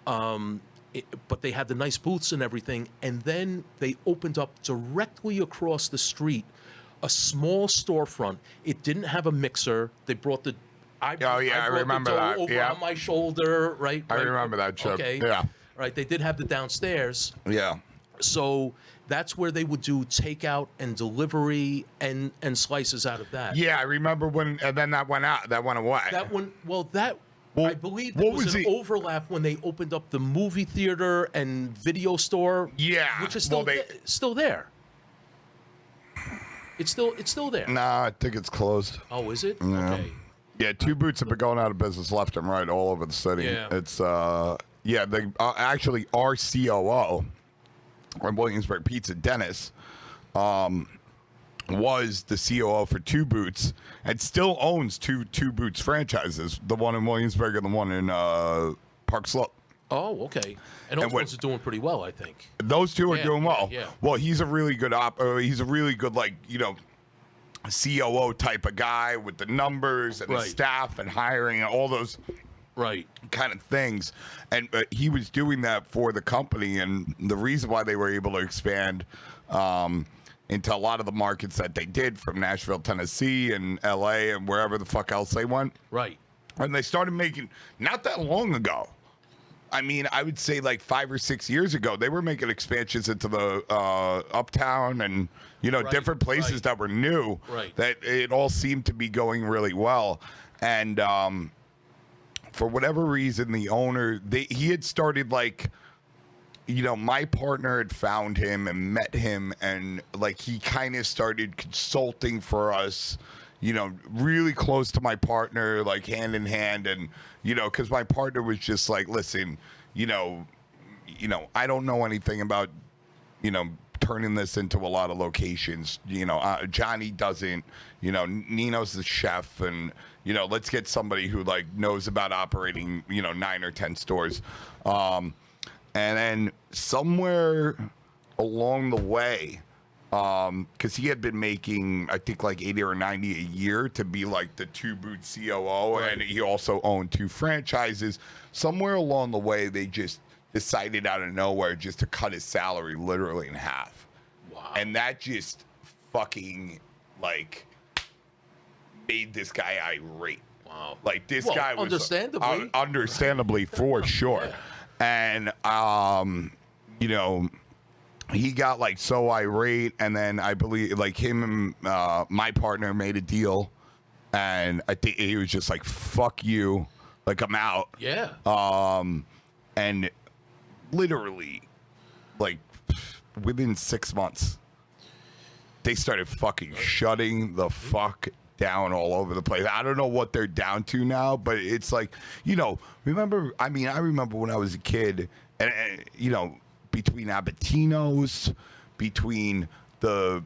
but they had the nice booths and everything. And then they opened up directly across the street a small storefront. It didn't have a mixer. They brought the I remember that. Over on my shoulder, right? I remember that, Chip. Okay. Yeah. Right. They did have the downstairs. Yeah. So that's where they would do takeout and delivery and slices out of that. Yeah, I remember when, and then that went out. That went away. That one, I believe there was an overlap when they opened up the movie theater and video store. Yeah, which is still there. It's still there. Nah, I think it's closed. Oh, is it? Yeah. Okay. Yeah, Two Boots have been going out of business left and right all over the city. Yeah. It's they actually our COO on Williamsburg Pizza, Dennis, was the COO for Two Boots and still owns two Boots franchises, the one in Williamsburg and the one in Park Slope. Oh, okay. And those ones are doing pretty well, I think. Those two are doing well. Yeah. Well, he's a really good COO type of guy with the numbers and the staff and hiring and all those kind of things. And he was doing that for the company. And the reason why they were able to expand into a lot of the markets that they did, from Nashville, Tennessee and LA and wherever the fuck else they went. Right. And they started making, not that long ago, I mean, I would say like 5 or 6 years ago, they were making expansions into the Uptown and, different places that were new. Right. That it all seemed to be going really well. And for whatever reason, the owner, he had started like, my partner had found him and met him, and like he kind of started consulting for us, really close to my partner, like hand in hand. And, because my partner was just like, listen, I don't know anything about, turning this into a lot of locations. Johnny doesn't, Nino's the chef, and, let's get somebody who like knows about operating, 9 or 10 stores. And then somewhere along the way, because he had been making, I think, like 80 or 90 a year to be like the 2-boot COO, and he also owned 2 franchises. Somewhere along the way, they just decided out of nowhere just to cut his salary literally in half. Wow. And that just fucking like made this guy irate. Wow. Like this guy was understandably for sure. And he got like so irate, and then I believe like him and my partner made a deal, and I think he was just like, fuck you, like I'm out. Yeah. And literally like within 6 months they started fucking shutting the fuck down all over the place. I don't know what they're down to now, but it's like, I remember when I was a kid, and between Abatino's, between the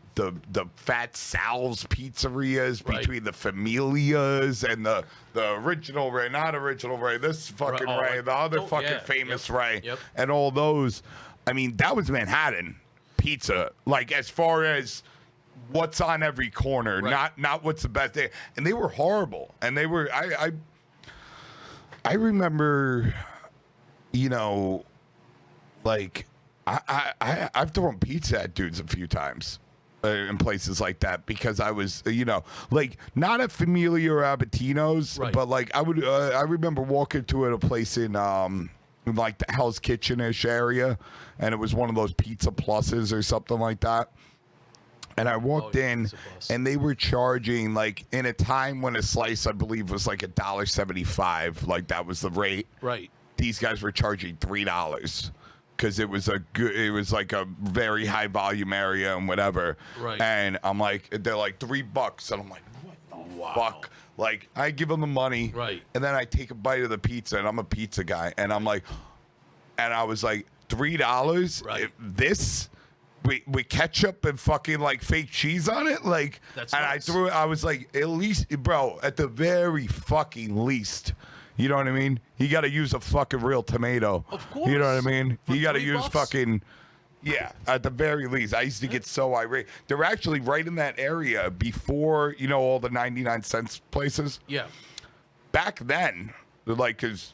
Fat Sal's pizzerias, between the Familias and the original Ray, not original Ray, this fucking Ray, the other fucking famous Ray, and all those. I mean, that was Manhattan pizza. Like, as far as what's on every corner, not what's the best day. And they were horrible. And they were, I remember, like, I've thrown pizza at dudes a few times in places like that, because I was, like, not at Familia or Abatino's, but like I remember walking to a place in like the Hell's Kitchen-ish area, and it was one of those Pizza Pluses or something like that. And I walked in, and they were charging, like, in a time when a slice, I believe, was like $1.75. Like, that was the rate. Right. These guys were charging $3 because it was like a very high volume area and whatever. Right. And I'm like, they're like $3, and I'm like, what the fuck? Like, I give them the money, and then I take a bite of the pizza, and I'm a pizza guy, and I'm like, and I was like, $3? Right. This? With ketchup and fucking like fake cheese on it, like, that's and nice. I was like, at least, bro, at the very fucking least, you know what I mean? You got to use a fucking real tomato. Of course. You know what I mean? For you got to use $3? fucking, yeah, at the very least. I used to get so irate. They're actually right in that area before, all the 99-cent places. Yeah. Back then, like, because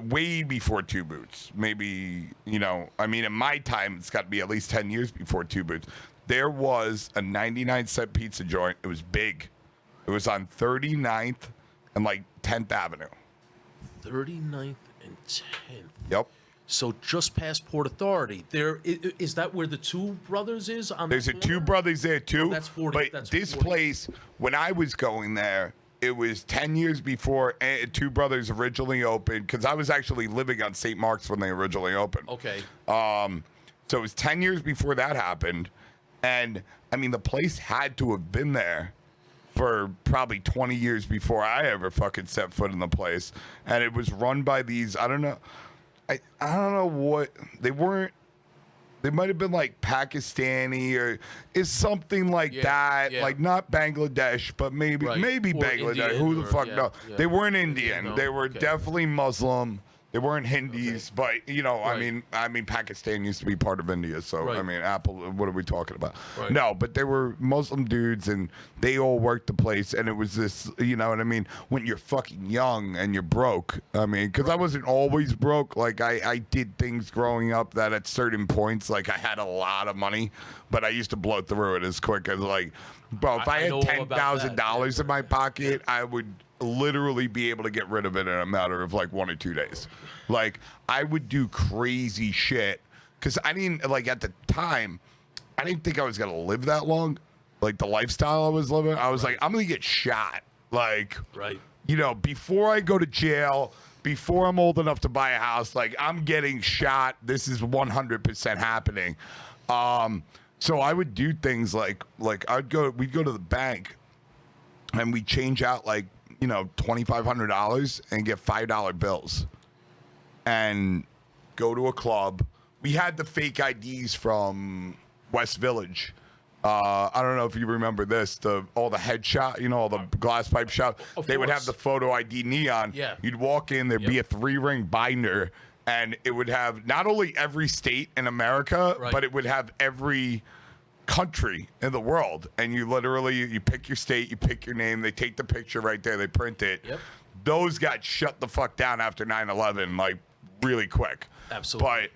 way before 2 Boots, maybe, I mean, in my time, it's got to be at least 10 years before 2 Boots. There was a 99-cent pizza joint. It was big. It was on 39th and like 10th Avenue. 39th and 10th. Yep. So just past Port Authority. Is that where the Two Brothers is? There's a Two Brothers there too. Oh, that's 40. But that's this 40. place, when I was going there, it was 10 years before Two Brothers originally opened, because I was actually living on St. Mark's when they originally opened. Okay. So it was 10 years before that happened. And, I mean, the place had to have been there for probably 20 years before I ever fucking set foot in the place. And it was run by these, I don't know what, they might have been like Pakistani or is something like that. Yeah. Like not Bangladesh, but maybe Bangladesh. Indian, Who the fuck knows? Yeah. They weren't Indian. No, They were definitely Muslim. They weren't Hindis, but I mean, Pakistan used to be part of India, so I mean, what are we talking about? Right. No, but they were Muslim dudes, and they all worked the place, and it was this, you know what I mean? When you're fucking young and you're broke, I mean, because I wasn't always broke. Like I did things growing up that at certain points, like I had a lot of money, but I used to blow through it as quick as like, bro, if I had $10,000 in my pocket, I would literally be able to get rid of it in a matter of like 1 or 2 days. Like I would do crazy shit because I didn't like at the time. I didn't think I was gonna live that long. Like the lifestyle I was living, I was like, I'm gonna get shot. Like, you know, before I go to jail, before I'm old enough to buy a house, like I'm getting shot. This is 100% happening. So I would do things like we'd go to the bank and we'd change out like, you know, $2,500 and get $5 bills and go to a club. We had the fake IDs from West Village. I don't know if you remember this, all the headshot, you know, all the glass pipe shop. They would have the photo ID neon. Yeah. You'd walk in, there'd be a 3-ring binder, and it would have not only every state in America, but it would have every country in the world. And you literally, you pick your state, you pick your name, they take the picture right there, they print it. Yep. Those got shut the fuck down after 9/11, like really quick. Absolutely. But,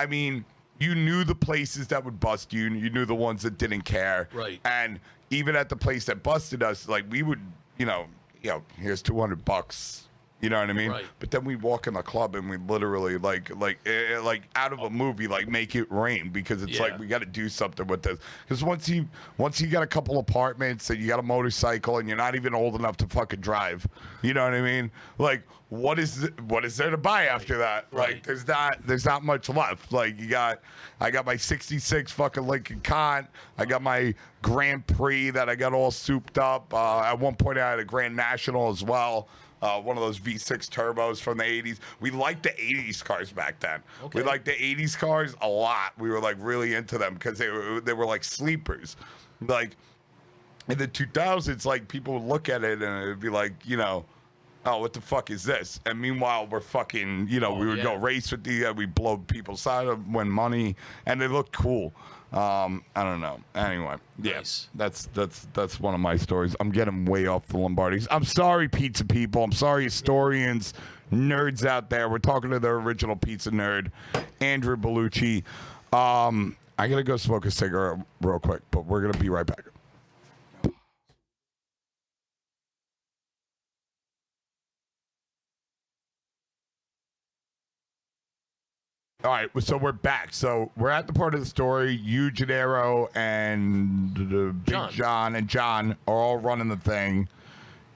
I mean, you knew the places that would bust you, and you knew the ones that didn't care. Right. And even at the place that busted us, like we would, you know, here's $200. You know what I mean? Right. But then we walk in the club and we literally like out of a movie, like make it rain because it's like we got to do something with this. Because once you got a couple apartments and you got a motorcycle and you're not even old enough to fucking drive, you know what I mean? Like what is there to buy after that? Like there's not much left. Like I got my '66 fucking Lincoln Con. I got my Grand Prix that I got all souped up. At one point I had a Grand National as well. One of those V6 turbos from the 80s. We liked the 80s cars back then. Okay. We liked the 80s cars a lot. We were like really into them because they were like sleepers. Like in the 2000s, like people would look at it and it'd be like, you know, oh, what the fuck is this? And meanwhile, we're fucking, you know, we would go race with we blow people's side up, win money, and they look cool. I don't know. Anyway, Nice. That's one of my stories. I'm getting way off the Lombardis. I'm sorry, pizza people. I'm sorry, historians, nerds out there. We're talking to the original pizza nerd, Andrew Bellucci. I gotta go smoke a cigarette real quick, but we're gonna be right back. All right, so we're back. So we're at the part of the story. You, Gennaro, and Big John and John are all running the thing.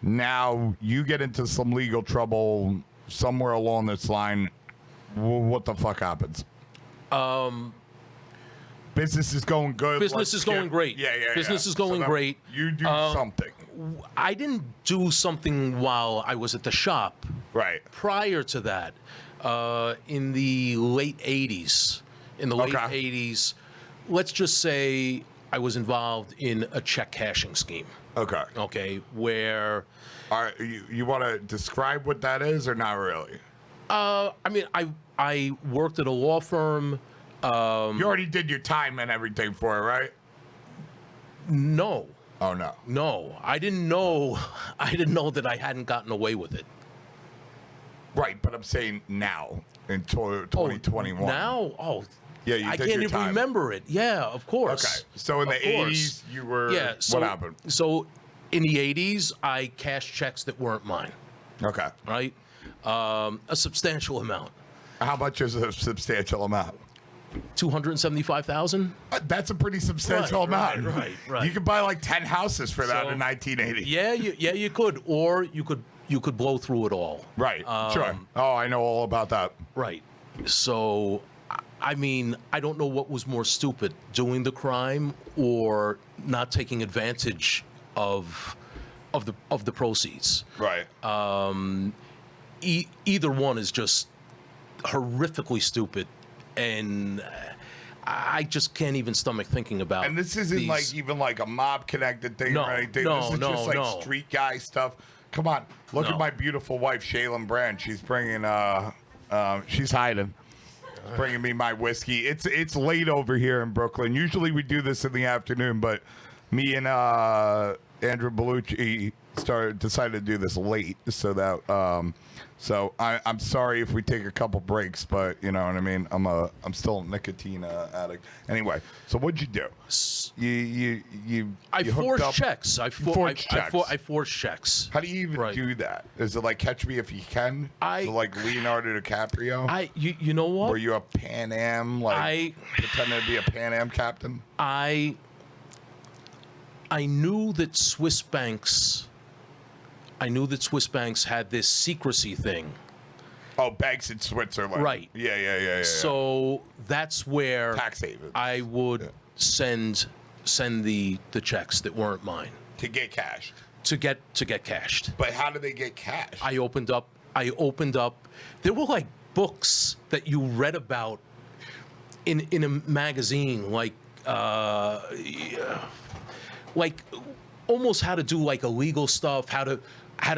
Now you get into some legal trouble somewhere along this line. What the fuck happens? Business is going good. Business is going great. Business is going great. You do something. I didn't do something while I was at the shop. Right. Prior to that, in the late 80s, let's just say I was involved in a check cashing scheme. Okay. Okay, where... All right, you want to describe what that is or not really? I mean, I worked at a law firm. You already did your time and everything for it, right? No. Oh, no. No, I didn't know that I hadn't gotten away with it. Right, but I'm saying now in 2021. Now? Oh, yeah, you I did can't your even time. remember it. Yeah, of course. Okay, so in the 80s, you were. Yeah. So, what happened? So in the 80s, I cashed checks that weren't mine. Okay. Right. A substantial amount. How much is a substantial amount? $275,000. That's a pretty substantial amount. Right. You could buy like 10 houses for that in 1980. Yeah, you could, or you could blow through it all. Right. Sure. Oh, I know all about that. Right. So, I mean, I don't know what was more stupid, doing the crime or not taking advantage of the proceeds. Right. Either one is just horrifically stupid, and I just can't even stomach thinking about. And this isn't like even like a mob connected thing or anything. This is just like street guy stuff. Come on, look at my beautiful wife, Shaylin Brand. She's bringing she's hiding. Bringing me my whiskey. It's late over here in Brooklyn. Usually we do this in the afternoon, but me and Andrew Bellucci decided to do this late, so that so I'm sorry if we take a couple breaks, but you know what I mean. I'm still a nicotine addict. Anyway, so what'd you do? I you forged up- checks. I forged checks. How do you even do that? Is it like Catch Me If You Can? Is it like Leonardo DiCaprio? You know what? Were you a Pan Am, pretending to be a Pan Am captain? I knew that Swiss banks had this secrecy thing. Oh, banks in Switzerland. Right. Yeah. So that's where tax havens. I would send the checks that weren't mine To get cashed. to get cashed. But how do they get cashed? I opened up. There were like books that you read about in a magazine, like almost how to do like illegal stuff, how to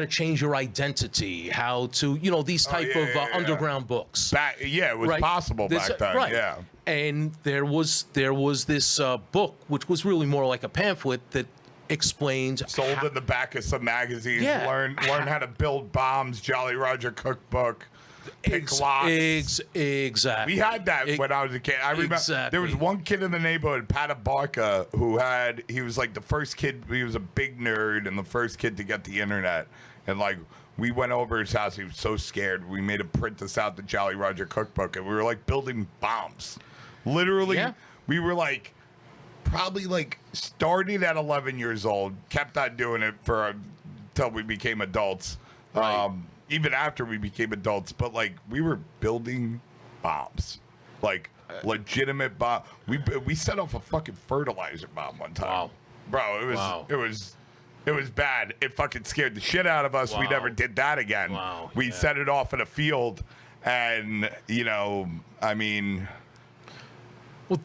change your identity, how to these type of underground books. It was possible back then. Right. Yeah. And there was this book which was really more like a pamphlet that explained Sold in the back of some magazines. Yeah. Learn how to build bombs. Jolly Roger cookbook. Pick locks. Exactly. We had that when I was a kid. I remember there was one kid in the neighborhood, Patabarca, he was like the first kid. He was a big nerd and the first kid to get the internet. And like we went over his house. He was so scared. We made him print us out the Jolly Roger cookbook, and we were like building bombs. Literally, we were like probably like started at 11 years old, kept on doing it until we became adults. Right. Even after we became adults, but like we were building bombs, like legitimate bomb. We set off a fucking fertilizer bomb one time. Wow. Bro, it was bad. It fucking scared the shit out of us. Wow. We never did that again. Wow. We set it off in a field, and Well,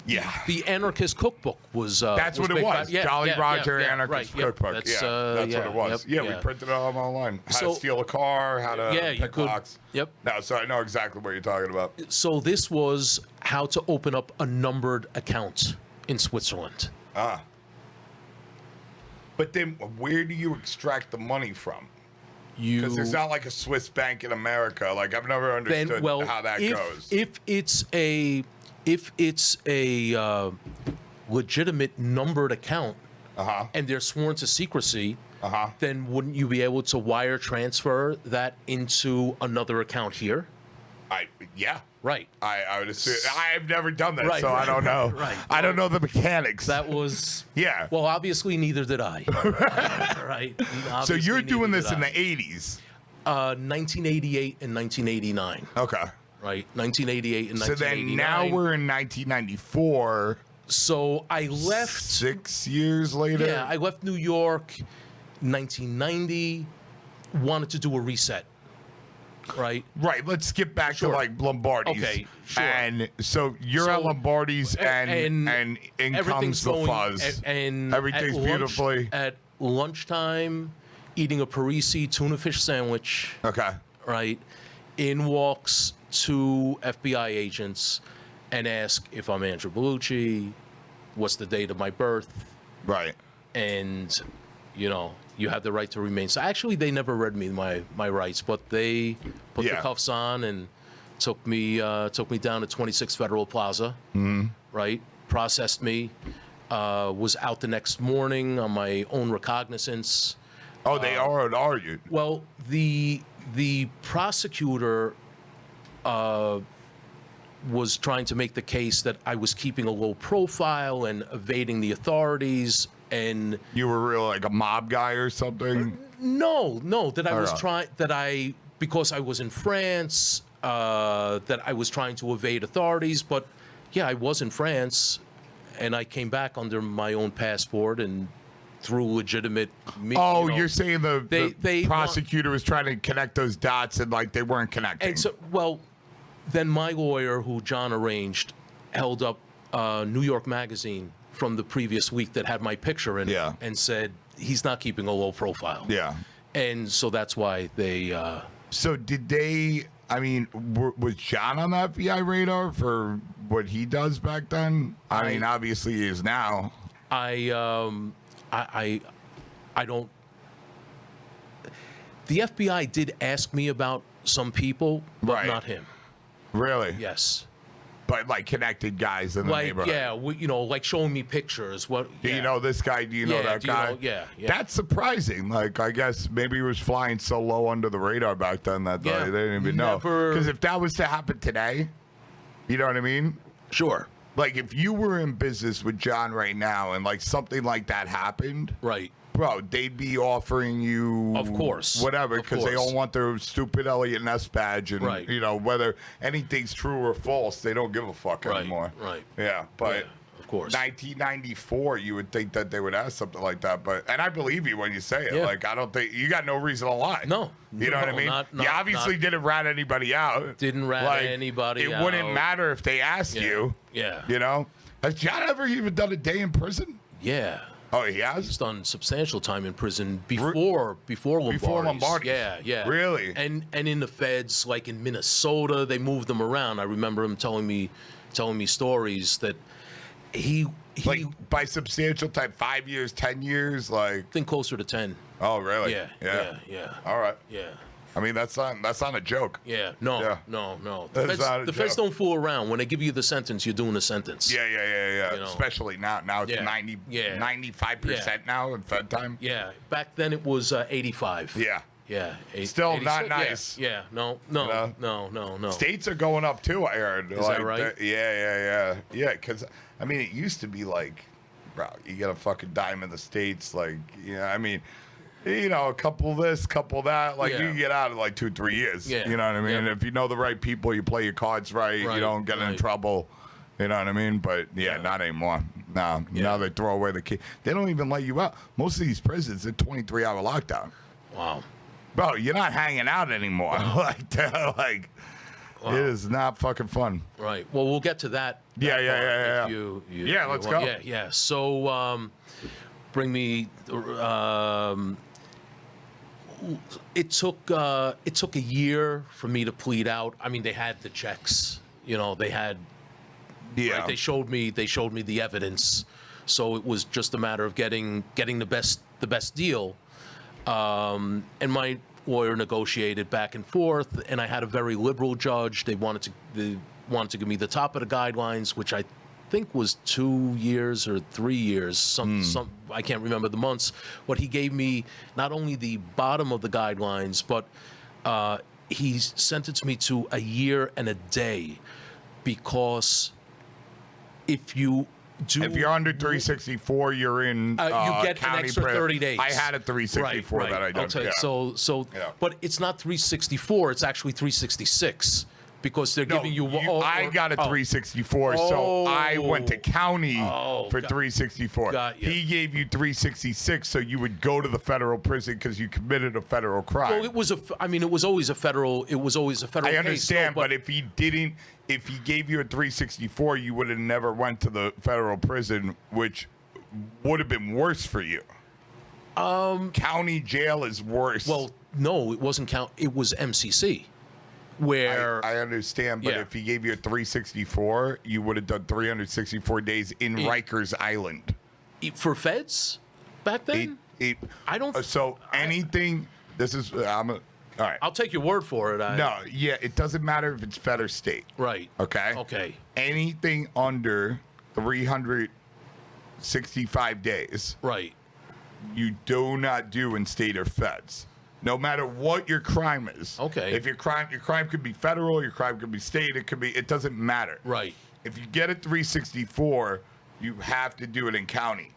the Anarchist Cookbook was. That's what it was. Jolly Roger Anarchist Cookbook. That's, that's what it was. We printed it all online. How to steal a car, how to pick locks. Yep. No, so I know exactly what you're talking about. So this was how to open up a numbered account in Switzerland. But then where do you extract the money from? Because there's not like a Swiss bank in America. Like I've never understood how that goes. If it's a legitimate numbered account and they're sworn to secrecy, then wouldn't you be able to wire transfer that into another account here? Right. I would assume. I've never done that, so I don't know. Right. I don't know the mechanics. That was... Yeah. Well, obviously, neither did I. Right. So you're doing this in the 80s? 1988 and 1989. Okay. Right. 1988 and 1989. So then now we're in 1994. So I left... 6 years later? Yeah, I left New York 1990, wanted to do a reset. Right. Let's skip back to like Lombardi's. Okay, sure. And so you're at Lombardi's, and in comes the fuzz, and everything's beautifully. At lunchtime, eating a Parisi tuna fish sandwich. Okay. Right. In walks two FBI agents and ask if I'm Andrew Bellucci, what's the date of my birth. Right. And you have the right to remain. So actually, they never read me my rights, but they put the cuffs on and took me down to 26 Federal Plaza. Right, processed me. Was out the next morning on my own recognizance. Oh, they argued. Well, the prosecutor was trying to make the case that I was keeping a low profile and evading the authorities. And you were really like a mob guy or something? No, that I was because I was in France, that I was trying to evade authorities. But yeah, I was in France, and I came back under my own passport and through legitimate. You're saying the prosecutor was trying to connect those dots and like they weren't connecting. And so, then my lawyer, who John arranged, held up New York Magazine from the previous week that had my picture in it and said he's not keeping a low profile. Yeah. And so that's why they... So did they... I mean, was John on the FBI radar for what he does back then? I mean, obviously he is now. I don't... The FBI did ask me about some people, but Right. not him. Really? Yes. But like connected guys in the Like, neighborhood. yeah, like showing me pictures. What? Do yeah. you know this guy? Do you know Yeah, that do you guy? know- yeah, yeah. That's surprising. Like, I guess maybe he was flying so low under the radar back then that Yeah, they didn't even know. never- Because if that was to happen today, you know what I mean? Sure. Like, if you were in business with John right now and like something like that happened, Right. bro, they'd be offering you, Of course. whatever, Of because they course. don't want their stupid Elliot Ness badge, and Right. you know whether anything's true or false, they don't give a fuck Right, anymore. right. Yeah, but. Yeah, of course. 1994, you would think that they would ask something like that, and I believe you when you say it. Yeah. Like, I don't think you got no reason to lie. No. You know what I No, mean? not- You obviously not- didn't rat anybody out. Didn't rat Like, anybody It wouldn't out. matter if they asked Yeah. you. Yeah. You know? Has John ever even done a day in prison? Yeah. Oh, he has? He's done substantial time in prison before Lombardi. Before Lombardi. Yeah, yeah. Really? And in the feds, like in Minnesota, they moved him around. I remember him telling me stories that he Like, by substantial time, 5 years, 10 years? Like, I think closer to 10. oh, really? Yeah. All right. Yeah. I mean, that's not a joke. Yeah. No. Yeah. No. That's not a The feds joke. don't fool around. When they give you the sentence, you're doing the sentence. Yeah. You know? Especially now. Now it's Yeah. 95% now in Fed time. Yeah. Back then it was 85. Yeah. Yeah. Still not 86. nice. Yeah. No. know? No. States are going up too, I heard. Is that right? Yeah. Because, I mean, it used to be like, bro, you get a fucking dime in the States. Like, I mean, you know, a couple of this, couple of that. Like, Yeah. you can get out in like 2-3 years. Yeah. You know what I mean? Yeah. If you know the right people, you play your cards right, you Right, don't get in right. trouble. You know what I mean? But, yeah. Not anymore. No. Yeah. Now they throw away the key. They don't even let you out. Most of these prisons, they're 23-hour lockdown. Wow. Bro, you're not hanging out anymore. Like, Wow. it is not fucking fun. Right. Well, we'll get to that. Yeah. If you Yeah, let's want. go. Yeah. So, bring me. It took a year for me to plead out. I mean, they had the checks. You know, they had. Yeah. Right, they showed me the evidence, so it was just a matter of getting the best deal. And my lawyer negotiated back and forth, and I had a very liberal judge. They wanted to give me the top of the guidelines, which I think was 2 years or 3 years. Some I can't remember the months. What he gave me, not only the bottom of the guidelines, but he sentenced me to a year and a day, because if you're under 364, you're in you get county an extra prison. 30 days. I had a 364 right. that I did. Okay, yeah. so Yeah. but it's not 364. It's actually 366, because they're No, giving you. I got a 364, so I went to county for 364. Got you. He gave you 366, so you would go to the federal prison because you committed a federal crime. Well, it was it was always a federal. It was always a federal. I case, understand, no, but if he gave you a 364, you would have never went to the federal prison, which would have been worse for you. County jail is worse. well, no, it wasn't count. It was MCC, where I understand, but Yeah. if he gave you a 364, you would have done 364 days in Rikers Island. for feds back then. I don't. Anything. This is all right. I'll take your word for it. No, yeah, it doesn't matter if it's fed or state. Right. Okay. Okay. Anything under 365 days, Right. you do not do in state or feds. No matter what your crime is. Okay. If your crime could be federal, your crime could be state, it doesn't matter. Right. If you get a 364, you have to do it in county.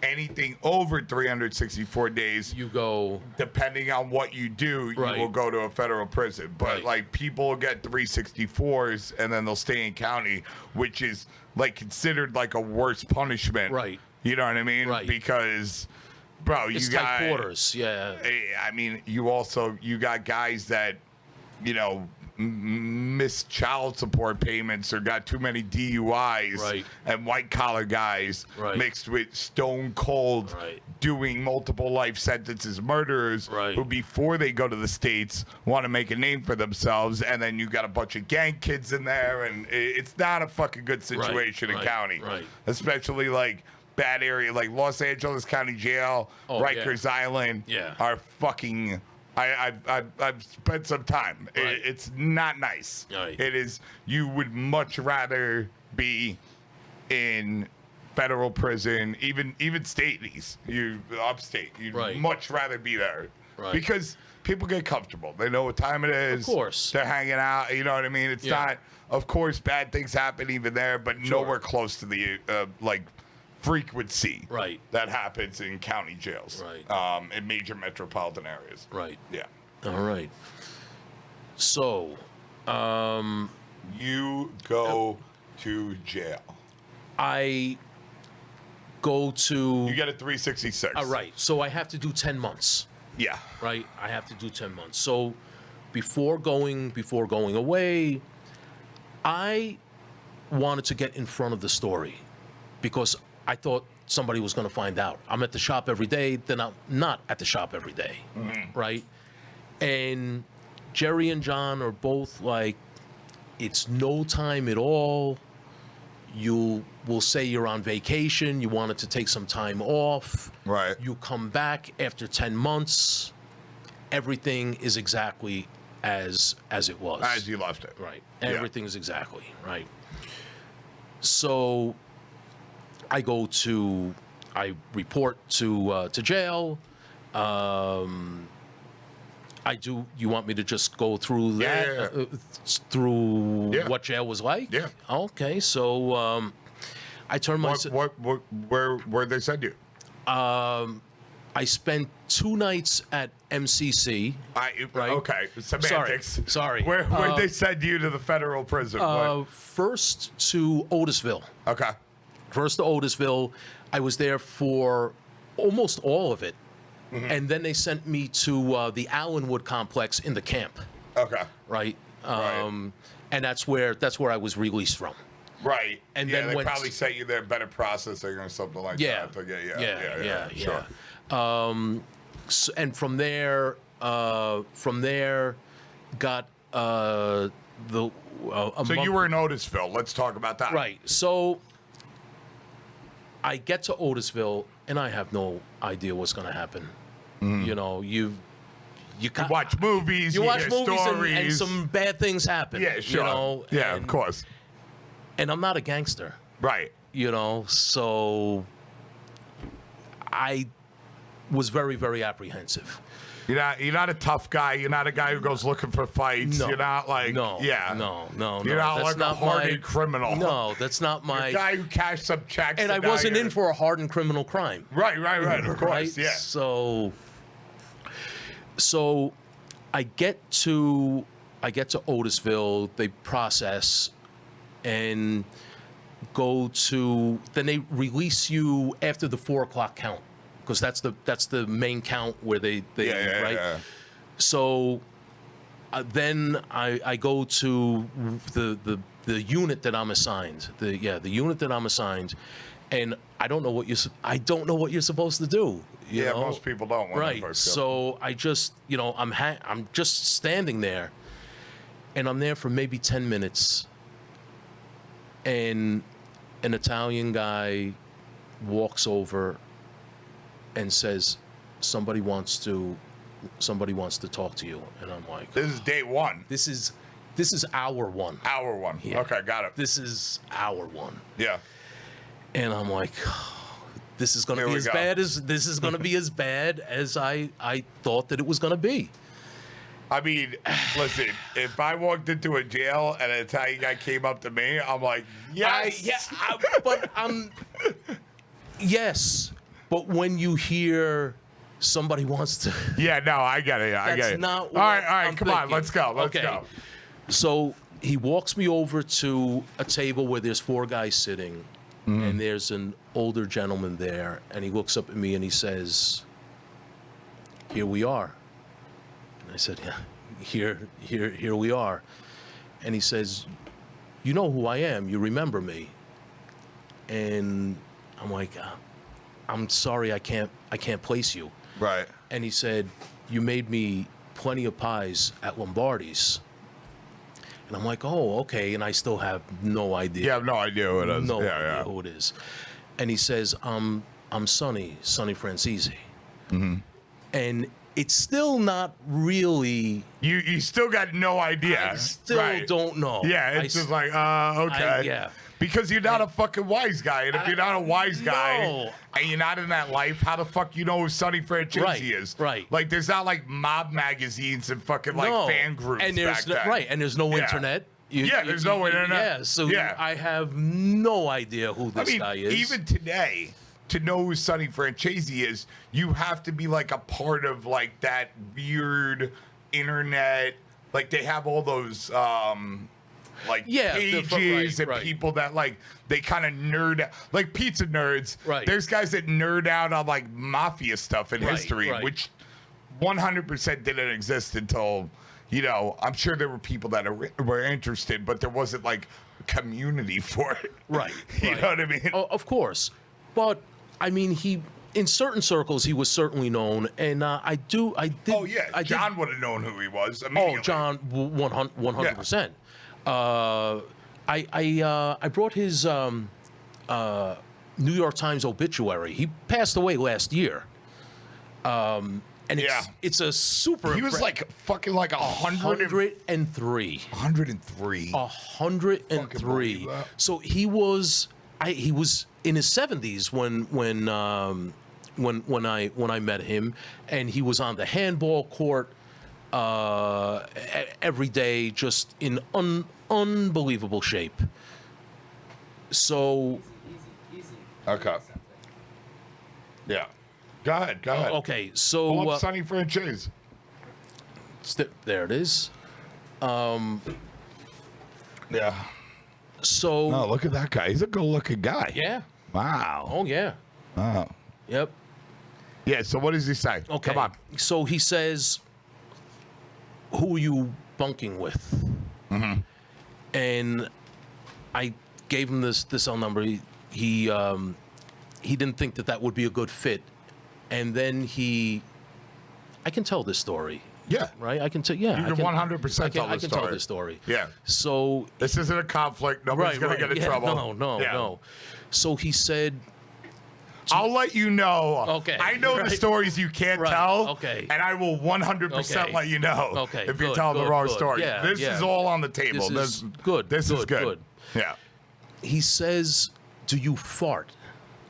Anything over 364 days, You go. depending on what you do, Right. you will go to a federal prison. But Right. like people get 364s and then they'll stay in county, which is like considered like a worse punishment. Right. You know what I mean? Right. Because, bro, It's you got tight quarters. Yeah. I mean, you got guys that, missed child support payments or got too many DUIs, Right. and white collar guys Right. mixed with stone cold Right. doing multiple life sentences murderers Right. who before they go to the States want to make a name for themselves, and then you got a bunch of gang kids in there, and it's not a fucking good situation in Right. county, Right. especially like bad area like Los Angeles County Jail, Oh, Rikers Island Yeah. are fucking I've spent some time. Right. It's not nice. Right. It is. You would much rather be in federal prison, even states. You upstate. You'd Right. much rather be there. Right. Because people get comfortable. They know what time it is. Of course. They're hanging out. You know what I mean? It's Yeah. not. Of course, bad things happen even there, but Sure. nowhere close to the frequency Right. that happens in county jails. Right. In major metropolitan areas. Right. Yeah. All right. So, You go to jail. I go to. You get a 366. All right. So I have to do 10 months. Yeah. Right. I have to do 10 months. So before going away, I wanted to get in front of the story because I thought somebody was going to find out. I'm at the shop every day, then I'm not at the shop every day, right? And Jerry and John are both like, it's no time at all. You will say you're on vacation, you wanted to take some time off. Right. You come back after 10 months, everything is exactly as it was. As you left it. Right. Yeah. Everything is exactly right. So I report to jail. I do. You want me to just go through that? Yeah. Through Yeah. what jail was like? Yeah. Okay. So I turned my. Where they send you? I spent 2 nights at MCC. Right. Okay. Semantics. Sorry. Where they send you to the federal prison? First to Otisville. Okay. First to Otisville. I was there for almost all of it. And then they sent me to the Allenwood complex in the camp. Okay. Right. Right. And that's where I was released from. Right. And yeah, then they went probably sent you there better processing or something like Yeah. that. Yeah. Sure. And from there, got the. So you were in Otisville. Let's talk about that. Right. So I get to Otisville, and I have no idea what's going to happen. You know, you watch movies. you watch hear movies, stories. and some bad things happen. Yeah, sure. You know, yeah, and, of course. And I'm not a gangster. Right. You know, so I was very, very apprehensive. You're not a tough guy. You're not a guy who goes looking for fights. No. You're not like No. Yeah. No. You're not That's like not a hardened criminal. No, that's not You're my. a guy who cashed some checks. And I now wasn't you're- in for a hardened criminal crime. Right. Of course. Right? Yeah. So I get to Otisville, they process and then they release you after the 4 o'clock count, because that's the main count where they Yeah. right. Yeah. So then I go to the unit that I'm assigned. The unit that I'm assigned, and I don't know what you're supposed to do. You know? Most people don't. When they Right. first go. So I just, I'm just standing there, and I'm there for maybe 10 minutes, and an Italian guy walks over and says, somebody wants to talk to you. And I'm like, This is day one. this is our one. Hour one. Yeah. Okay, got it. This is our one. Yeah. And I'm like, this is going to Here be we as go. bad as I thought that it was going to be. I mean, listen, if I walked into a jail and an Italian guy came up to me, I'm like, yes. Yes, but when you hear somebody wants to, Yeah, no, I get it. I get That's it. not what all right, I'm come on, thinking. let's go. Let's Okay. go. so he walks me over to a table where there's 4 guys sitting, and there's an older gentleman there, and he looks up at me and he says, "Here we are." And I said, "Yeah, here we are." And he says, "You know who I am. You remember me." And I'm like, "I'm sorry, I can't place you." Right. And he said, "You made me plenty of pies at Lombardi's." And I'm like, "Oh, okay." And I still have no idea. You have no idea who it is. No yeah, idea yeah. who it is. And he says, I'm Sonny Francisi. And it's still not really. You still got no idea. I still don't know. Yeah, it's just like, okay. Yeah. Because you're not a fucking wise guy. And if you're not a wise guy No. and you're not in that life, how the fuck you know who Sonny Franchese is? Right. Like, there's not like mob magazines and fucking like No. fan groups And there's back then. right, and there's no Yeah. internet. There's no internet. Yeah, so I have no idea who this guy is. Even today, to know who Sonny Franchese is, you have to be like a part of like that weird internet. Like they have all those pages and people that like they kind of nerd out, like pizza nerds. Right. There's guys that nerd out on like mafia stuff in history, right. which 100% didn't exist until. I'm sure there were people that were interested, but there wasn't like a community for it. Right. You know what I mean? Oh, of course. But, I mean, in certain circles, he was certainly known. And I did. Oh, yeah. John would have known who he was immediately. Oh, John, 100%. I brought his New York Times obituary. He passed away last year. And it's a super. He was like fucking like 103. 103. 103. 103. So he was in his 70s when I met him, and he was on the handball court every day, just in unbelievable shape. So. Okay. Yeah. Go ahead. Okay, so pull up Sonny Franchese. There it is. Yeah. So. Oh, look at that guy. He's a good-looking guy. Yeah. Wow. Oh yeah. Oh. Yep. Yeah. So what does he say? Okay. Come on. So he says, "Who are you bunking with?" Mm-hmm. And I gave him this cell number. He didn't think that would be a good fit. And then I can tell this story. Yeah. Right? I can tell, yeah. You can 100% tell I this can story. tell this story. Yeah. So. This isn't a conflict. Nobody's going to get in trouble. No. So he said. I'll let you know. Okay. I know the stories you can't tell. Okay. And I will 100% let you know if you're telling the wrong story. Yeah, this is all on the table. This is good. This is good. Yeah. He says, "Do you fart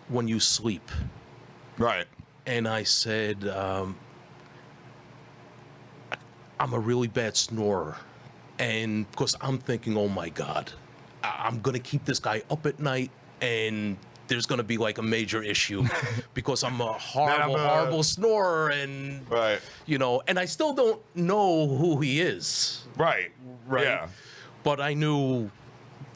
when you sleep?" Right. And I said, I'm a really bad snorer. And because I'm thinking, oh my God, I'm going to keep this guy up at night and there's going to be like a major issue because I'm a horrible snorer. And, and I still don't know who he is. Right. Yeah. But I knew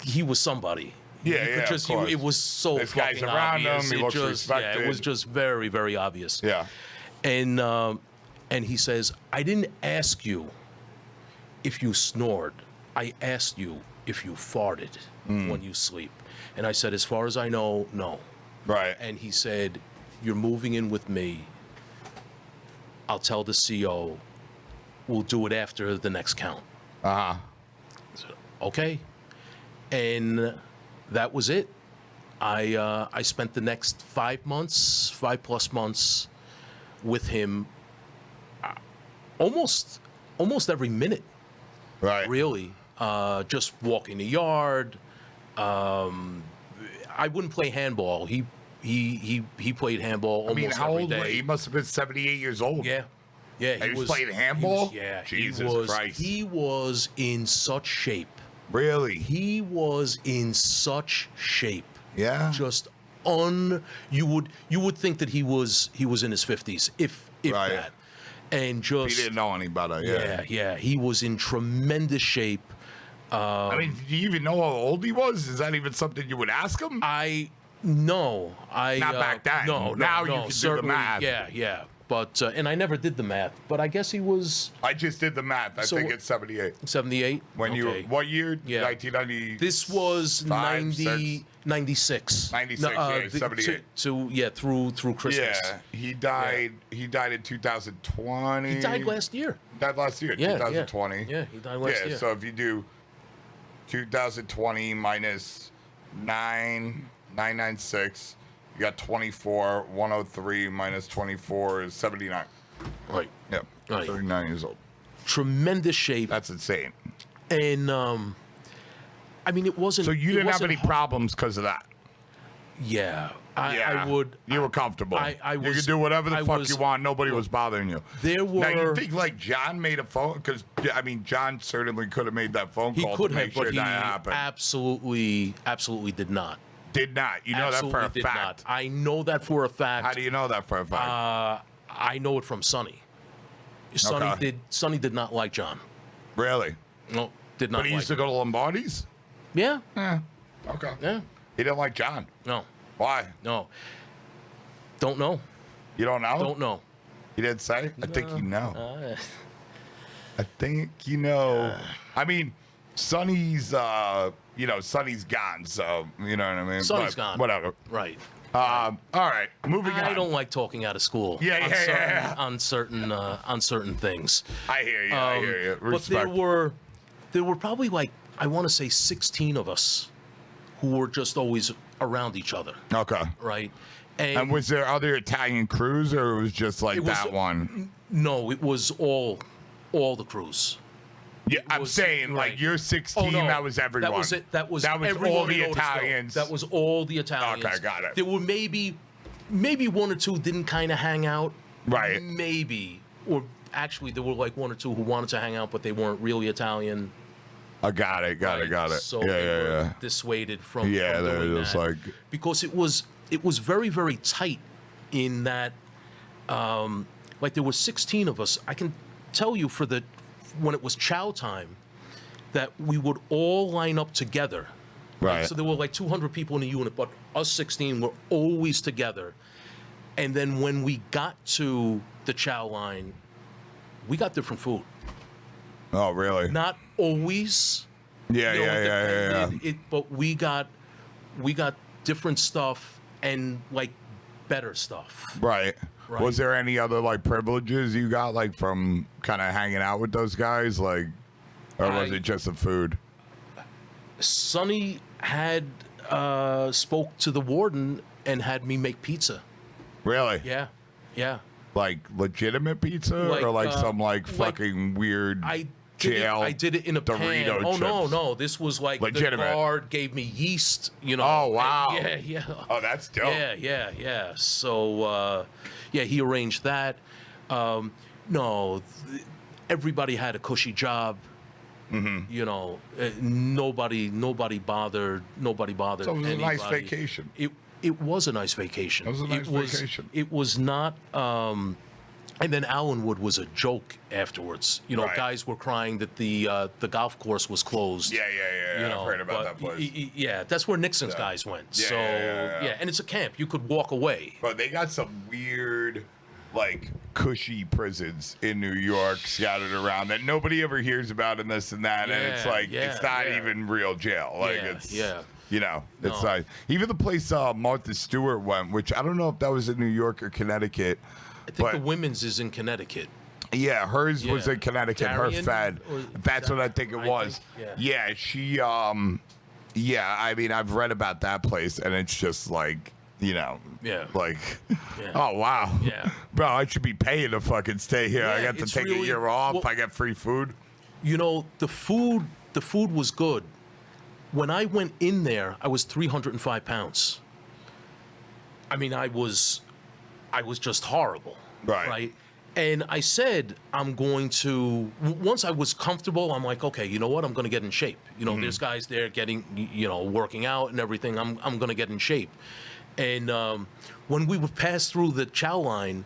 he was somebody. Yeah, of course. It was so this fucking guy's around obvious. him. He looks respected. It was just very, very obvious. Yeah. And he says, "I didn't ask you if you snored. I asked you if you farted when you sleep." And I said, "As far as I know, no." Right. And he said, "You're moving in with me. I'll tell the CO. We'll do it after the next count." Uh-huh. So, okay. And that was it. I spent the next 5 plus months with him almost every minute. Right. Really. Just walking the yard. I wouldn't play handball. He played handball almost how every old? day. He must have been 78 years old. Yeah. Yeah. He was playing handball? Jesus Christ. He was in such shape. Really? He was in such shape. Yeah. Just you would think that he was in his 50s, if that. And just he didn't know any better. Yeah. He was in tremendous shape. I mean, do you even know how old he was? Is that even something you would ask him? Not back then. No. Now you can do the math. Yeah. But and I never did the math, but I guess he was. I just did the math. I think it's 78. 78. What year? Yeah. 1990. This was 96. 96. Yeah, 78. Through Christmas. Yeah, he died. Yeah. He died in 2020. He died last year. Yeah, 2020. Yeah, he died last year. Yeah, so if you do 2020 minus 996. You got 24, 103 minus 24 is 79. Right. Yeah. Right. 39 years old. Tremendous shape. That's insane. And I mean, it wasn't. So you it didn't have wasn't any problems because of that? Yeah. I would. You were comfortable. I You was- could do whatever the I fuck was- you want. Nobody was bothering you. There were. Now, you think like John made a phone? Because, I mean, John certainly could have made that phone he call could to have, make sure but he that happened. absolutely did not. Did not. You know that for a Absolutely did fact. not. I know that for a fact. How do you know that for a fact? I know it from Sonny. Sonny did not like John. Really? No, did not But he like used to him. go to Lombardi's? Yeah. Yeah. Okay. Yeah. He didn't like John. No. Why? No. Don't know. You don't know? Don't know. He didn't say? I think you know. I think you know. I mean, Sonny's, Sonny's gone, so, you know what I mean? Sonny's But gone. Whatever. Right. All right, moving on. I don't like talking out of school. Yeah. On certain things. I hear you. I hear you. But Respect. there were probably like, I want to say 16 of us who were just always around each other. Okay. Right. And was there other Italian crews, or it was just like It was- that one? No, it was all the crews. Yeah, I'm was- saying right. like you're 16. Oh, no. That was everyone. That was it. That was everyone all in the Otisville. Italians. That was all the Italians. Okay, got it. There were maybe one or two didn't kind of hang out. Right. Maybe, or actually there were like one or two who wanted to hang out, but they weren't really Italian. I got it. Got it. So yeah, they yeah, were yeah. dissuaded from. Yeah, from they're doing just that. like- because it was very, very tight in that. Like there were 16 of us. I can tell you when it was chow time, that we would all line up together. Right. So there were like 200 people in a unit, but us 16 were always together. And then when we got to the chow line, we got different food. Oh, really? Not always. Yeah, you know, yeah, yeah. But we got different stuff and like better stuff. Right. Right. Was there any other like privileges you got like from kind of hanging out with those guys, like, or was it just the food? Sonny had spoke to the warden and had me make pizza. Really? Yeah. Like legitimate pizza, or like some like fucking weird jail? I did it in a pan. Dorito Oh chips? no, this was like Legitimate. the guard gave me yeast. You know. Oh, wow. Yeah. Oh, that's dope. Yeah. So, he arranged that. Everybody had a cushy job. Mm-hmm. You know, nobody bothered. Nobody bothered. So it was a nice anybody. vacation. It was a nice vacation. It was a nice vacation. It was not. And then Allenwood was a joke afterwards. You know, Right. guys were crying that the golf course was closed. Yeah. You I've know, heard about but that place. Yeah, that's where Nixon's guys went. Yeah, So yeah. and it's a camp. You could walk away. But they got some weird, like, cushy prisons in New York scattered around that nobody ever hears about and this and that. And it's Yeah, like, yeah, it's not yeah. even real jail. Like, Yeah, it's, yeah. you know, it's No. like, even the place Martha Stewart went, which I don't know if that was in New York or Connecticut. I think but the women's is in Connecticut. yeah, hers was Yeah. in Connecticut. Her Darien, fed. or That's what I think it I was. think, Yeah, she, yeah, I mean, I've read about that place and it's just like, you know, Yeah. like, Yeah. oh, wow. Yeah. Bro, I should be paying to fucking stay here. I Yeah, got to it's take a really- year off. well- I get free food. You know, the food was good. When I went in there, I was 305 pounds. I mean, I was just horrible. Right. And I said, I'm going to, once I was comfortable, I'm like, okay, you know what? I'm going to get in shape. You know, there's guys there getting, working out and everything. I'm going to get in shape. And when we would pass through the chow line,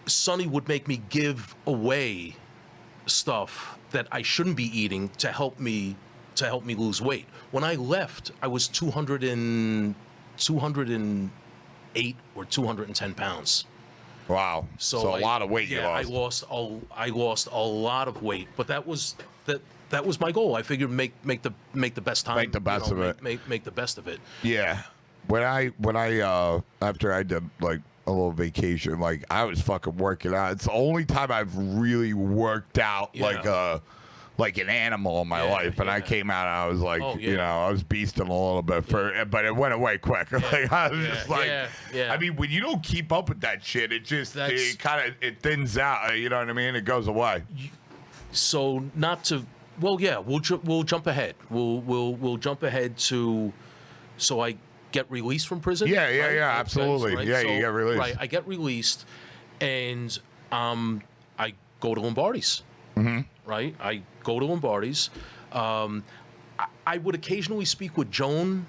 Sonny would make me give away stuff that I shouldn't be eating to help me lose weight. When I left, I was 208 or 210 pounds. Wow. So a lot of weight you lost. I lost a lot of weight, but that was my goal. I figured make the best time. Make the best of it. Make the best of it. Yeah. When I after I did like a little vacation, like I was fucking working out. It's the only time I've really worked out Yeah. like an animal in my life, and I came out, I was like, I was beasting a little bit but it went away quick. Like I was just like, I mean, when you don't keep up with that shit, it just it thins out. You know what I mean? It goes away. So not to, we'll jump ahead. We'll jump ahead to, so I get released from prison. Yeah, right? absolutely. Right? Yeah, so, you get released. Right, I get released, and I go to Lombardi's. Mm-hmm. Right, I go to Lombardi's. I would occasionally speak with Joan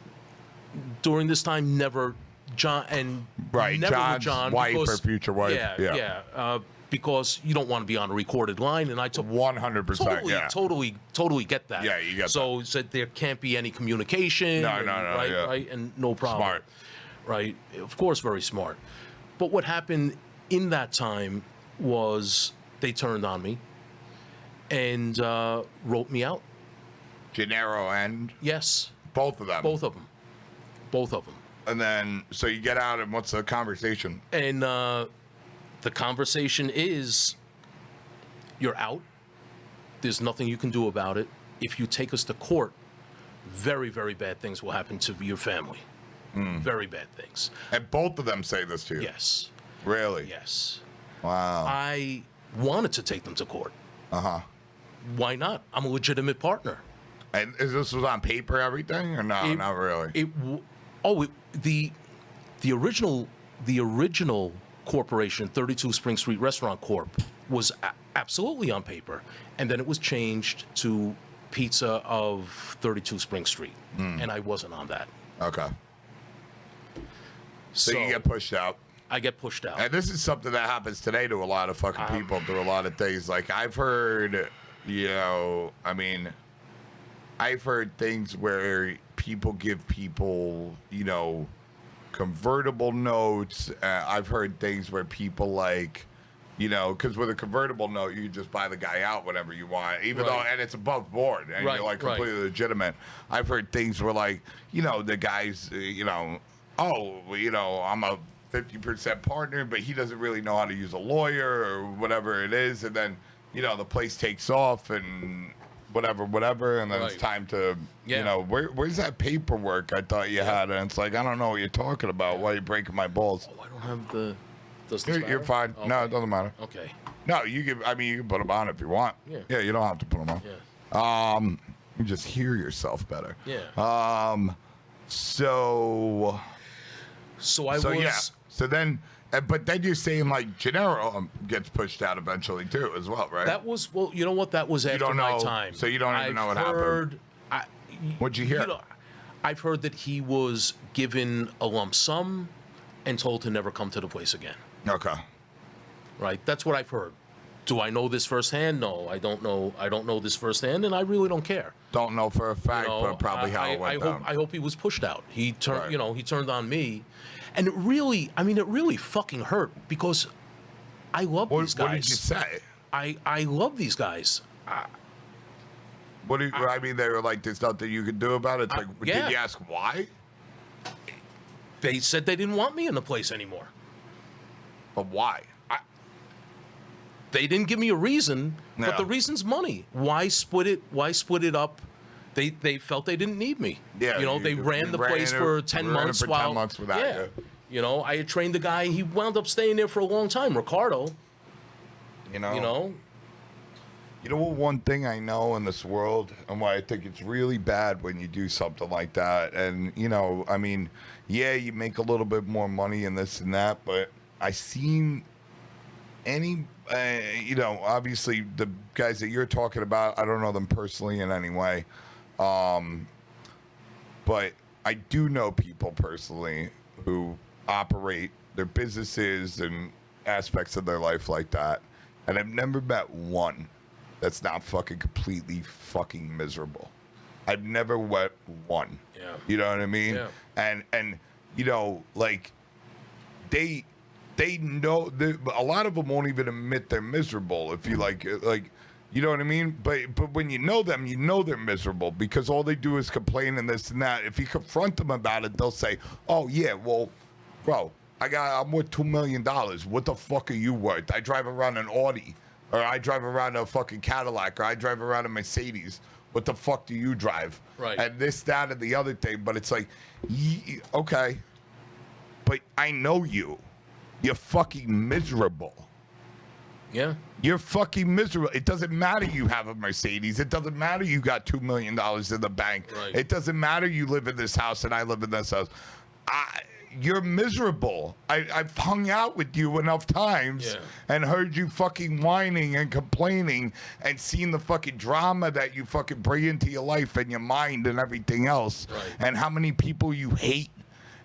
during this time. Never John, and right, never John's with John wife because, or future wife. Yeah. Because you don't want to be on a recorded line, and I took 100%. Totally get that. Yeah, you get so said there can't be any communication. Right, and no problem. Smart. Right, of course, very smart. But what happened in that time was they turned on me and wrote me out. Gennaro and yes, both of them. Both of them. And then, so you get out, and what's the conversation? And the conversation is, you're out. There's nothing you can do about it. If you take us to court, very, very bad things will happen to your family. Very bad things. And both of them say this to you? Yes. Really? Yes. Wow. I wanted to take them to court. Uh-huh. Why not? I'm a legitimate partner. And this was on paper, everything, or no? Not really. The original corporation, 32 Spring Street Restaurant Corp, was absolutely on paper, and then it was changed to Pizza of 32 Spring Street, and I wasn't on that. Okay. So you get pushed out. I get pushed out. And this is something that happens today to a lot of fucking people through a lot of things. Like I've heard, I've heard things where people give people, convertible notes. I've heard things where people because with a convertible note, you can just buy the guy out whenever you want, and it's above board and you're completely legitimate. I've heard things where the guys, I'm a 50% partner, but he doesn't really know how to use a lawyer or whatever it is. And then, the place takes off and whatever. And then it's time to, where's that paperwork I thought you had? And it's like, I don't know what you're talking about. Why are you breaking my balls? Oh, I don't have the... You're fine. Okay. No, it doesn't matter. Okay. No, you can put them on if you want. Yeah, you don't have to put them on. Yeah. You just hear yourself better. Yeah. So then, but then you're saying Gennaro gets pushed out eventually too, as well, right? That was you know what? That was after my time. So you don't even know what happened. What'd you hear? I've heard that he was given a lump sum and told to never come to the place again. Okay. Right. That's what I've heard. Do I know this firsthand? No, I don't know. I don't know this firsthand, and I really don't care. Don't know for a fact, but probably how it went down. I hope he was pushed out. He turned, he turned on me, and it really fucking hurt because I love these guys. What did you say? I love these guys. They were like, there's nothing you can do about it. It's like, did you ask why? They said they didn't want me in the place anymore. But why? They didn't give me a reason, but the reason's money. Why split it up? They felt they didn't need me. Yeah, they ran the place for 10 months. 10 months without you. I had trained the guy. He wound up staying there for a long time, Ricardo. One thing I know in this world, and why I think it's really bad when you do something like that, and you make a little bit more money and this and that, but I seen obviously the guys that you're talking about, I don't know them personally in any way, but I do know people personally who operate their businesses and aspects of their life like that, and I've never met one that's not fucking completely fucking miserable. I've never met one. Yeah. You know what I mean? Yeah. And they know a lot of them won't even admit they're miserable if you you know what I mean? But when you know them, you know they're miserable because all they do is complain and this and that. If you confront them about it, they'll say, "Oh yeah, well, bro, I'm worth $2 million. What the fuck are you worth? I drive around an Audi." or I drive around a fucking Cadillac, or I drive around a Mercedes. What the fuck do you drive? Right. And this, that, and the other thing. But it's like, okay, but I know you. You're fucking miserable. Yeah. You're fucking miserable. It doesn't matter you have a Mercedes. It doesn't matter you got $2 million in the bank. Right. It doesn't matter you live in this house and I live in this house. You're miserable. I've hung out with you enough times and heard you fucking whining and complaining and seen the fucking drama that you fucking bring into your life and your mind and everything else. Right. And how many people you hate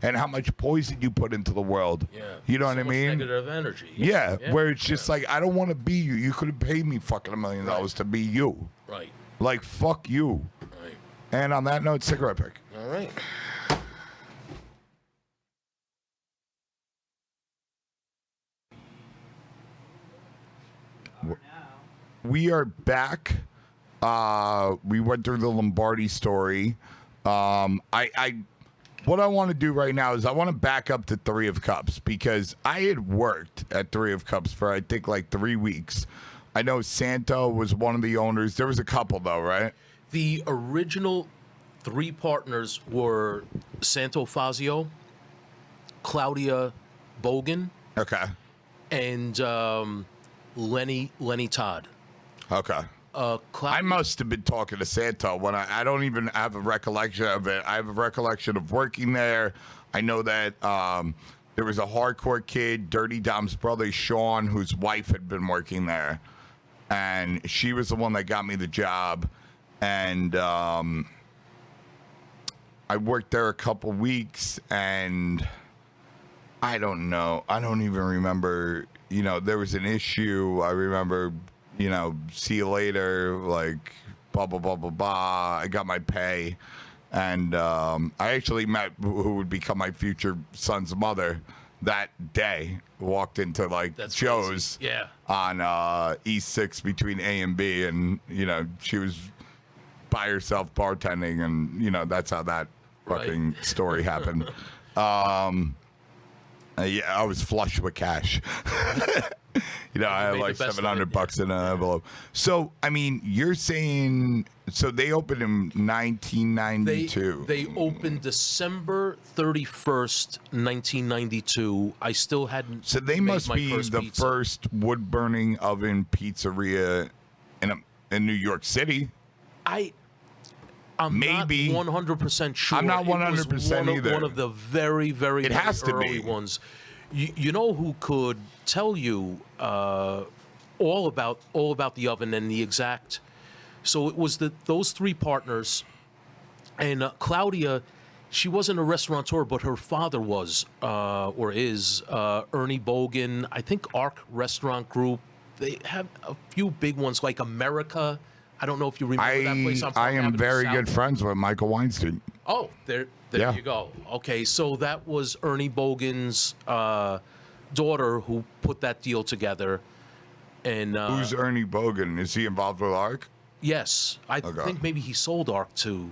and how much poison you put into the world. Yeah. You know so what I mean? Negative energy. Yeah, where it's just like, I don't want to be you. You could have paid me fucking $1 million to be you. Right. Like, fuck you. Right. And on that note, cigarette pick. All right. We are back. We went through the Lombardi story. What I want to do right now is I want to back up to Three of Cups because I had worked at Three of Cups for I think like 3 weeks. I know Santo was one of the owners. There was a couple though, right? The original 3 partners were Santo Fazio, Claudia Bogan, Okay. and Lenny Todd. Okay. I must have been talking to Santo when I don't even have a recollection of it. I have a recollection of working there. I know that there was a hardcore kid, Dirty Dom's brother, Sean, whose wife had been working there. And she was the one that got me the job. And I worked there a couple weeks, and I don't know. I don't even remember. You know, there was an issue. I remember, you know, see you later, like, blah, blah, blah, blah, blah. I got my pay. And I actually met who would become my future son's mother that day. Walked into, like, Joe's on East 6 between A and B. And, you know, she was by herself bartending. And, you know, that's how that fucking story happened. Yeah, I was flush with cash. You know, I had like $700 in an envelope. So, I mean, you're saying, so they opened in 1992. They opened December 31st, 1992. I still hadn't. So they must be the first wood burning oven pizzeria in New York City. I'm maybe not 100% sure. I'm not 100% either. One of the very, very, very early ones. You know who could tell you all about the oven and the exact? So it was those 3 partners, and Claudia. She wasn't a restaurateur, but her father was or is Ernie Bogan. I think Arc Restaurant Group. They have a few big ones like America. I don't know if you remember that place. I am very good friends with Michael Weinstein. Oh, there you go. Okay, so that was Ernie Bogan's daughter who put that deal together. And who's Ernie Bogan? Is he involved with ARC? Yes, I think maybe he sold ARC to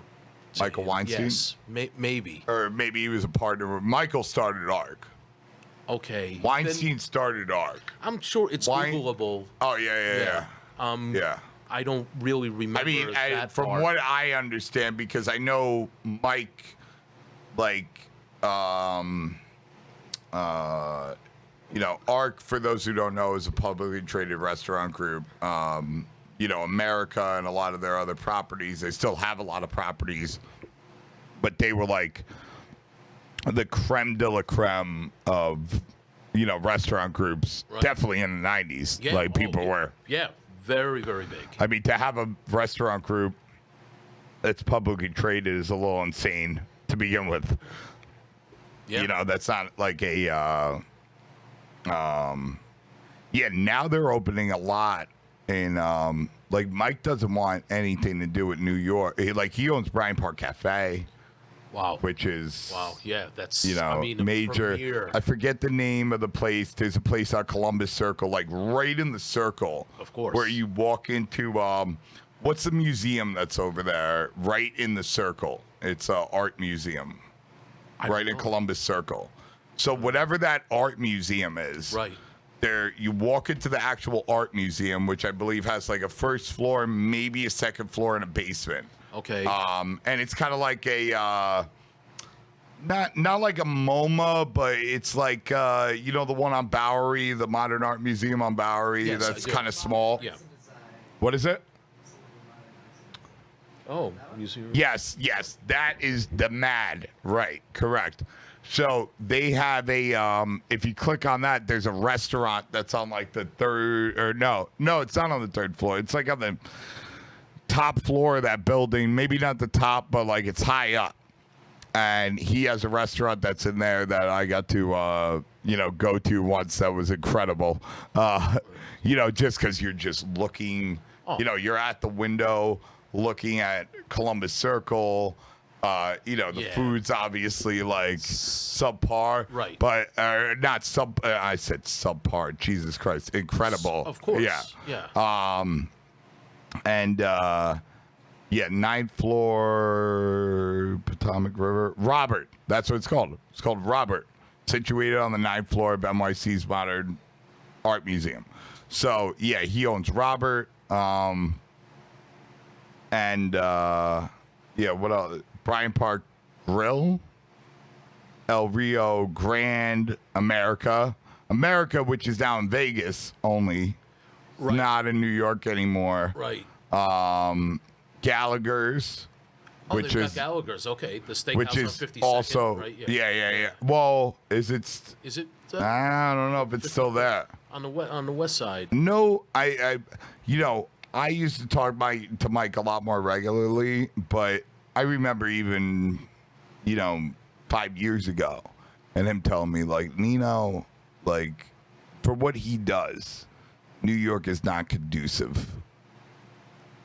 Michael Weinstein. Yes, maybe. Or maybe he was a partner. Michael started ARC. Okay. Weinstein started ARC. I'm sure it's Googleable. Oh yeah. Yeah. I don't really remember. I mean, from part. what I understand, because I know Mike, like, you know, ARC, for those who don't know, is a publicly traded restaurant group. You know, America and a lot of their other properties, they still have a lot of properties, but they were like the creme de la creme of, you know, restaurant groups, definitely in the 90s. Yeah, like, people were. Yeah. Very, very big. I mean, to have a restaurant group that's publicly traded is a little insane to begin with. Yeah. You know, that's not like a, yeah, now they're opening a lot in, like, Mike doesn't want anything to do with New York. He owns Bryant Park Cafe. Wow. Which is, yeah, that's, you know, I mean, major. I forget the name of the place. There's a place on Columbus Circle, like right in the circle. Of course. Where you walk into, what's the museum that's over there? Right in the circle. It's an art museum. Right in Columbus Circle. So whatever that art museum is. Right. there, you walk into the actual art museum, which I believe has like a first floor, maybe a second floor, and a basement. Okay. And it's kind of like a not like a MoMA, but it's like the one on Bowery, the Modern Art Museum on Bowery. Yes, that's I do. kind of small. Yeah. What is it? Oh, museum. Yes, that is the MAD. Right, correct. So they have a if you click on that, there's a restaurant that's on like the third, or no, it's not on the third floor. It's like on the top floor of that building. Maybe not the top, but like it's high up. And he has a restaurant that's in there that I got to go to once. That was incredible. Just because you're just looking, you're at the window looking at Columbus Circle. The food's obviously like subpar, right? But not sub. I said subpar. Jesus Christ, incredible. Of course, yeah. Ninth floor, Potomac River. Robert, that's what it's called. It's called Robert, situated on the 9th floor of NYC's Modern Art Museum. So yeah, he owns Robert. What else? Bryant Park Grill, El Rio Grande, America, which is now in Vegas only, right. Not in New York anymore. Right. Gallagher's, which is Gallagher's. Okay, the steakhouse which on is 52nd, also right? yeah. Well, is it? I don't know if it's still there on the west side. No, I used to talk to Mike a lot more regularly, but I remember even 5 years ago, and him telling me like, Nino, like for what he does, New York is not conducive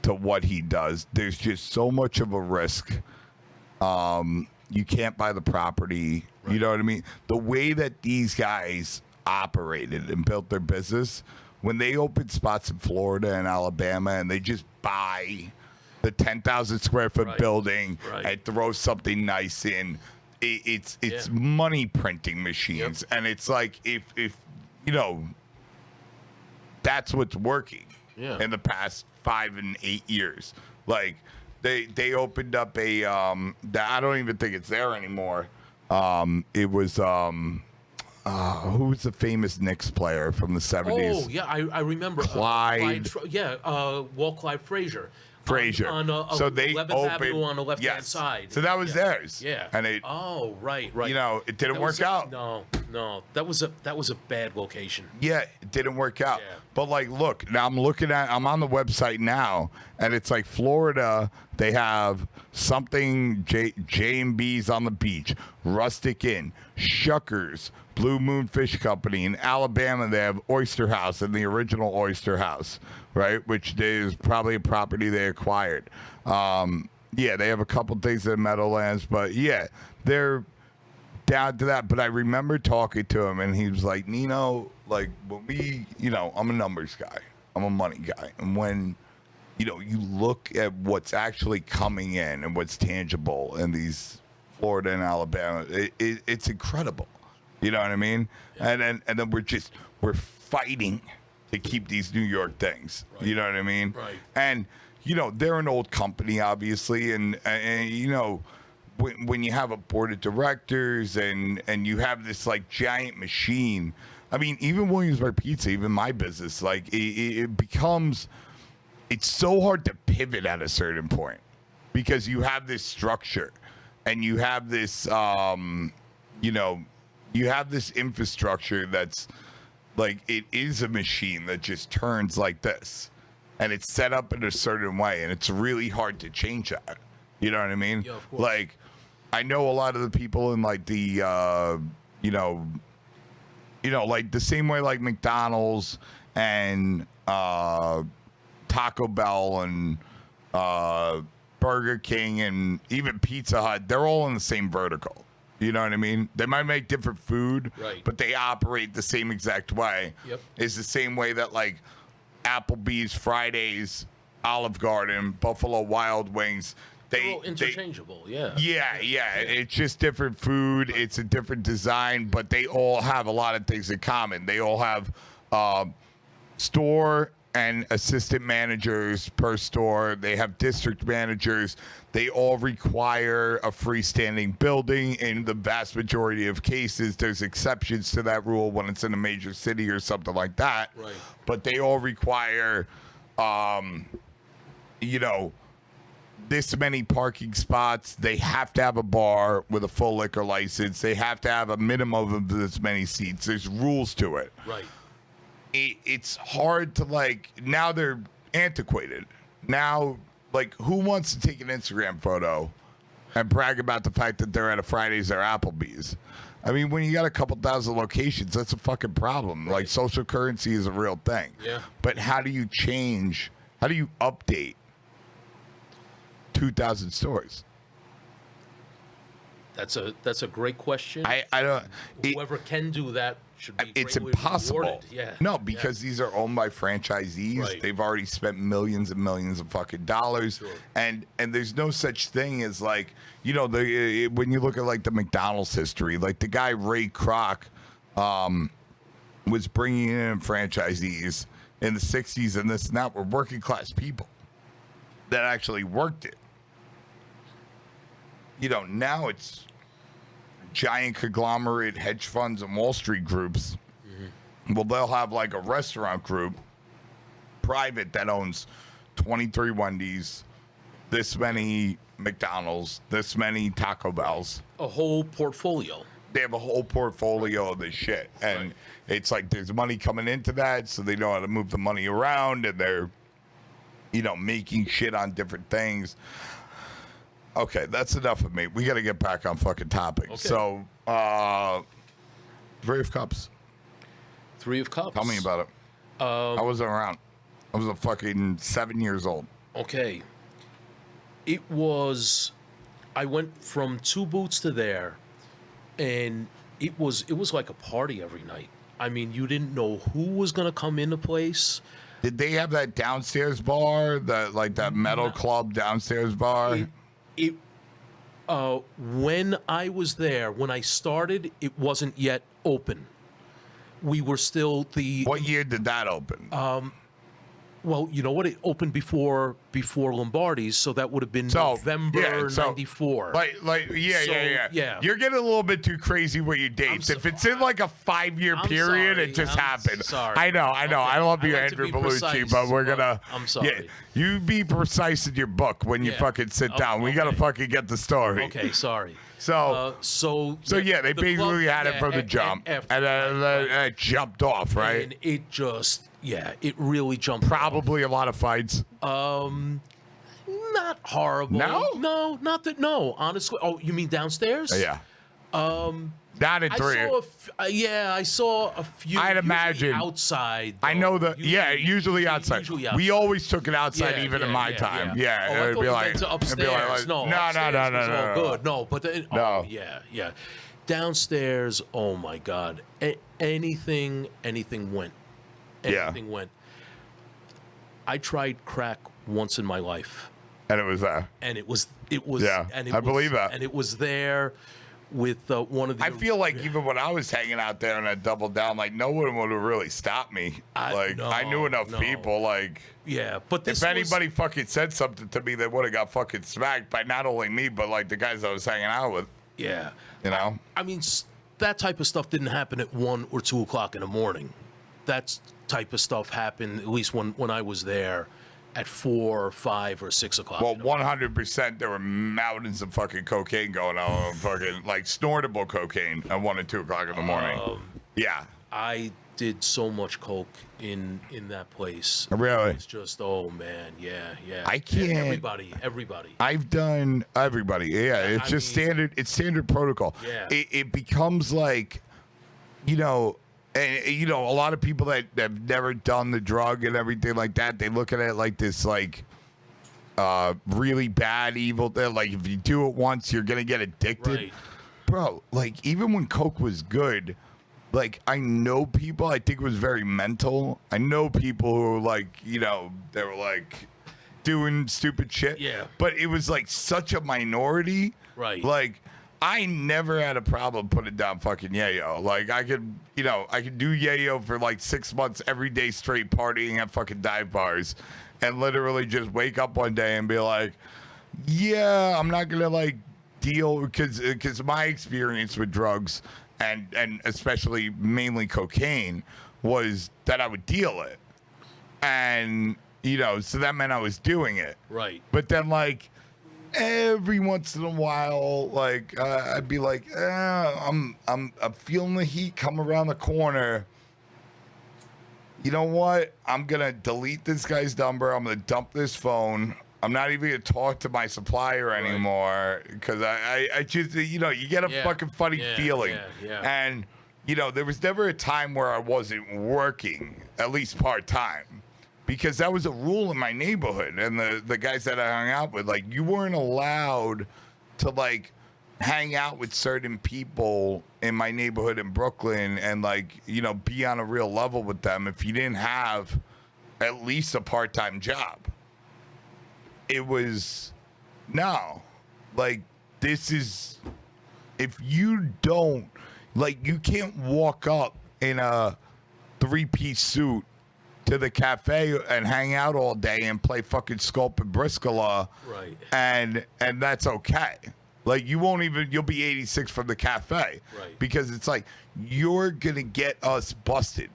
to what he does. There's just so much of a risk. You can't buy the property. Right. You know what I mean? The way that these guys operated and built their business, when they opened spots in Florida and Alabama and they just buy the 10,000 square foot building and throw something nice in, it's money printing machines. Yep. And it's like, if that's what's working in the past 5 and 8 years. Like they opened up a I don't even think it's there anymore. It was who was the famous Knicks player from the 70s? Oh yeah, I remember Clyde. Walt Clyde Frazier. On so they opened Avenue on the left-hand side. So that was theirs. Yeah. And right. It didn't work out. No. That was a bad location. Yeah, it didn't work out. Yeah. But like, look, now I'm on the website now, and it's like Florida, they have something J&B's on the beach, Rustic Inn, Shuckers, Blue Moon Fish Company. In Alabama, they have Oyster House and the original Oyster House, right? Which is probably a property they acquired. They have a couple things in Meadowlands, but yeah, they're down to that. But I remember talking to him, and he was like, Nino, like when we, I'm a numbers guy, I'm a money guy, and when you look at what's actually coming in and what's tangible in these Florida and Alabama, it's incredible. You know what I mean? Yeah. And then we're fighting to keep these New York things. Right. You know what I mean? Right. And they're an old company, obviously, and when you have a board of directors and you have this like giant machine. I mean, even Williamsburg Pizza, even my business, like it becomes, it's so hard to pivot at a certain point because you have this structure and you have this, you have this infrastructure that's like, it is a machine that just turns like this and it's set up in a certain way and it's really hard to change that. You know what I mean? Yeah, of course. Like, I know a lot of the people in like the, like the same way like McDonald's and Taco Bell and Burger King and even Pizza Hut, they're all in the same vertical. You know what I mean? They might make different food, but they operate the same exact way. Yep. It's the same way that like Applebee's, Fridays, Olive Garden, Buffalo Wild Wings, they're all interchangeable. Yeah. It's just different food. It's a different design, but they all have a lot of things in common. They all have store and assistant managers per store. They have district managers. They all require a freestanding building. In the vast majority of cases, there's exceptions to that rule when it's in a major city or something like that. Right. But they all require, this many parking spots. They have to have a bar with a full liquor license. They have to have a minimum of this many seats. There's rules to it. Right. It's hard to now they're antiquated. Now, who wants to take an Instagram photo and brag about the fact that they're at a Fridays or Applebee's? I mean, when you got a couple thousand locations, that's a fucking problem. Right. Social currency is a real thing. Yeah. But how do you update 2,000 stores? That's a great question. I don't. Whoever can do that should be. It's greatly impossible. rewarded. Yeah. No, because these are owned by franchisees. Right. They've already spent millions and millions of fucking dollars, Sure. and there's no such thing as when you look at the McDonald's history, the guy Ray Kroc was bringing in franchisees in the '60s, and this and that were working class people that actually worked it. Now it's giant conglomerate hedge funds and Wall Street groups. Mm-hmm. Well, they'll have a restaurant group, private, that owns 23 Wendy's, this many McDonald's, this many Taco Bells. A whole portfolio. They have a whole portfolio of this shit. And it's there's money coming into that, so they know how to move the money around, and they're, making shit on different things. Okay, that's enough of me. We got to get back on fucking topic. Okay. So, Three of Cups. Three of Cups. Tell me about it. I wasn't around. I was a fucking 7 years old. Okay. I went from Two Boots to there, and it was like a party every night. I mean, you didn't know who was going to come in the place. Did they have that downstairs bar, that metal club downstairs bar? When I was there, when I started, it wasn't yet open. We were still What year did that open? Well, you know what? It opened before Lombardi's, so that would have been November '94. Yeah. You're getting a little bit too crazy with your dates. If it's in a 5-year period, it just happened. Sorry. I know. Okay. I love you, like to Andrew be Bellucci, precise, but we're gonna. I'm sorry. Yeah, you be precise in your book when you fucking sit down. We gotta fucking get the story. Okay, sorry. So they basically had it from the jump, and then it jumped off, right? And it just, it really jumped. Probably a lot of fights. Not horrible. No, not that. No, honestly. Oh, you mean downstairs? Yeah. Not in three. I saw a few. I'd imagine outside. Though. I know that. Usually outside. Usually outside. We always took it outside, even in my time. Yeah, Oh, it'd be like upstairs. No, upstairs was all good. No, but no. Yeah. Downstairs. Oh my God. Anything went. Anything went. I tried crack once in my life. And it was there. And it was. Yeah, I believe that. And it was there with one of the. I feel like even when I was hanging out there and I doubled down, no one would have really stopped me. I knew enough people. Yeah, but this if anybody fucking said something to me, they would have got fucking smacked by not only me, but the guys I was hanging out with. Yeah. You know? I mean, that type of stuff didn't happen at 1 or 2 o'clock in the morning. That type of stuff happened, at least when I was there, at 4 or 5 or 6 o'clock. Well, 100% there were mountains of fucking cocaine going on, fucking snortable cocaine at 1 and 2 o'clock in the morning. Yeah. I did so much coke in that place. Really? It's just, oh man, yeah. I can't. Everybody. I've done everybody. Yeah, it's just standard. It's standard protocol. Yeah. It becomes and a lot of people that have never done the drug and everything like that, they look at it like this really bad, evil thing. If you do it once, you're gonna get addicted. Right. Bro, even when coke was good, I know people, I think it was very mental. I know people who they were doing stupid shit. Yeah. But it was such a minority. Right. I never had a problem putting down fucking yayo. Like I could do yayo for like 6 months every day straight, partying at fucking dive bars, and literally just wake up one day and be like, yeah, I'm not gonna like deal, because my experience with drugs and especially mainly cocaine was that I would deal it, and so that meant I was doing it. Right. But then like every once in a while, like I'd be like, I'm feeling the heat come around the corner. You know what? I'm gonna delete this guy's number. I'm gonna dump this phone. I'm not even gonna talk to my supplier anymore, because I just you get a fucking funny feeling. And there was never a time where I wasn't working, at least part time. Because that was a rule in my neighborhood, and the guys that I hung out with, like, you weren't allowed to like hang out with certain people in my neighborhood in Brooklyn and like be on a real level with them if you didn't have at least a part-time job. It was like, this is, if you don't, like, you can't walk up in a 3-piece suit to the cafe and hang out all day and play fucking Sculpt and Briscola. Right. And that's okay. Like, you'll be 86 from the cafe. Right. Because it's like, you're gonna get us busted.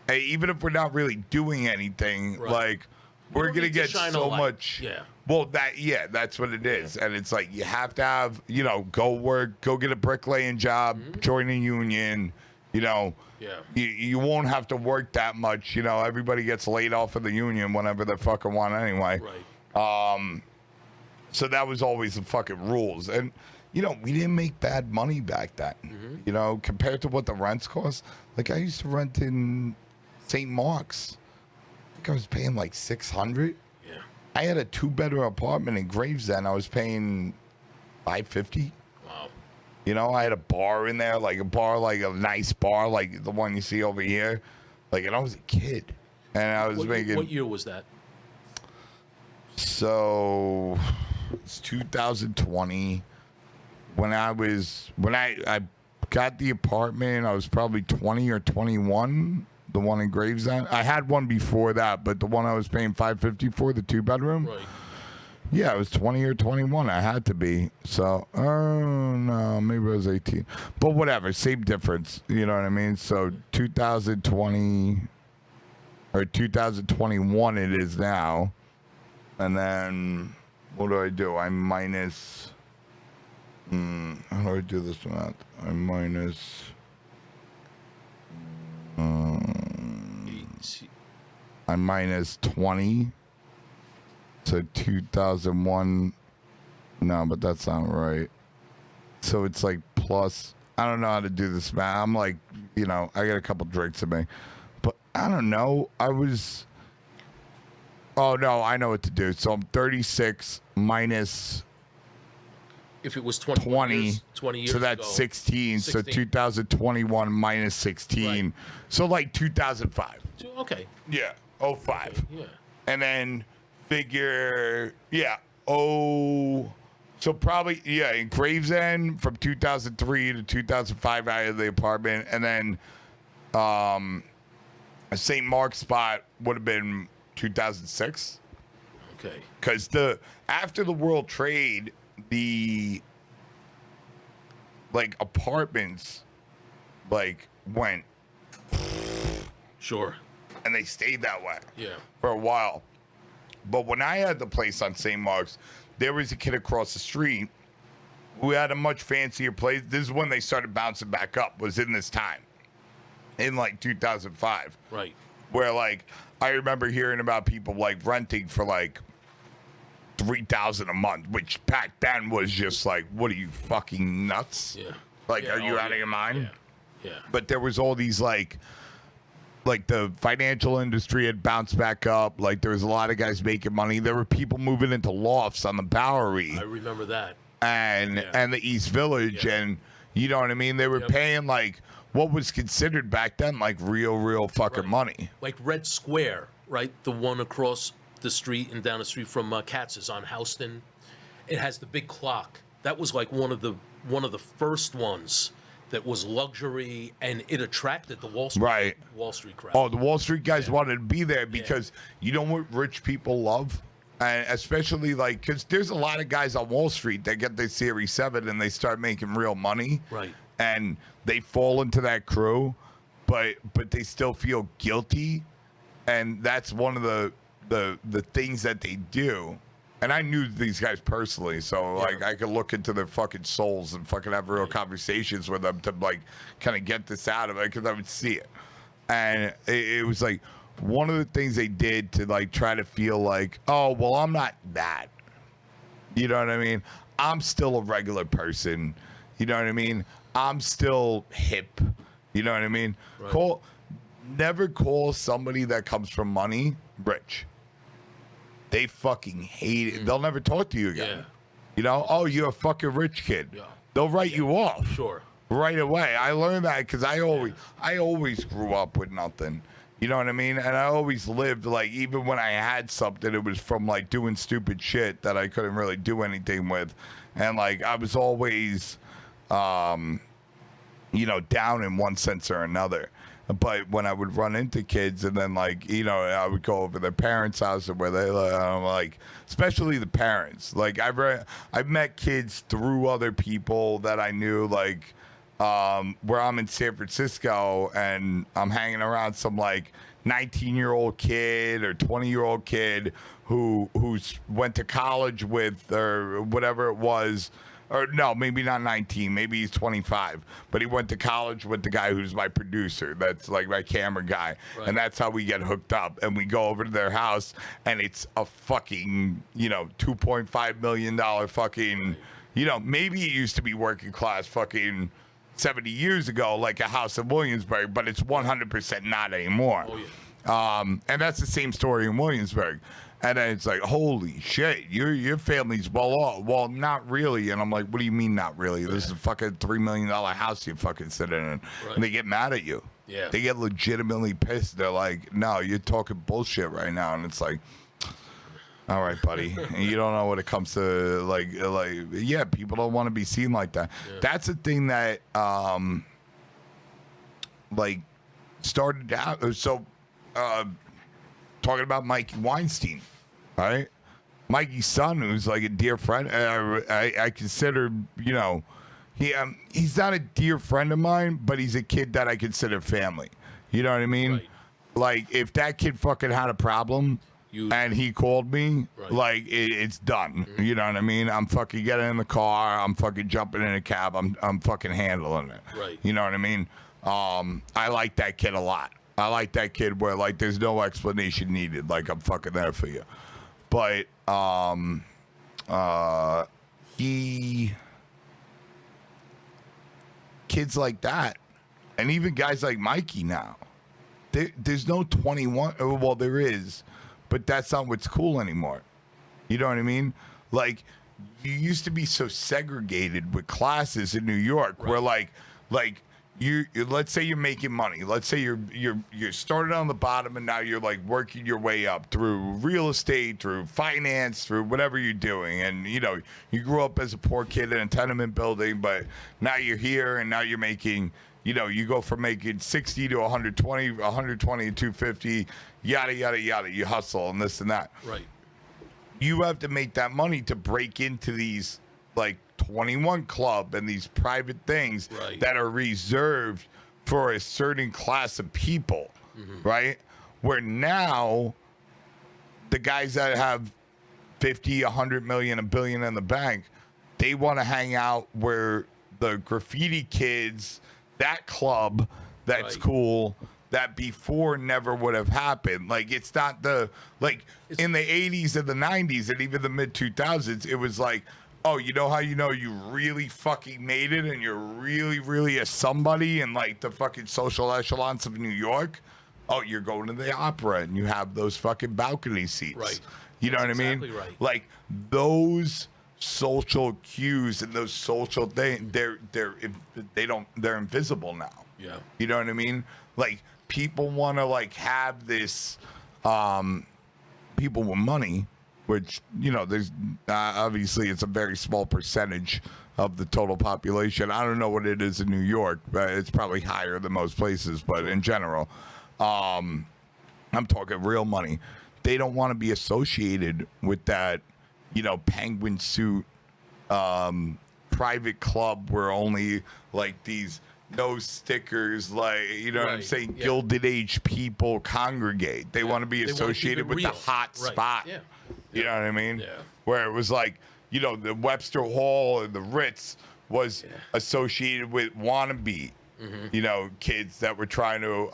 Hey, even if we're not really doing anything, like, we're gonna get so much. Yeah. Well, that's what it is. And it's like, you have to have, go work, go get a bricklaying job, join a union, You won't have to work that much. Everybody gets laid off of the union whenever they fucking want anyway. Right. So that was always the fucking rules. And, we didn't make bad money back then. Compared to what the rents cost. Like, I used to rent in St. Mark's. I think I was paying like $600. Yeah. I had a 2-bedroom apartment in Gravesend. I was paying $550. Wow. I had a bar in there, like a nice bar, like the one you see over here. Like, and I was a kid, and I was making. What year was that? So, it's 2020. When I got the apartment, I was probably 20 or 21. The one in Gravesend. I had one before that, but the one I was paying $550 for, the 2-bedroom. Right. Yeah, I was 20 or 21. I had to be. So, no, maybe I was 18. But whatever, same difference. You know what I mean? So 2020 or 2021 it is now. And then what do? I minus. How do I do this math? I minus. I minus 20. So 2001. No, but that's not right. So it's like plus. I don't know how to do this math. I'm like, I got a couple drinks in me. But I don't know. Oh, no, I know what to do. So I'm 36 minus. If it was 20 years so that's ago, 16. So 2021 minus 16. Right. So like 2005. Okay. Yeah. 05. Okay, yeah. And then figure, so probably, in Gravesend from 2003 to 2005 out of the apartment. And then a St. Mark's spot would have been 2006. Okay. Because after the World Trade, the apartments went. Sure. And they stayed that way. Yeah. For a while. But when I had the place on St. Mark's, there was a kid across the street who had a much fancier place. This is when they started bouncing back up, was in this time. In 2005. Right. Where I remember hearing about people renting for $3,000 a month, which back then was just what are you, fucking nuts? Yeah. Are you out of your mind? Yeah. But there was all these the financial industry had bounced back up. There was a lot of guys making money. There were people moving into lofts on the Bowery. I remember that. And the East Village, and you know what I mean? They were paying what was considered back then real fucking money. Like Red Square, right? The one across the street and down the street from Katz's on Houston. It has the big clock that was like one of the first ones that was luxury, and it attracted the Wall Street crowd. Oh, the Wall Street guys wanted to be there because you know what rich people love? And especially like, because there's a lot of guys on Wall Street that get their Series 7 and they start making real money. Right. And they fall into that crew, but they still feel guilty. And that's one of the things that they do. And I knew these guys personally, so like I could look into their fucking souls and fucking have real conversations with them to like kind of get this out of it, because I would see it. And it was like one of the things they did to like try to feel like, oh, well, I'm not that. You know what I mean? I'm still a regular person. You know what I mean? I'm still hip. You know what I mean? Right. Never call somebody that comes from money rich. They fucking hate it. They'll never talk to you again. Yeah. You know? Oh, you're a fucking rich kid. Yeah. They'll write you off. Sure. Right away. I learned that because I always grew up with nothing. You know what I mean? And I always lived, like, even when I had something, it was from, like, doing stupid shit that I couldn't really do anything with. And, like, I was always, you know, down in one sense or another. But when I would run into kids and then, like, you know, I would go over their parents' house where they, like, especially the parents. Like, I've met kids through other people that I knew, like, where I'm in San Francisco and I'm hanging around some, like, 19-year-old kid or 20-year-old kid who's went to college with or whatever it was. Or no, maybe not 19. Maybe he's 25. But he went to college with the guy who's my producer. That's like my camera guy. Right. And that's how we get hooked up. And we go over to their house, and it's a fucking, you know, $2.5 million fucking, you know, maybe it used to be working class fucking 70 years ago, like a house in Williamsburg, but it's 100% not anymore. Oh, yeah. And that's the same story in Williamsburg. And then it's like, holy shit, your family's well off. Well, not really. And I'm like, what do you mean not really? This is a fucking $3 million house you fucking sit in. Right. And they get mad at you. Yeah. They get legitimately pissed. They're like, no, you're talking bullshit right now. And it's like, all right, buddy. And you don't know when it comes to, like, yeah, people don't want to be seen like that. Yeah. That's the thing that, like, started out. So, talking about Mikey Weinstein, right? Mikey's son, who's like a dear friend. I consider, you know, he's not a dear friend of mine, but he's a kid that I consider family. You know what I mean? Right. Like, if that kid fucking had a problem and he called me, like, it's done. Mm-hmm. You know what I mean? I'm fucking getting in the car. I'm fucking jumping in a cab. I'm fucking handling it. Right. You know what I mean? I like that kid a lot. I like that kid where, like, there's no explanation needed. Like, I'm fucking there for you. But kids like that, and even guys like Mikey now, there's no 21. Well, there is, but that's not what's cool anymore. You know what I mean? Like, you used to be so segregated with classes in New York, where like. You let's say you're making money. Let's say you're started on the bottom and now you're like working your way up through real estate, through finance, through whatever you're doing. And you know, you grew up as a poor kid in a tenement building, but now you're here and now you're making, you know, you go from making 60 to 120 to 250, yada yada yada. You hustle and this and that. Right. You have to make that money to break into these, like, 21 Club and these private things that are reserved for a certain class of people, right? Where now the guys that have 50, 100 million, $1 billion in the bank, they want to hang out where the graffiti kids, that club that's cool, that before never would have happened. Like, it's not the, like, in the 80s and the 90s and even the mid 2000s, it was like, oh, you know how you know you really fucking made it and you're really, really a somebody in, like, the fucking social echelons of New York? Oh, you're going to the opera and you have those fucking balcony seats. Right. You know what I mean? Right. Like, those social cues and those social things, they're invisible now. Yeah. You know what I mean? Like, people want to, like, have this, people with money which, you know, there's obviously it's a very small percentage of the total population. I don't know what it is in New York, but it's probably higher than most places. But in general, I'm talking real money. They don't want to be associated with that, you know, penguin suit private club where only like these no stickers, like, you know what I'm saying, gilded age people congregate. They want to be associated with the hot spot. Yeah. You know what I mean? Yeah. Where it was like, you know, the Webster Hall and the Ritz was associated with wannabe, you know, kids that were trying to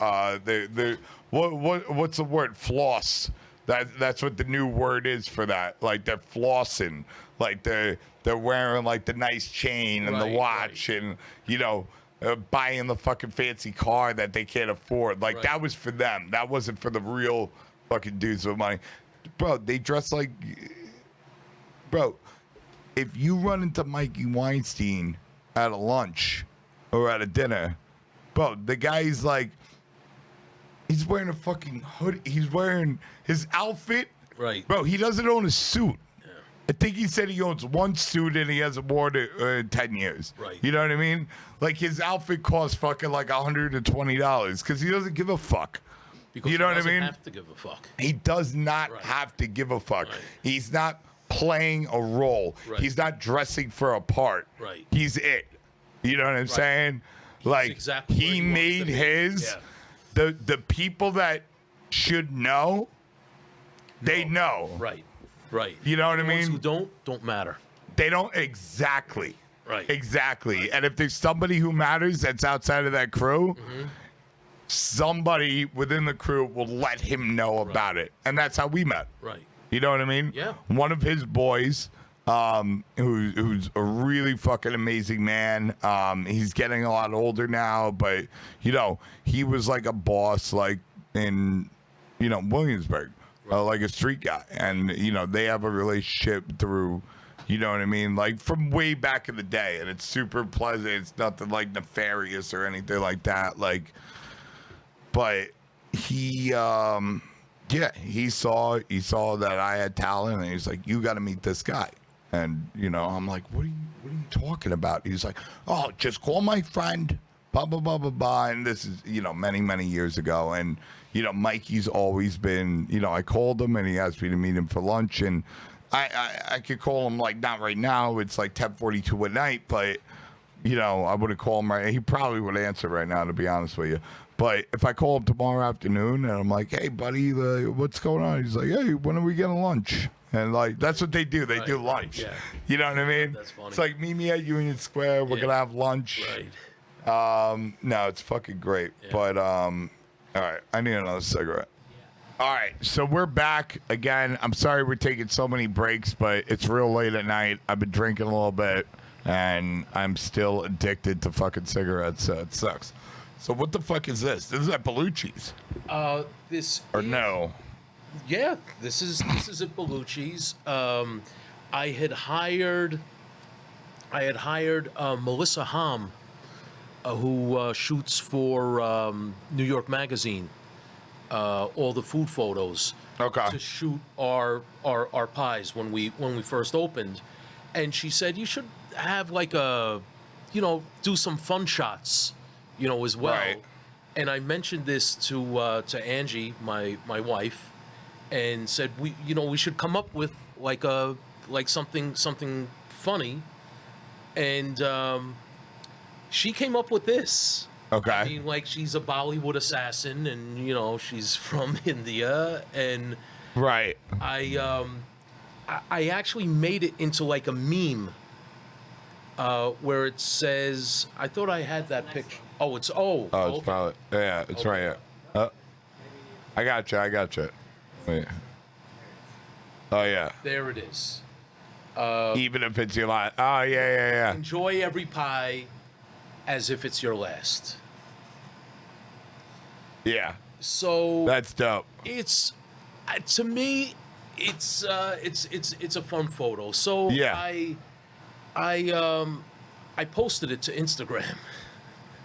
what's the word? Floss. That's what the new word is for that. Like they're flossing, like they're wearing like the nice chain and the watch and, you know, buying the fucking fancy car that they can't afford. Like that was for them. That wasn't for the real fucking dudes with money. Bro, they dress like, bro, if you run into Mikey Weinstein at a lunch or at a dinner, bro, the guy's like, he's wearing a fucking hoodie. He's wearing his outfit. Right. Bro, he doesn't own a suit. Yeah. I think he said he owns one suit and he hasn't worn it in 10 years. Right. You know what I mean? Like his outfit costs fucking like $120 because he doesn't give a fuck. Because you know what I mean? He doesn't have to give a fuck. He does not have to give a fuck. Right. He's not playing a role. Right. He's not dressing for a part. Right. He's it. You know what I'm saying? Like exactly he made his. Yeah. The people that should know, they know. Right. Right. You know what I mean? Who don't matter. They don't exactly. Right. Exactly. Right. And if there's somebody who matters that's outside of that crew, somebody within the crew will let him know about it. And that's how we met. Right. You know what I mean? Yeah. One of his boys, who's a really fucking amazing man. He's getting a lot older now, but, you know, he was like a boss, like in, you know, Williamsburg, like a street guy. And, you know, they have a relationship through, you know what I mean? Like from way back in the day. And it's super pleasant. It's nothing like nefarious or anything like that. Like, but he, he saw that I had talent and he's like, you got to meet this guy. And, you know, I'm like, what are you talking about? He's like, oh, just call my friend, blah, blah, blah, blah, blah. And this is, you know, many, many years ago. And, you know, Mikey's always been, you know, I called him and he asked me to meet him for lunch. And I could call him, like, not right now. It's like 10:42 at night. But, you know, I wouldn't call him right. He probably would answer right now, to be honest with you. But if I call him tomorrow afternoon and I'm like, hey, buddy, what's going on? He's like, hey, when are we getting lunch? And, like, that's what they do. They do lunch. Yeah. You know what I mean? That's funny. It's like, meet me at Union Square. We're going to have lunch. Right. No, it's fucking great. Yeah. But, all right, I need another cigarette. Yeah. All right, so we're back again. I'm sorry we're taking so many breaks, but it's real late at night. I've been drinking a little bit, and I'm still addicted to fucking cigarettes, so it sucks. So what the fuck is this? This is at Bellucci's. No? Yeah, this is at Bellucci's. I had hired Melissa Hamm, who shoots for New York Magazine, all the food photos. Okay. To shoot our pies when we first opened, and she said you should have like a, you know, do some fun shots, you know, as well. Right. And I mentioned this to Angie, my wife, and said we should come up with like something funny, and she came up with this. Okay. I mean, like, she's a Bollywood assassin, and, you know, she's from India, and right. I actually made it into like a meme, where it says, I thought I had that picture. Oh, it's it's okay. probably, yeah, it's right here. I got you. Wait. Oh yeah. There it is. Even if it's your last. Oh yeah. Enjoy every pie as if it's your last. Yeah. So that's dope. It's to me, it's a fun photo. So yeah. I posted it to Instagram.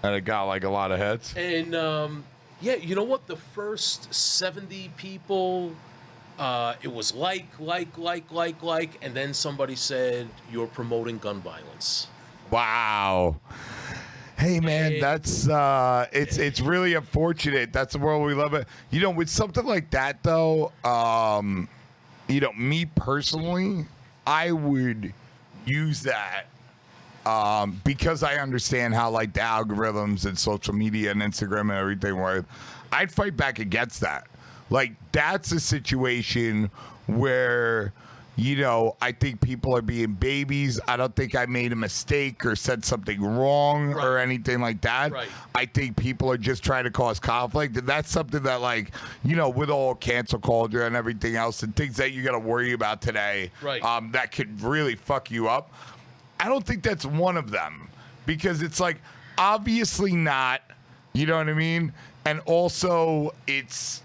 And it got like a lot of hits. And yeah, you know what? The first 70 people It was like, and then somebody said, you're promoting gun violence. Wow. Hey man, that's it's really unfortunate. That's the world we live in. You know, with something like that though, you know, me personally, I would use that because I understand how like the algorithms and social media and Instagram and everything work. I'd fight back against that. Like that's a situation where, you know, I think people are being babies. I don't think I made a mistake or said something wrong or anything like that. Right. I think people are just trying to cause conflict. And that's something that, like, you know, with all cancel culture and everything else and things that you got to worry about today, that could really fuck you up. I don't think that's one of them because it's like, obviously not, you know what I mean? And also it's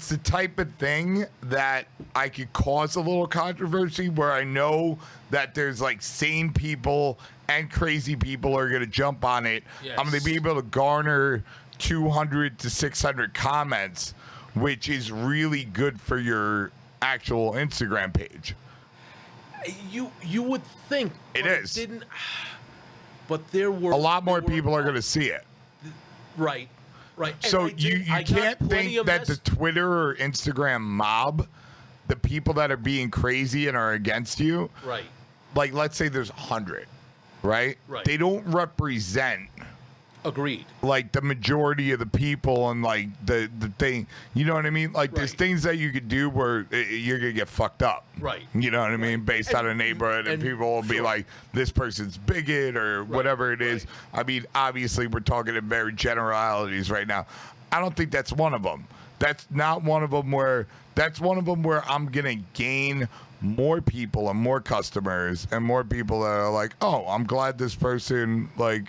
the type of thing that I could cause a little controversy where I know that there's like sane people and crazy people are going to jump on it. Yes. I'm going to be able to garner 200 to 600 comments, which is really good for your actual Instagram page. You would think it is. It didn't, but there were a lot more people are going to see it. Right. Right. So you can't think that the Twitter or Instagram mob, the people that are being crazy and are against you, right? Like, let's say there's 100, right? Right. They don't represent. Agreed. Like the majority of the people and like the thing, you know what I mean? Like there's things that you could do where you're gonna get fucked up. Right. You know what I mean? Based on a neighborhood and people will be like, this person's bigot or whatever it is. I mean, obviously we're talking in very generalities right now. I don't think that's one of them. That's not one of them where I'm gonna gain more people and more customers and more people that are like, oh, I'm glad this person like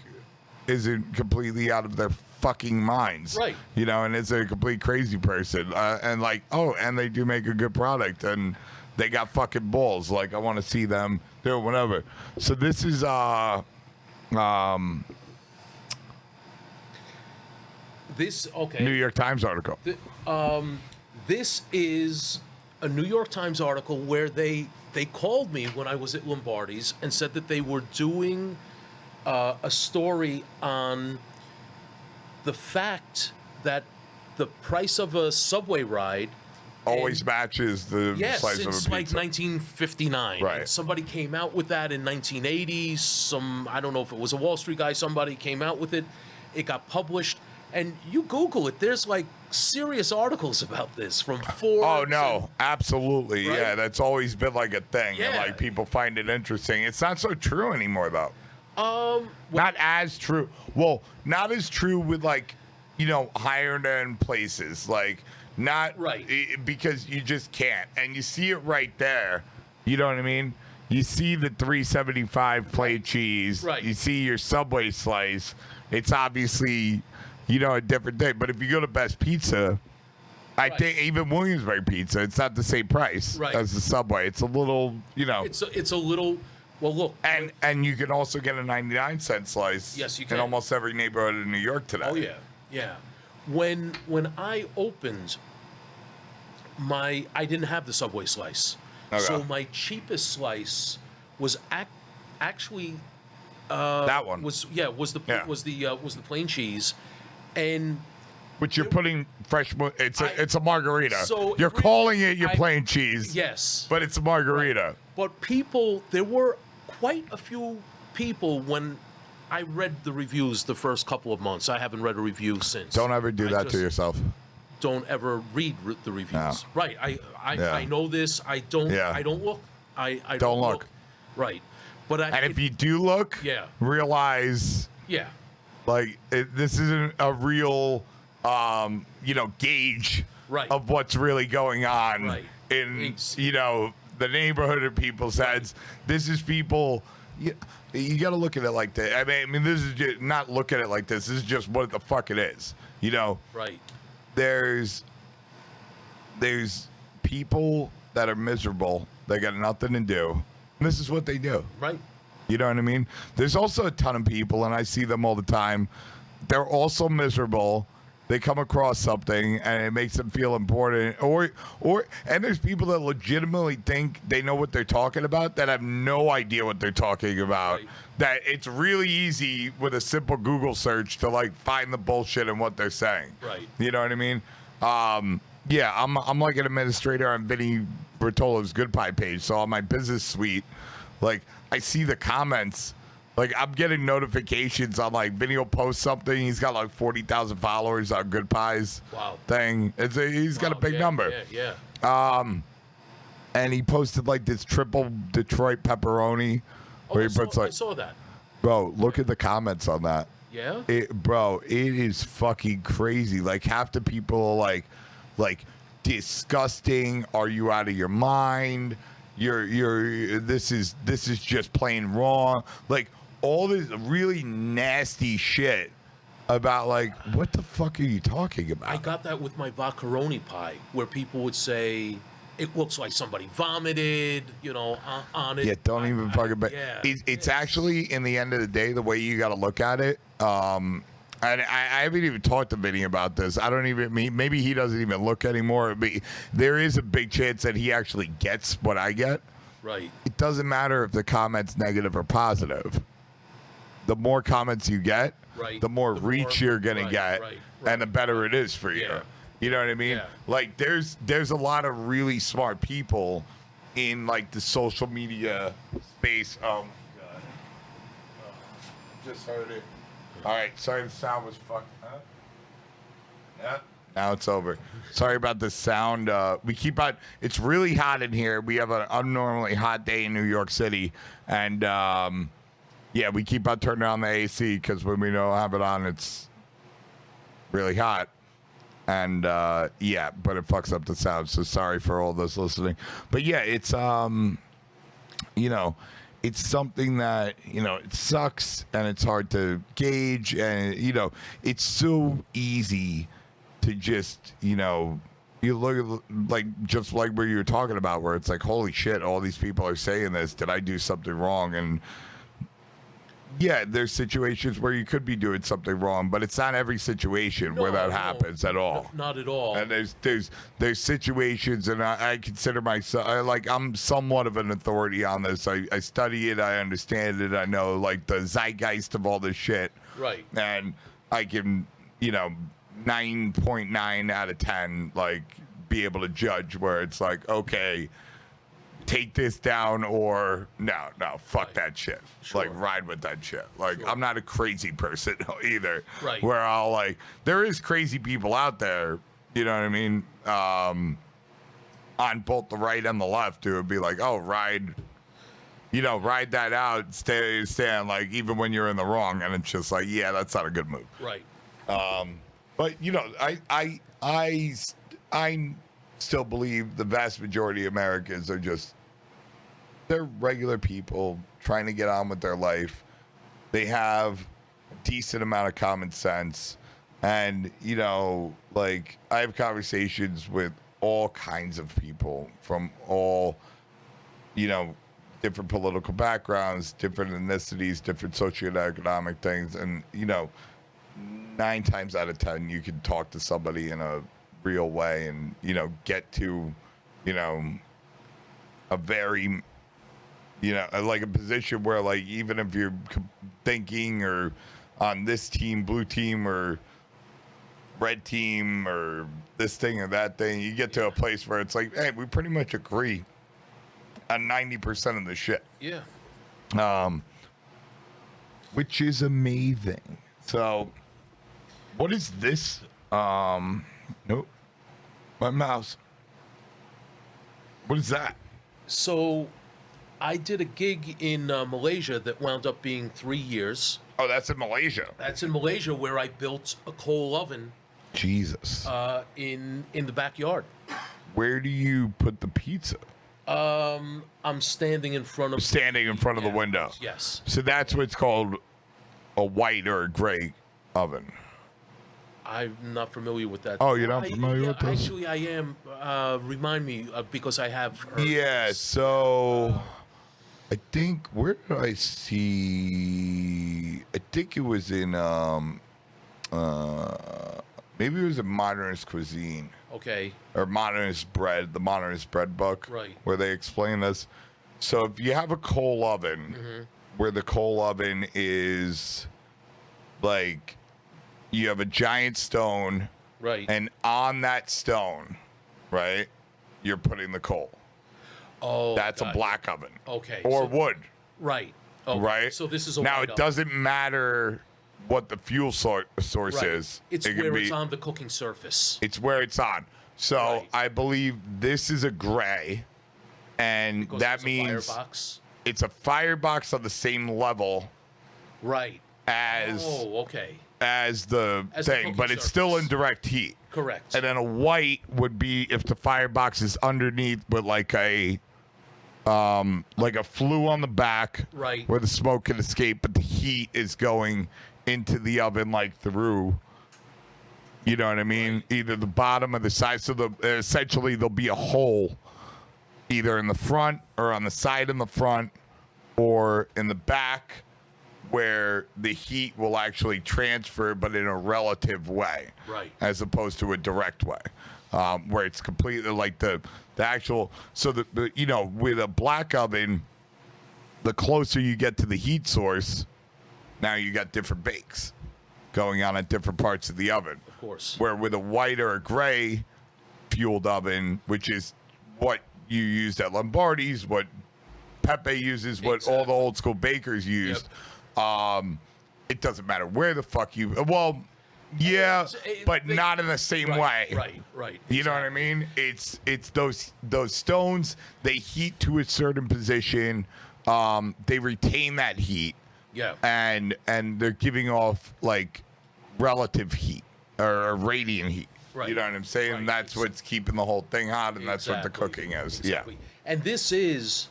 isn't completely out of their fucking minds, right? You know, and is a complete crazy person, and like, oh, and they do make a good product, and they got fucking balls. Like, I want to see them do whatever. So this is New York Times article. This is a New York Times article where they called me when I was at Lombardi's and said that they were doing a story on the fact that the price of a subway ride always matches the slice of a pizza. Since like 1959. Right. And somebody came out with that in 1980s. I don't know if it was a Wall Street guy. Somebody came out with it. It got published. And you Google it. There's like serious articles about this from Forbes. Oh, no. Absolutely. Right? Yeah, that's always been like a thing. Yeah. And like people find it interesting. It's not so true anymore, though. Not as true. Well, not as true with like, you know, higher end places. Like, not because you just can't. And you see it right there. You know what I mean? You see the $3.75 plate cheese. Right. You see your Subway slice. It's obviously, you know, a different thing. But if you go to Best Pizza, I think even Williamsburg Pizza, it's not the same price as the Subway. It's a little, you know. It's a little. Well, look, and you can also get a 99-cent slice. Yes, you can. In almost every neighborhood in New York today. Oh yeah, yeah. When I opened I didn't have the Subway slice, so my cheapest slice was actually that one was the plain cheese, and which you're putting fresh. It's a margarita. So you're calling it your plain cheese. Yes, but it's a margarita. Right. But there were quite a few people when I read the reviews the first couple of months. I haven't read a review since. Don't ever do that to yourself. Don't ever read the reviews. No. Right. I know this. I don't look. I don't look. Right. But if you do look, realize like this isn't a real gauge of what's really going on in the neighborhood of people's heads. This is people. You got to look at it like that. I mean, this is just, not look at it like this. This is just what the fuck it is. You know. Right. There's people that are miserable. They got nothing to do. And this is what they do. Right. You know what I mean? There's also a ton of people, and I see them all the time. They're also miserable. they come across something and it makes them feel important, and there's people that legitimately think they know what they're talking about that have no idea what they're talking about. Right. That it's really easy with a simple Google search to like find the bullshit in what they're saying. Right. You know what I mean? Yeah, I'm like an administrator on Vinny Bertolo's Good Pie page. So on my business suite, like I see the comments. Like I'm getting notifications on like Vinny will post something. He's got like 40,000 followers on Good Pies thing. He's got a big number. Yeah. And he posted like this triple Detroit pepperoni. Where he puts I like, saw that. bro, look at the comments on that. Yeah. Bro, it is fucking crazy. Like half the people are like disgusting. Are you out of your mind? This is just plain wrong. Like all this really nasty shit about like what the fuck are you talking about? I got that with my vaccaroni pie, where people would say it looks like somebody vomited, on it. Yeah, don't even fucking. It's actually in the end of the day the way you got to look at it. And I haven't even talked to Vinny about this. I don't even. Maybe he doesn't even look anymore. But there is a big chance that he actually gets what I get. Right. It doesn't matter if the comment's negative or positive. The more comments you get, the more reach you're gonna get, and the better it is for you. Yeah. You know what I mean? Yeah. Like there's a lot of really smart people in like the social media space. Oh my god! Just heard it. All right, sorry the sound was fucked. Huh? Yeah. Now it's over. Sorry about the sound. We keep on. It's really hot in here. We have an abnormally hot day in New York City, and yeah, we keep on turning on the AC because when we don't have it on, it's really hot. And yeah, but it fucks up the sound. So sorry for all those listening. But yeah, it's it's something that it sucks and it's hard to gauge, and it's so easy to just, you look at, like, just like where you were talking about, where it's like, holy shit, all these people are saying this. Did I do something wrong? And yeah, there's situations where you could be doing something wrong, but it's not every situation where that happens at all. Not at all. And there's situations, and I consider myself, I'm somewhat of an authority on this. I study it, I understand it, I know like the zeitgeist of all this shit. Right. And I can, 9.9 out of 10, like, be able to judge where it's like, okay, take this down, or no, fuck that shit. Sure. Like, ride with that shit. Like, I'm not a crazy person either. Right. Where I'll there is crazy people out there, you know what I mean? On both the right and the left, who would be like, oh, ride that out, stand like, even when you're in the wrong, and it's just like, yeah, that's not a good move. Right. But I still believe the vast majority of Americans are they're regular people trying to get on with their life. They have a decent amount of common sense, and I have conversations with all kinds of people from all different political backgrounds, different ethnicities, different socioeconomic things, and 9 times out of 10, you can talk to somebody in a real way and, get to, a very, like a position where, like, even if you're thinking or on this team, blue team, or red team, or this thing or that thing, you get to a place where it's like, hey, we pretty much agree on 90% of the shit. Yeah. Which is amazing. So, what is this? Nope. My mouse. What is that? So, I did a gig in Malaysia that wound up being 3 years. Oh, that's in Malaysia. That's in Malaysia, where I built a coal oven. Jesus. In the backyard. Where do you put the pizza? I'm standing in front of the window. Yes. So that's what's called a white or a gray oven. I'm not familiar with that. Oh, you're not familiar with this? Actually, I am. Remind me, because I have heard. Yeah, so I think, where did I see? I think it was in, Maybe it was a Modernist Cuisine. Okay. Or Modernist Bread, the Modernist Bread book. Right. Where they explain this. So if you have a coal oven, where the coal oven is like, you have a giant stone. Right. And on that stone, right, you're putting the coal. Oh, that's a black oven. Okay. Or wood. Right. Okay. Right. So this is a now. white It oven. doesn't matter what the fuel source Right. is. It's where it's on the cooking surface. It's where it's on. So Right. I believe this is a gray, and Because that it's a means firebox. it's a firebox on the same level Right. as okay. as the As the thing, cooking but it's still in surface. direct heat. Correct. And then a white would be if the firebox is underneath with like a flue on the back, Right. where the smoke can escape, but the heat is going into the oven like through. You know what I mean? Right. Either the bottom or the side. So essentially there'll be a hole either in the front or on the side in the front or in the back where the heat will actually transfer, but in a relative way. Right. As opposed to a direct way. Where it's completely like the actual. So the you know, with a black oven, the closer you get to the heat source, now you got different bakes going on at different parts of the oven. Of course. Where with a white or a gray fueled oven, which is what you used at Lombardi's, what Pepe uses, what all the old school bakers used. It doesn't matter where the fuck you. Well, yeah, but not in the same way. Right. You know what I mean? It's those stones. They heat to a certain position. They retain that heat. Yeah. And they're giving off like relative heat or radiant heat. Right. You know what I'm saying? Right. That's what's keeping the whole thing hot, and that's what the cooking is. Exactly. And this is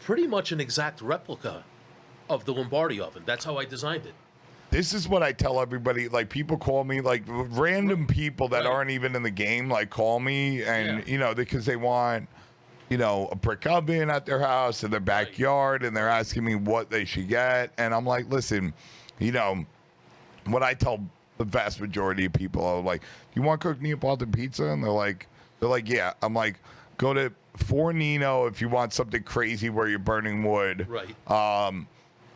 pretty much an exact replica of the Lombardi oven. That's how I designed it. This is what I tell everybody. Like, people call me, like random people that aren't even in the game, like call me, and you know, because they want, you know, a brick oven at their house in their backyard, and they're asking me what they should get, and I'm like, listen, you know, what I tell the vast majority of people, I'm like, you want cooked Neapolitan pizza? And they're like, yeah. I'm like, go to Fornino if you want something crazy where you're burning wood. Right.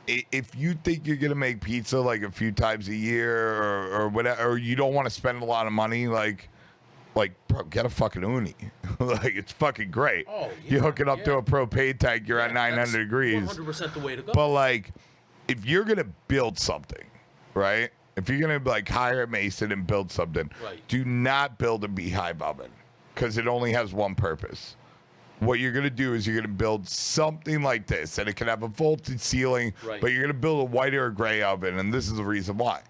If you think you're gonna make pizza like a few times a year or whatever, or you don't want to spend a lot of money, like bro, get a fucking uni. Like, it's fucking great. Oh, you hook it up to a propane tank, you're at 900 degrees. 100% the way to go. But like, if you're gonna build something, right? If you're gonna like hire a mason and build something, do not build a beehive oven, because it only has one purpose. What you're going to do is you're going to build something like this, and it can have a vaulted ceiling, but you're going to build a white or a gray oven, and this is the reason why.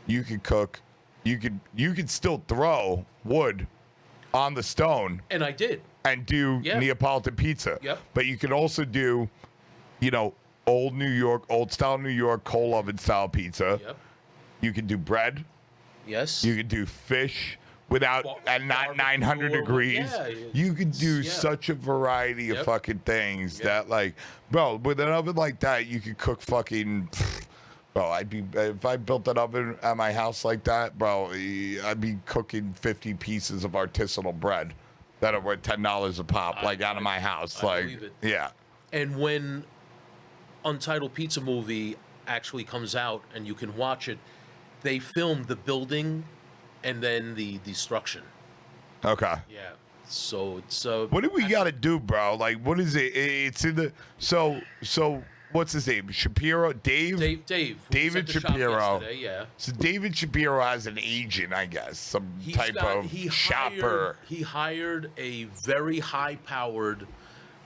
You can cook, you could still throw wood on the stone. And I did. And do Neapolitan pizza. Yep. But you can also do, you know, old style New York, coal oven style pizza. Yep. You can do bread. Yes. You can do fish. Without at not 900 degrees, you can do such a variety of fucking things that, like, bro, with an oven like that, you could cook fucking. Bro, if I built an oven at my house like that, bro, I'd be cooking 50 pieces of artisanal bread that are worth $10 a pop, like out of my house, I like, believe it. yeah. And when Untitled Pizza Movie actually comes out and you can watch it, they filmed the building and then the destruction. Okay. Yeah. So it's what do we got to do, bro? Like, what is it? It's in the so what's his name? Shapiro, Dave. David Shapiro. Yeah. So David Shapiro has an agent, I guess, some type of shopper. He hired a very high-powered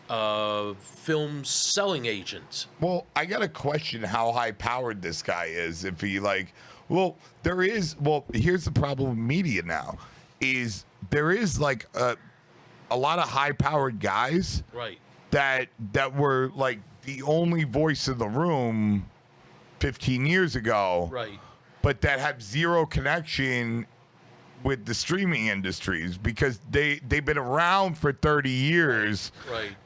film selling agent. Well, I got to question how high-powered this guy is. If he like. Well, here's the problem with media now, is there is like a lot of high-powered guys, that were like the only voice in the room 15 years ago, but that have zero connection with the streaming industries, because they've been around for 30 years,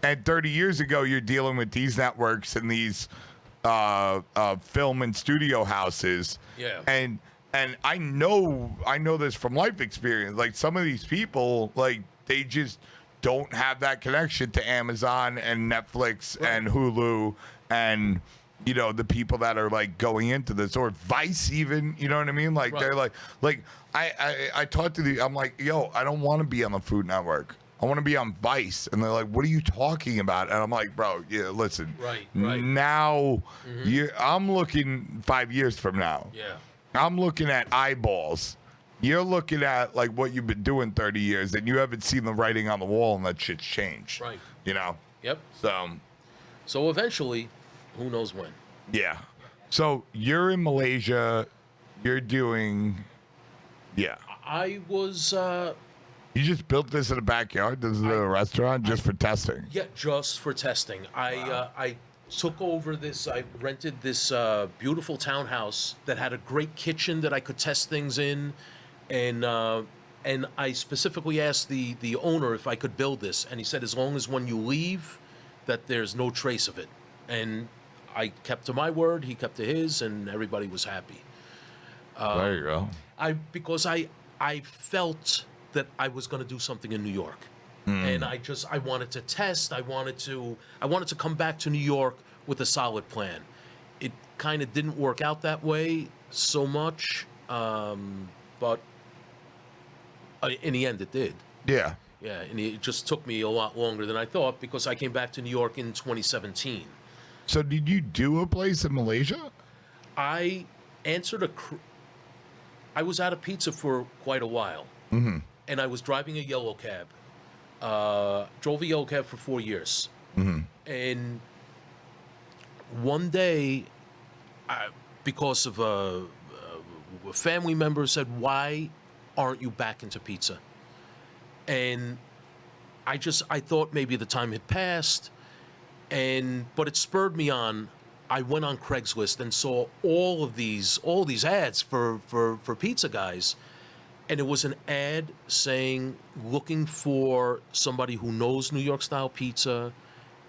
and 30 years ago you're dealing with these networks and these film and studio houses, and And I know this from life experience. Like some of these people, like they just don't have that connection to Amazon and Netflix and Hulu and the people that are like going into this, or Vice even, you know what I mean? Like they're like I talked to I'm like, yo, I don't want to be on the Food Network. I want to be on Vice. And they're like, what are you talking about? And I'm like, bro, yeah, listen. Right. Now I'm looking 5 years from now. Yeah. I'm looking at eyeballs. You're looking at like what you've been doing 30 years, and you haven't seen the writing on the wall, and that shit's changed. Right. Yep. So eventually, who knows when? Yeah. So you're in Malaysia. You're doing. Yeah. I was. You just built this in a backyard. This is a restaurant just for testing. Yeah, just for testing. I took over this. I rented this beautiful townhouse that had a great kitchen that I could test things in, and I specifically asked the owner if I could build this, and he said as long as when you leave, that there's no trace of it. And I kept to my word. He kept to his, and everybody was happy. There you go. Because I felt that I was going to do something in New York. And I wanted to test. I wanted to come back to New York with a solid plan. It kind of didn't work out that way so much, but in the end, it did. Yeah. Yeah, and it just took me a lot longer than I thought because I came back to New York in 2017. So did you do a place in Malaysia? I answered I was out of pizza for quite a while, and I was driving a yellow cab. Drove a yellow cab for 4 years. And one day, because of a family member said, why aren't you back into pizza? And I thought maybe the time had passed, but it spurred me on. I went on Craigslist and saw all these ads for pizza guys. And it was an ad saying, looking for somebody who knows New York style pizza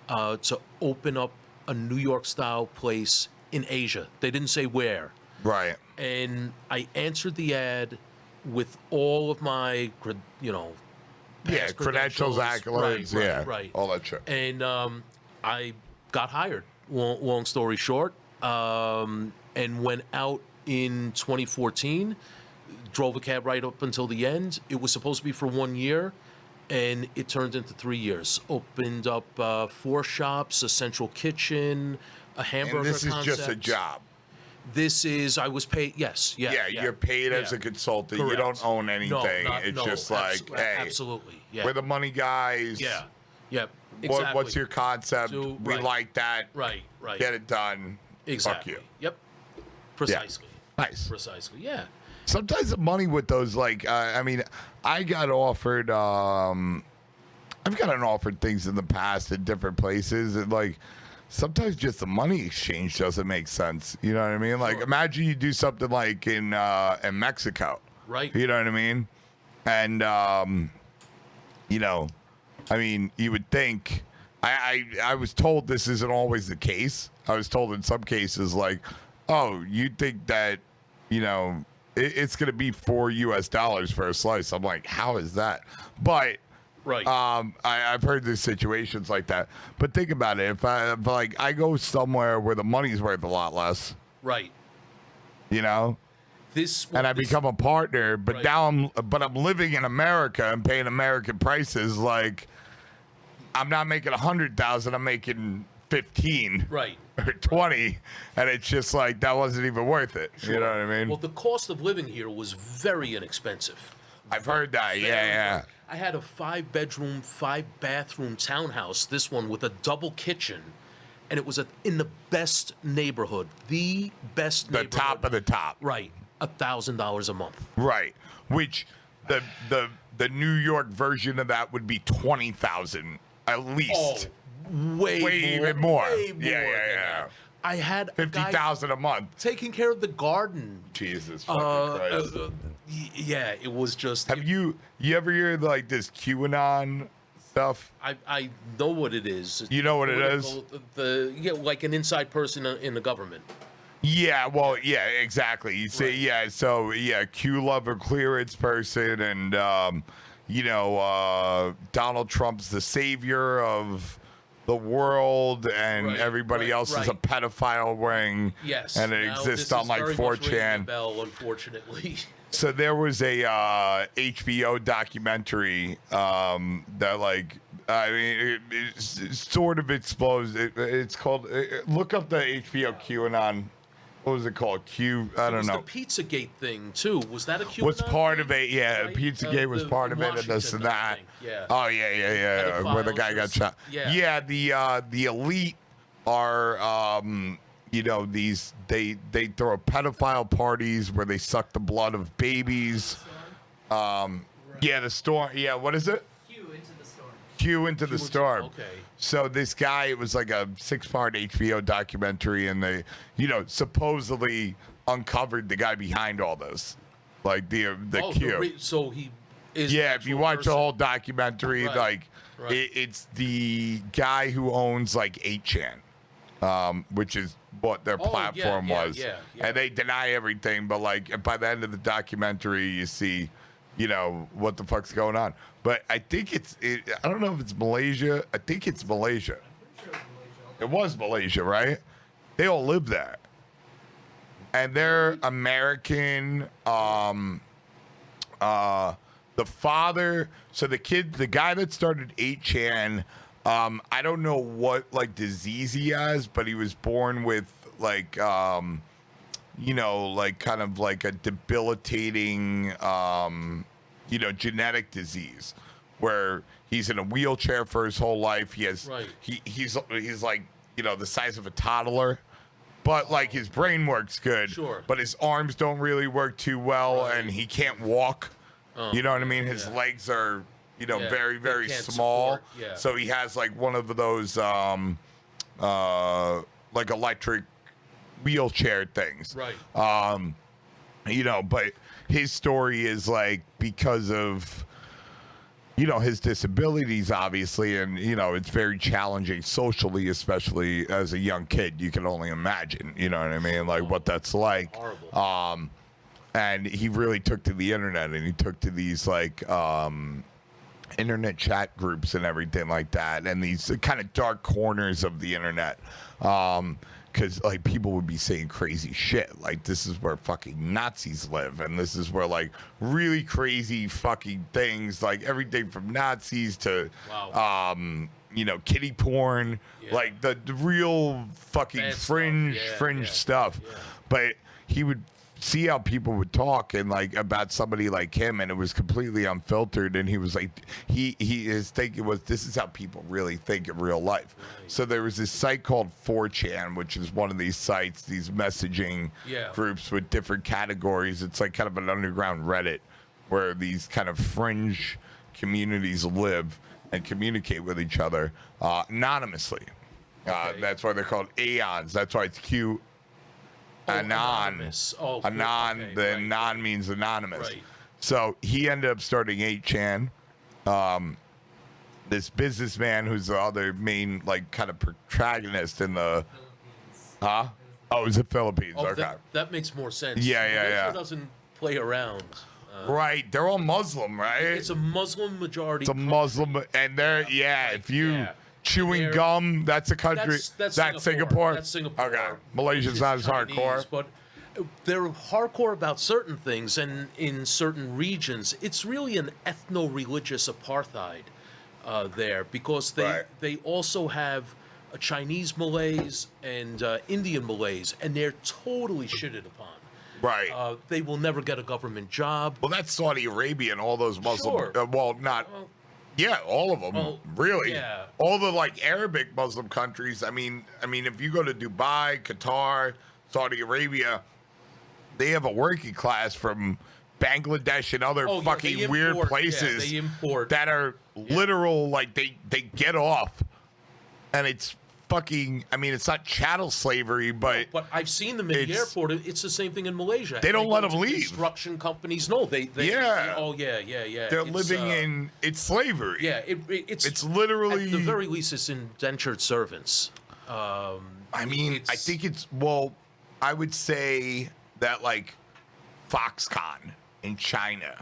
to open up a New York style place in Asia. They didn't say where. Right. And I answered the ad with all of my, past credentials, accolades, right. all that shit. And I got hired, long story short, and went out in 2014. Drove a cab right up until the end. It was supposed to be for 1 year, and it turned into 3 years. Opened up 4 shops, a central kitchen, a hamburger And this is concept. just a job. I was paid, yes. Yeah, you're paid as a consultant. Correct. You don't own anything. No, Just like, hey, absolutely. Yeah. we're the money guys. Yeah. Yep. Exactly. What's your concept? We like that. Right. Get it done. Exactly. Fuck you. Yep. Precisely. Nice. Precisely. Yeah. Sometimes the money with those, like, I got offered, I've gotten offered things in the past at different places, and like, sometimes just the money exchange doesn't make sense. You know what I mean? Like, imagine you do something like in Mexico. Right. You know what I mean? And, you would think, I was told this isn't always the case. I was told in some cases, like, oh, you think that, it's going to be $4 for a slice. I'm like, how is that? But Right. I've heard there's situations like that. But think about it. If I go somewhere where the money's worth a lot less, Right. and I become a partner, but Right. now I'm living in America and paying American prices. Like, I'm not making 100,000. I'm making 15. Right. Or 20, and it's just like that wasn't even worth it. Sure. You know what I mean? Well, the cost of living here was very inexpensive. I've heard that. Yeah. I had a 5-bedroom, 5-bathroom townhouse, this one with a double kitchen, and it was in the best neighborhood, the best The neighborhood. top of the top. Right, $1,000 a month. Right. Which the New York version of that would be 20,000 at least. Way even more. Way more Yeah. than that. I had a guy 50,000 a month. taking care of the garden. Jesus fucking Christ. Yeah, it was just. Have you ever heard like this QAnon stuff? I know what it is. You know what it is? Like an inside person in the government. Yeah, well, yeah, exactly. You say, yeah, so, yeah, Q lover clearance person, and, Donald Trump's the savior of the world, and everybody else is a pedophile ring. Yes. And it now exists this on, is like, very much ringing 4chan. a bell, unfortunately. So there was a HBO documentary that, like, I mean, it sort of exposed. It's called. Look up the HBO QAnon. What was it called? I don't know. The Pizzagate thing too. Was that a QAnon? Was part of thing? it, yeah. Right? Pizzagate was part of it, and this and Washington, I that. think, yeah. Oh yeah. Where the guy got shot. Yeah. The elite are these they throw pedophile parties where they suck the blood of babies. Yeah, the storm. Yeah, what is it? Q into the storm. Okay. So this guy, it was like a 6-part HBO documentary, and they, supposedly uncovered the guy behind all this, like the Q. So he is. Yeah, if you watch the whole documentary, Right. It's the guy who owns like 8chan, which is what their platform was. Yeah. And they deny everything, but like by the end of the documentary, you see, what the fuck's going on. But I think I don't know if it's Malaysia. I think it's Malaysia. It was Malaysia, right? They all live there. And they're American. The father, so the guy that started 8chan, I don't know what like disease he has, but he was born with like like kind of like a debilitating genetic disease where he's in a wheelchair for his whole life. He has he's like the size of a toddler, but like his brain works good. Sure. But his arms don't really work too well, and he can't walk. You know what I mean? His legs are very, very small. So he has like one of those like electric wheelchair things. Right. But his story is like because of his disabilities, obviously, and it's very challenging socially, especially as a young kid. You can only imagine, what I mean, like what that's like. Horrible. And he really took to the internet, and he took to these like internet chat groups and everything like that, and these kind of dark corners of the internet. Because like people would be saying crazy shit, like this is where fucking Nazis live, and this is where like really crazy fucking things, like everything from Nazis to kiddie porn, like the real fucking Bad fringe stuff. But he would see how people would talk and like about somebody like him, and it was completely unfiltered, and he was like his thinking was this is how people really think in real life. So there was this site called 4chan, which is one of these sites, these messaging groups with different categories. It's like kind of an underground Reddit where these kind of fringe communities live and communicate with each other anonymously. That's why they're called Aeons. That's why it's Q Anonymous. Anon means anonymous. Right. So he ended up starting 8chan. This businessman who's the other main like kind of protagonist in the Oh, it was the Philippines. Okay. That makes more sense. Yeah. Malaysia doesn't play around. Right. They're all Muslim, right? It's a Muslim majority. It's a Muslim, and they're if you chewing gum, that's a country. That's Singapore. That's Singapore. Okay. Malaysia's not as hardcore. But they're hardcore about certain things, and in certain regions, it's really an ethno-religious apartheid there, because they also have Chinese Malays and Indian Malays, and they're totally shitted upon. Right. They will never get a government job. Well, that's Saudi Arabia and all those Muslim. Sure. All of them. Really. Yeah. All the like Arabic Muslim countries. I mean, if you go to Dubai, Qatar, Saudi Arabia, they have a working class from Bangladesh and other fucking weird places that are literal. Like they get off, and it's fucking. I mean, it's not chattel slavery, but I've seen them in the airport. It's the same thing in Malaysia. They don't let them leave. Construction companies, no, they They're living in slavery. Yeah, it's literally at the very least it's indentured servants. I think it's I would say that like Foxconn in China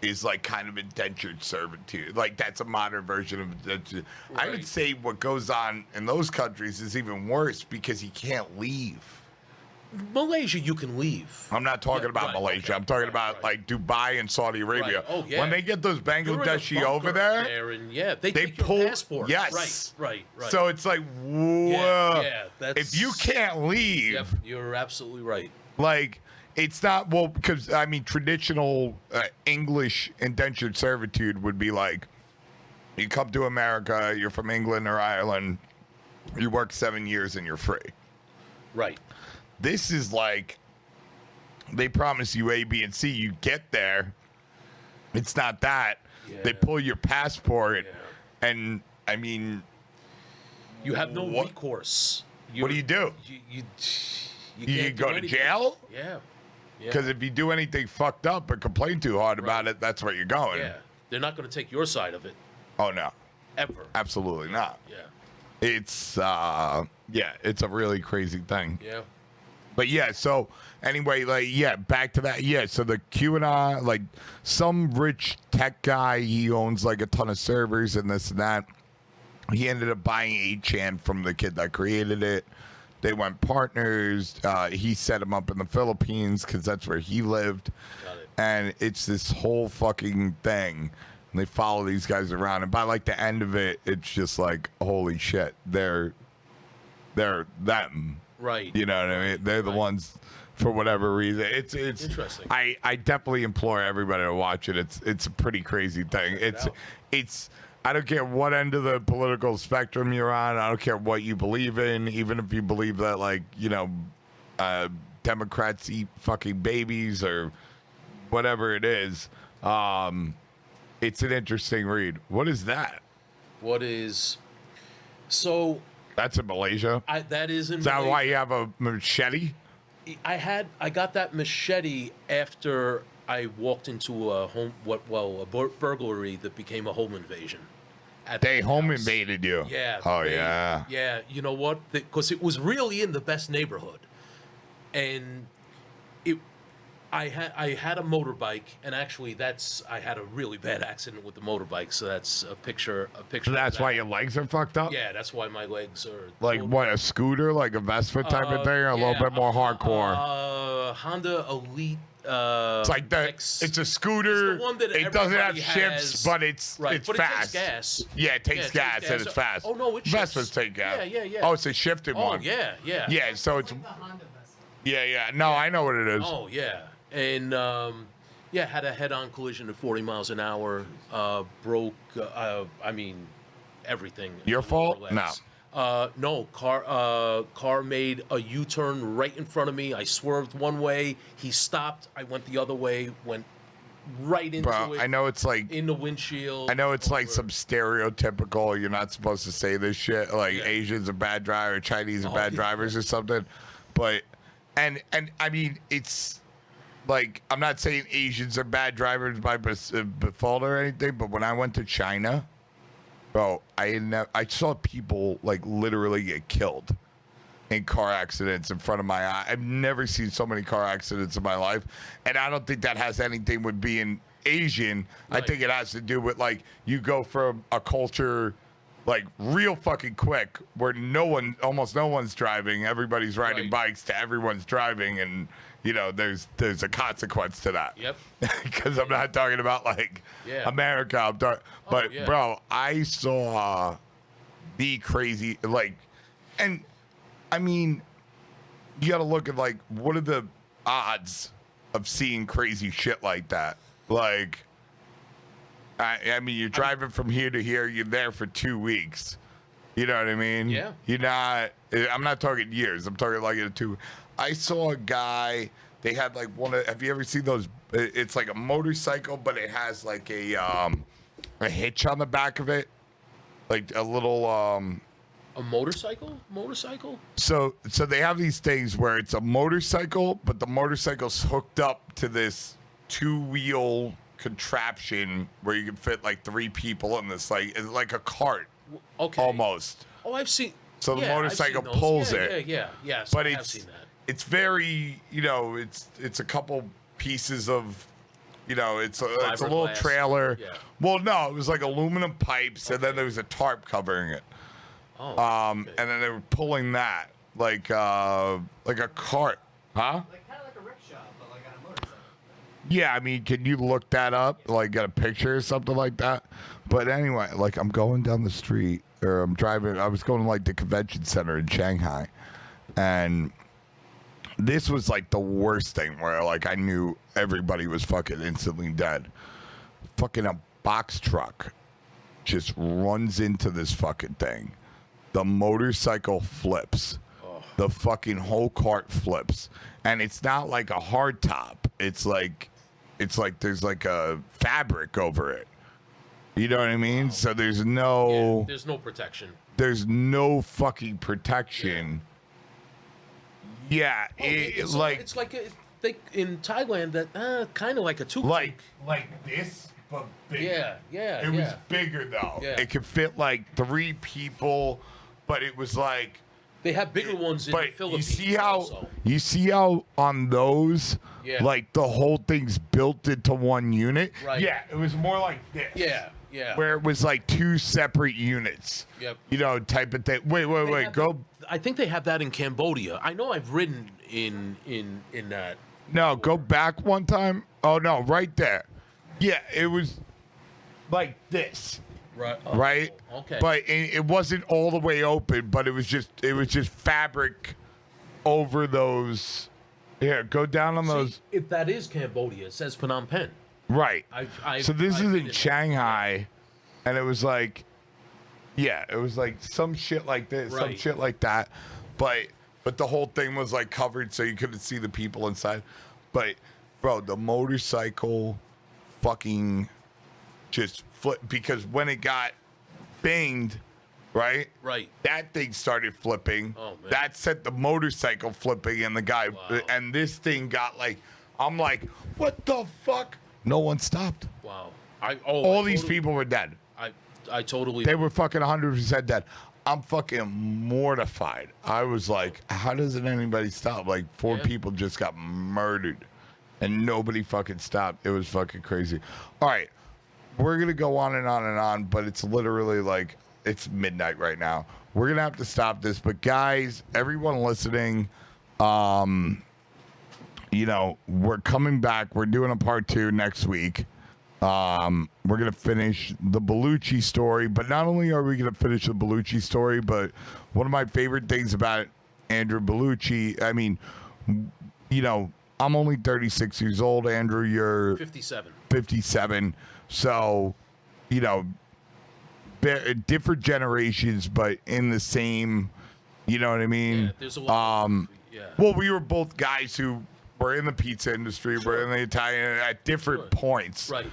is like kind of indentured servitude. Like that's a modern version of indentured. I would Right. say what goes on in those countries is even worse because you can't leave. Malaysia, you can leave. I'm not talking Yeah, about right, Malaysia. okay, I'm talking right, about right. like Dubai and Saudi Arabia. Right. Oh, yeah. When they get those You're in a Bangladeshi over bunker there, and yeah, they they take your pull. passports. Yes. Right. So it's like, whoa. Yeah, that's, if you can't leave, Yep, you're absolutely right. like it's not well because I mean traditional English indentured servitude would be like you come to America, you're from England or Ireland, you work 7 years and you're free. Right. This is like they promise you A, B, and C. You get there, it's not that. Yeah. They pull your passport, Yeah. and I mean, You have no What- recourse. what do you do? You You can't can go do to anything. jail Yeah. because if you do anything fucked up or complain too hard about it, that's where you're going. Yeah. They're not going to take your side of it Oh no, ever. absolutely not. Yeah. It's it's a really crazy thing. Yeah. But yeah, so anyway, like back to that. Yeah, so the QAnon, like some rich tech guy, he owns like a ton of servers and this and that. He ended up buying 8chan from the kid that created it. They went partners. He set him up in the Philippines because that's where he lived. Got it. And it's this whole fucking thing. And they follow these guys around. And by like the end of it, it's just like, holy shit, they're them. Right. You know what I mean? They're the ones for whatever reason. It's Interesting. I definitely implore everybody to watch it. It's a pretty crazy thing. It's I don't care what end of the political spectrum you're on. I don't care what you believe in, even if you believe that like, Democrats eat fucking babies or whatever it is. It's an interesting read. What is that? What is so? That's in Malaysia. That is in. Is that Malaysia. why you have a machete? I got that machete after I walked into a burglary that became a home invasion. They home house. invaded you. Yeah. Oh yeah. Yeah. You know what? Because it was really in the best neighborhood, and I had a motorbike, and actually I had a really bad accident with the motorbike. So that's a picture. So that's of that. why your legs are fucked up. Yeah, that's why my legs are Like totally- what? A scooter, like a Vespa type of thing, or a little bit more hardcore. Honda Elite. It's like that. X. It's a scooter. It's the one that it doesn't have everybody shifts, has. but it's Right, it's but fast. it takes gas. Yeah, it takes gas and it's fast. Oh no, it shifts. Vespas take gas. Yeah. Oh, it's a shifted Oh one. yeah. Yeah, so it's yeah. No, I know what it is. Oh yeah, and had a head-on collision at 40 miles an hour. Broke. I mean, everything. Your fault? more or less. No. Car made a U-turn right in front of me. I swerved one way. He stopped. I went the other way. Went right into Bro, it. I know it's like in the windshield. I know it's like over. some stereotypical. You're not supposed to say this shit. Like Yeah. Asians are bad drivers, Chinese are bad yeah. drivers, or something. But and I mean, it's like I'm not saying Asians are bad drivers by default or anything. But when I went to China, bro, I saw people like literally get killed in car accidents in front of my eye. I've never seen so many car accidents in my life, and I don't think that has anything with being Asian. I Right. think it has to do with like you go from a culture like real fucking quick where almost no one's driving, everybody's riding Right. bikes to everyone's driving, and there's a consequence to that. Yep. Because I'm not talking about like Yeah. America. I'm talking, but yeah. bro, I saw the crazy and I mean, you got to look at like what are the odds of seeing crazy shit like that? Like, I mean, you're driving from here to here. You're there for 2 weeks. You know what I mean? Yeah. You're not. I'm not talking years. I'm talking like in 2. I saw a guy. They had like have you ever seen those? It's like a motorcycle, but it has like a hitch on the back of it, like a little A motorcycle? Motorcycle? So they have these things where it's a motorcycle, but the motorcycle's hooked up to this 2-wheel contraption where you can fit like 3 people in this, like it's like a cart Okay. almost. Oh, I've seen. So the yeah, I've motorcycle seen those. pulls yeah, it. Yeah. So But I have it's seen that. it's very, it's a couple pieces of, it's a little Fiberglass. trailer. Yeah. Well, no, it was like aluminum pipes, and then there was a tarp covering it. Oh. And then they were pulling that like a cart, huh? Like kind of like a rickshaw, but like on a motorcycle. Yeah, I mean, can you look that up? Like, get a picture or something like that? But anyway, like, I'm going down the street, or I'm driving. I was going to like the convention center in Shanghai, and this was like the worst thing where like I knew everybody was fucking instantly dead. Fucking a box truck just runs into this fucking thing. The motorcycle flips. The fucking whole cart flips. And it's not like a hard top. It's like there's like a fabric over it. You know what I mean? So there's no there's no protection. There's no fucking protection. Yeah, It's like in Thailand that kind of like a tuk-tuk. like this, but bigger. Yeah. It was bigger though. Yeah. It could fit like 3 people, but it was like. They have bigger ones in the But Philippines. you see how on those, Yeah. like the whole thing's built into one unit. Right. Yeah, it was more like this. Yeah. Where it was like 2 separate units. Yep. Type of thing. Wait. Go. I think they have that in Cambodia. I know I've ridden in that. No, go back one time. Oh no, right there. Yeah, it was like this. Right. Right. Okay. But it wasn't all the way open, but it was just fabric over those. Here, go down on those. If that is Cambodia, it says Phnom Penh. Right. So this I've is been in in- Shanghai, and it was like, it was like some shit like this, some Right. shit like that, but the whole thing was like covered so you couldn't see the people inside. But bro, the motorcycle fucking just flipped because when it got banged, right? Right. That thing started flipping. Oh, man. That set the motorcycle flipping, and the guy, Wow. and this thing got like, I'm like, what the fuck? No one stopped. Wow. All these people were dead. I totally. They were fucking 100% dead. I'm fucking mortified. I was like, how doesn't anybody stop? Like 4 Yeah. people just got murdered, and nobody fucking stopped. It was fucking crazy. All right, we're gonna go on and on and on, but it's literally like it's midnight right now. We're gonna have to stop this. But guys, everyone listening, we're coming back. We're doing a part 2 next week. We're gonna finish the Bellucci story, but not only are we gonna finish the Bellucci story, but one of my favorite things about Andrew Bellucci, I mean, I'm only 36 years old. Andrew, you're 57. 57. So, different generations, but in the same, you know what I mean? Yeah, there's a lot. Well, we were both guys who were in the pizza industry, we're in the Italian at different points. Right.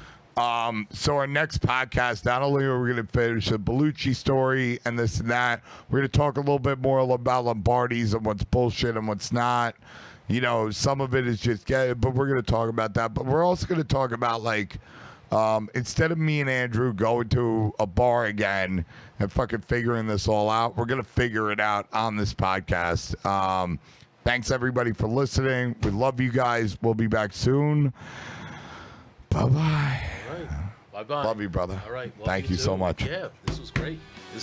So our next podcast, not only are we going to finish the Bellucci story and this and that, we're going to talk a little bit more about Lombardi's and what's bullshit and what's not. Some of it is just but we're going to talk about that. But we're also going to talk about like, instead of me and Andrew going to a bar again and fucking figuring this all out, we're going to figure it out on this podcast. Thanks everybody for listening. We love you guys. We'll be back soon. Bye-bye. All right. Bye-bye. Love you, brother. All right. Love Thank you so too. much. Yeah, this was great. All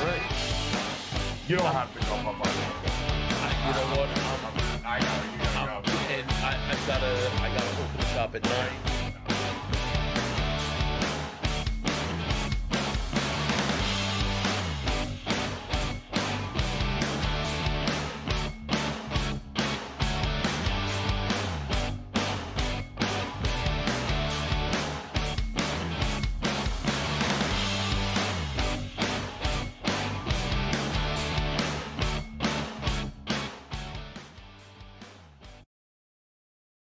right. You don't have to come up on You know what? I know. You gotta go. And I gotta open the shop at 9.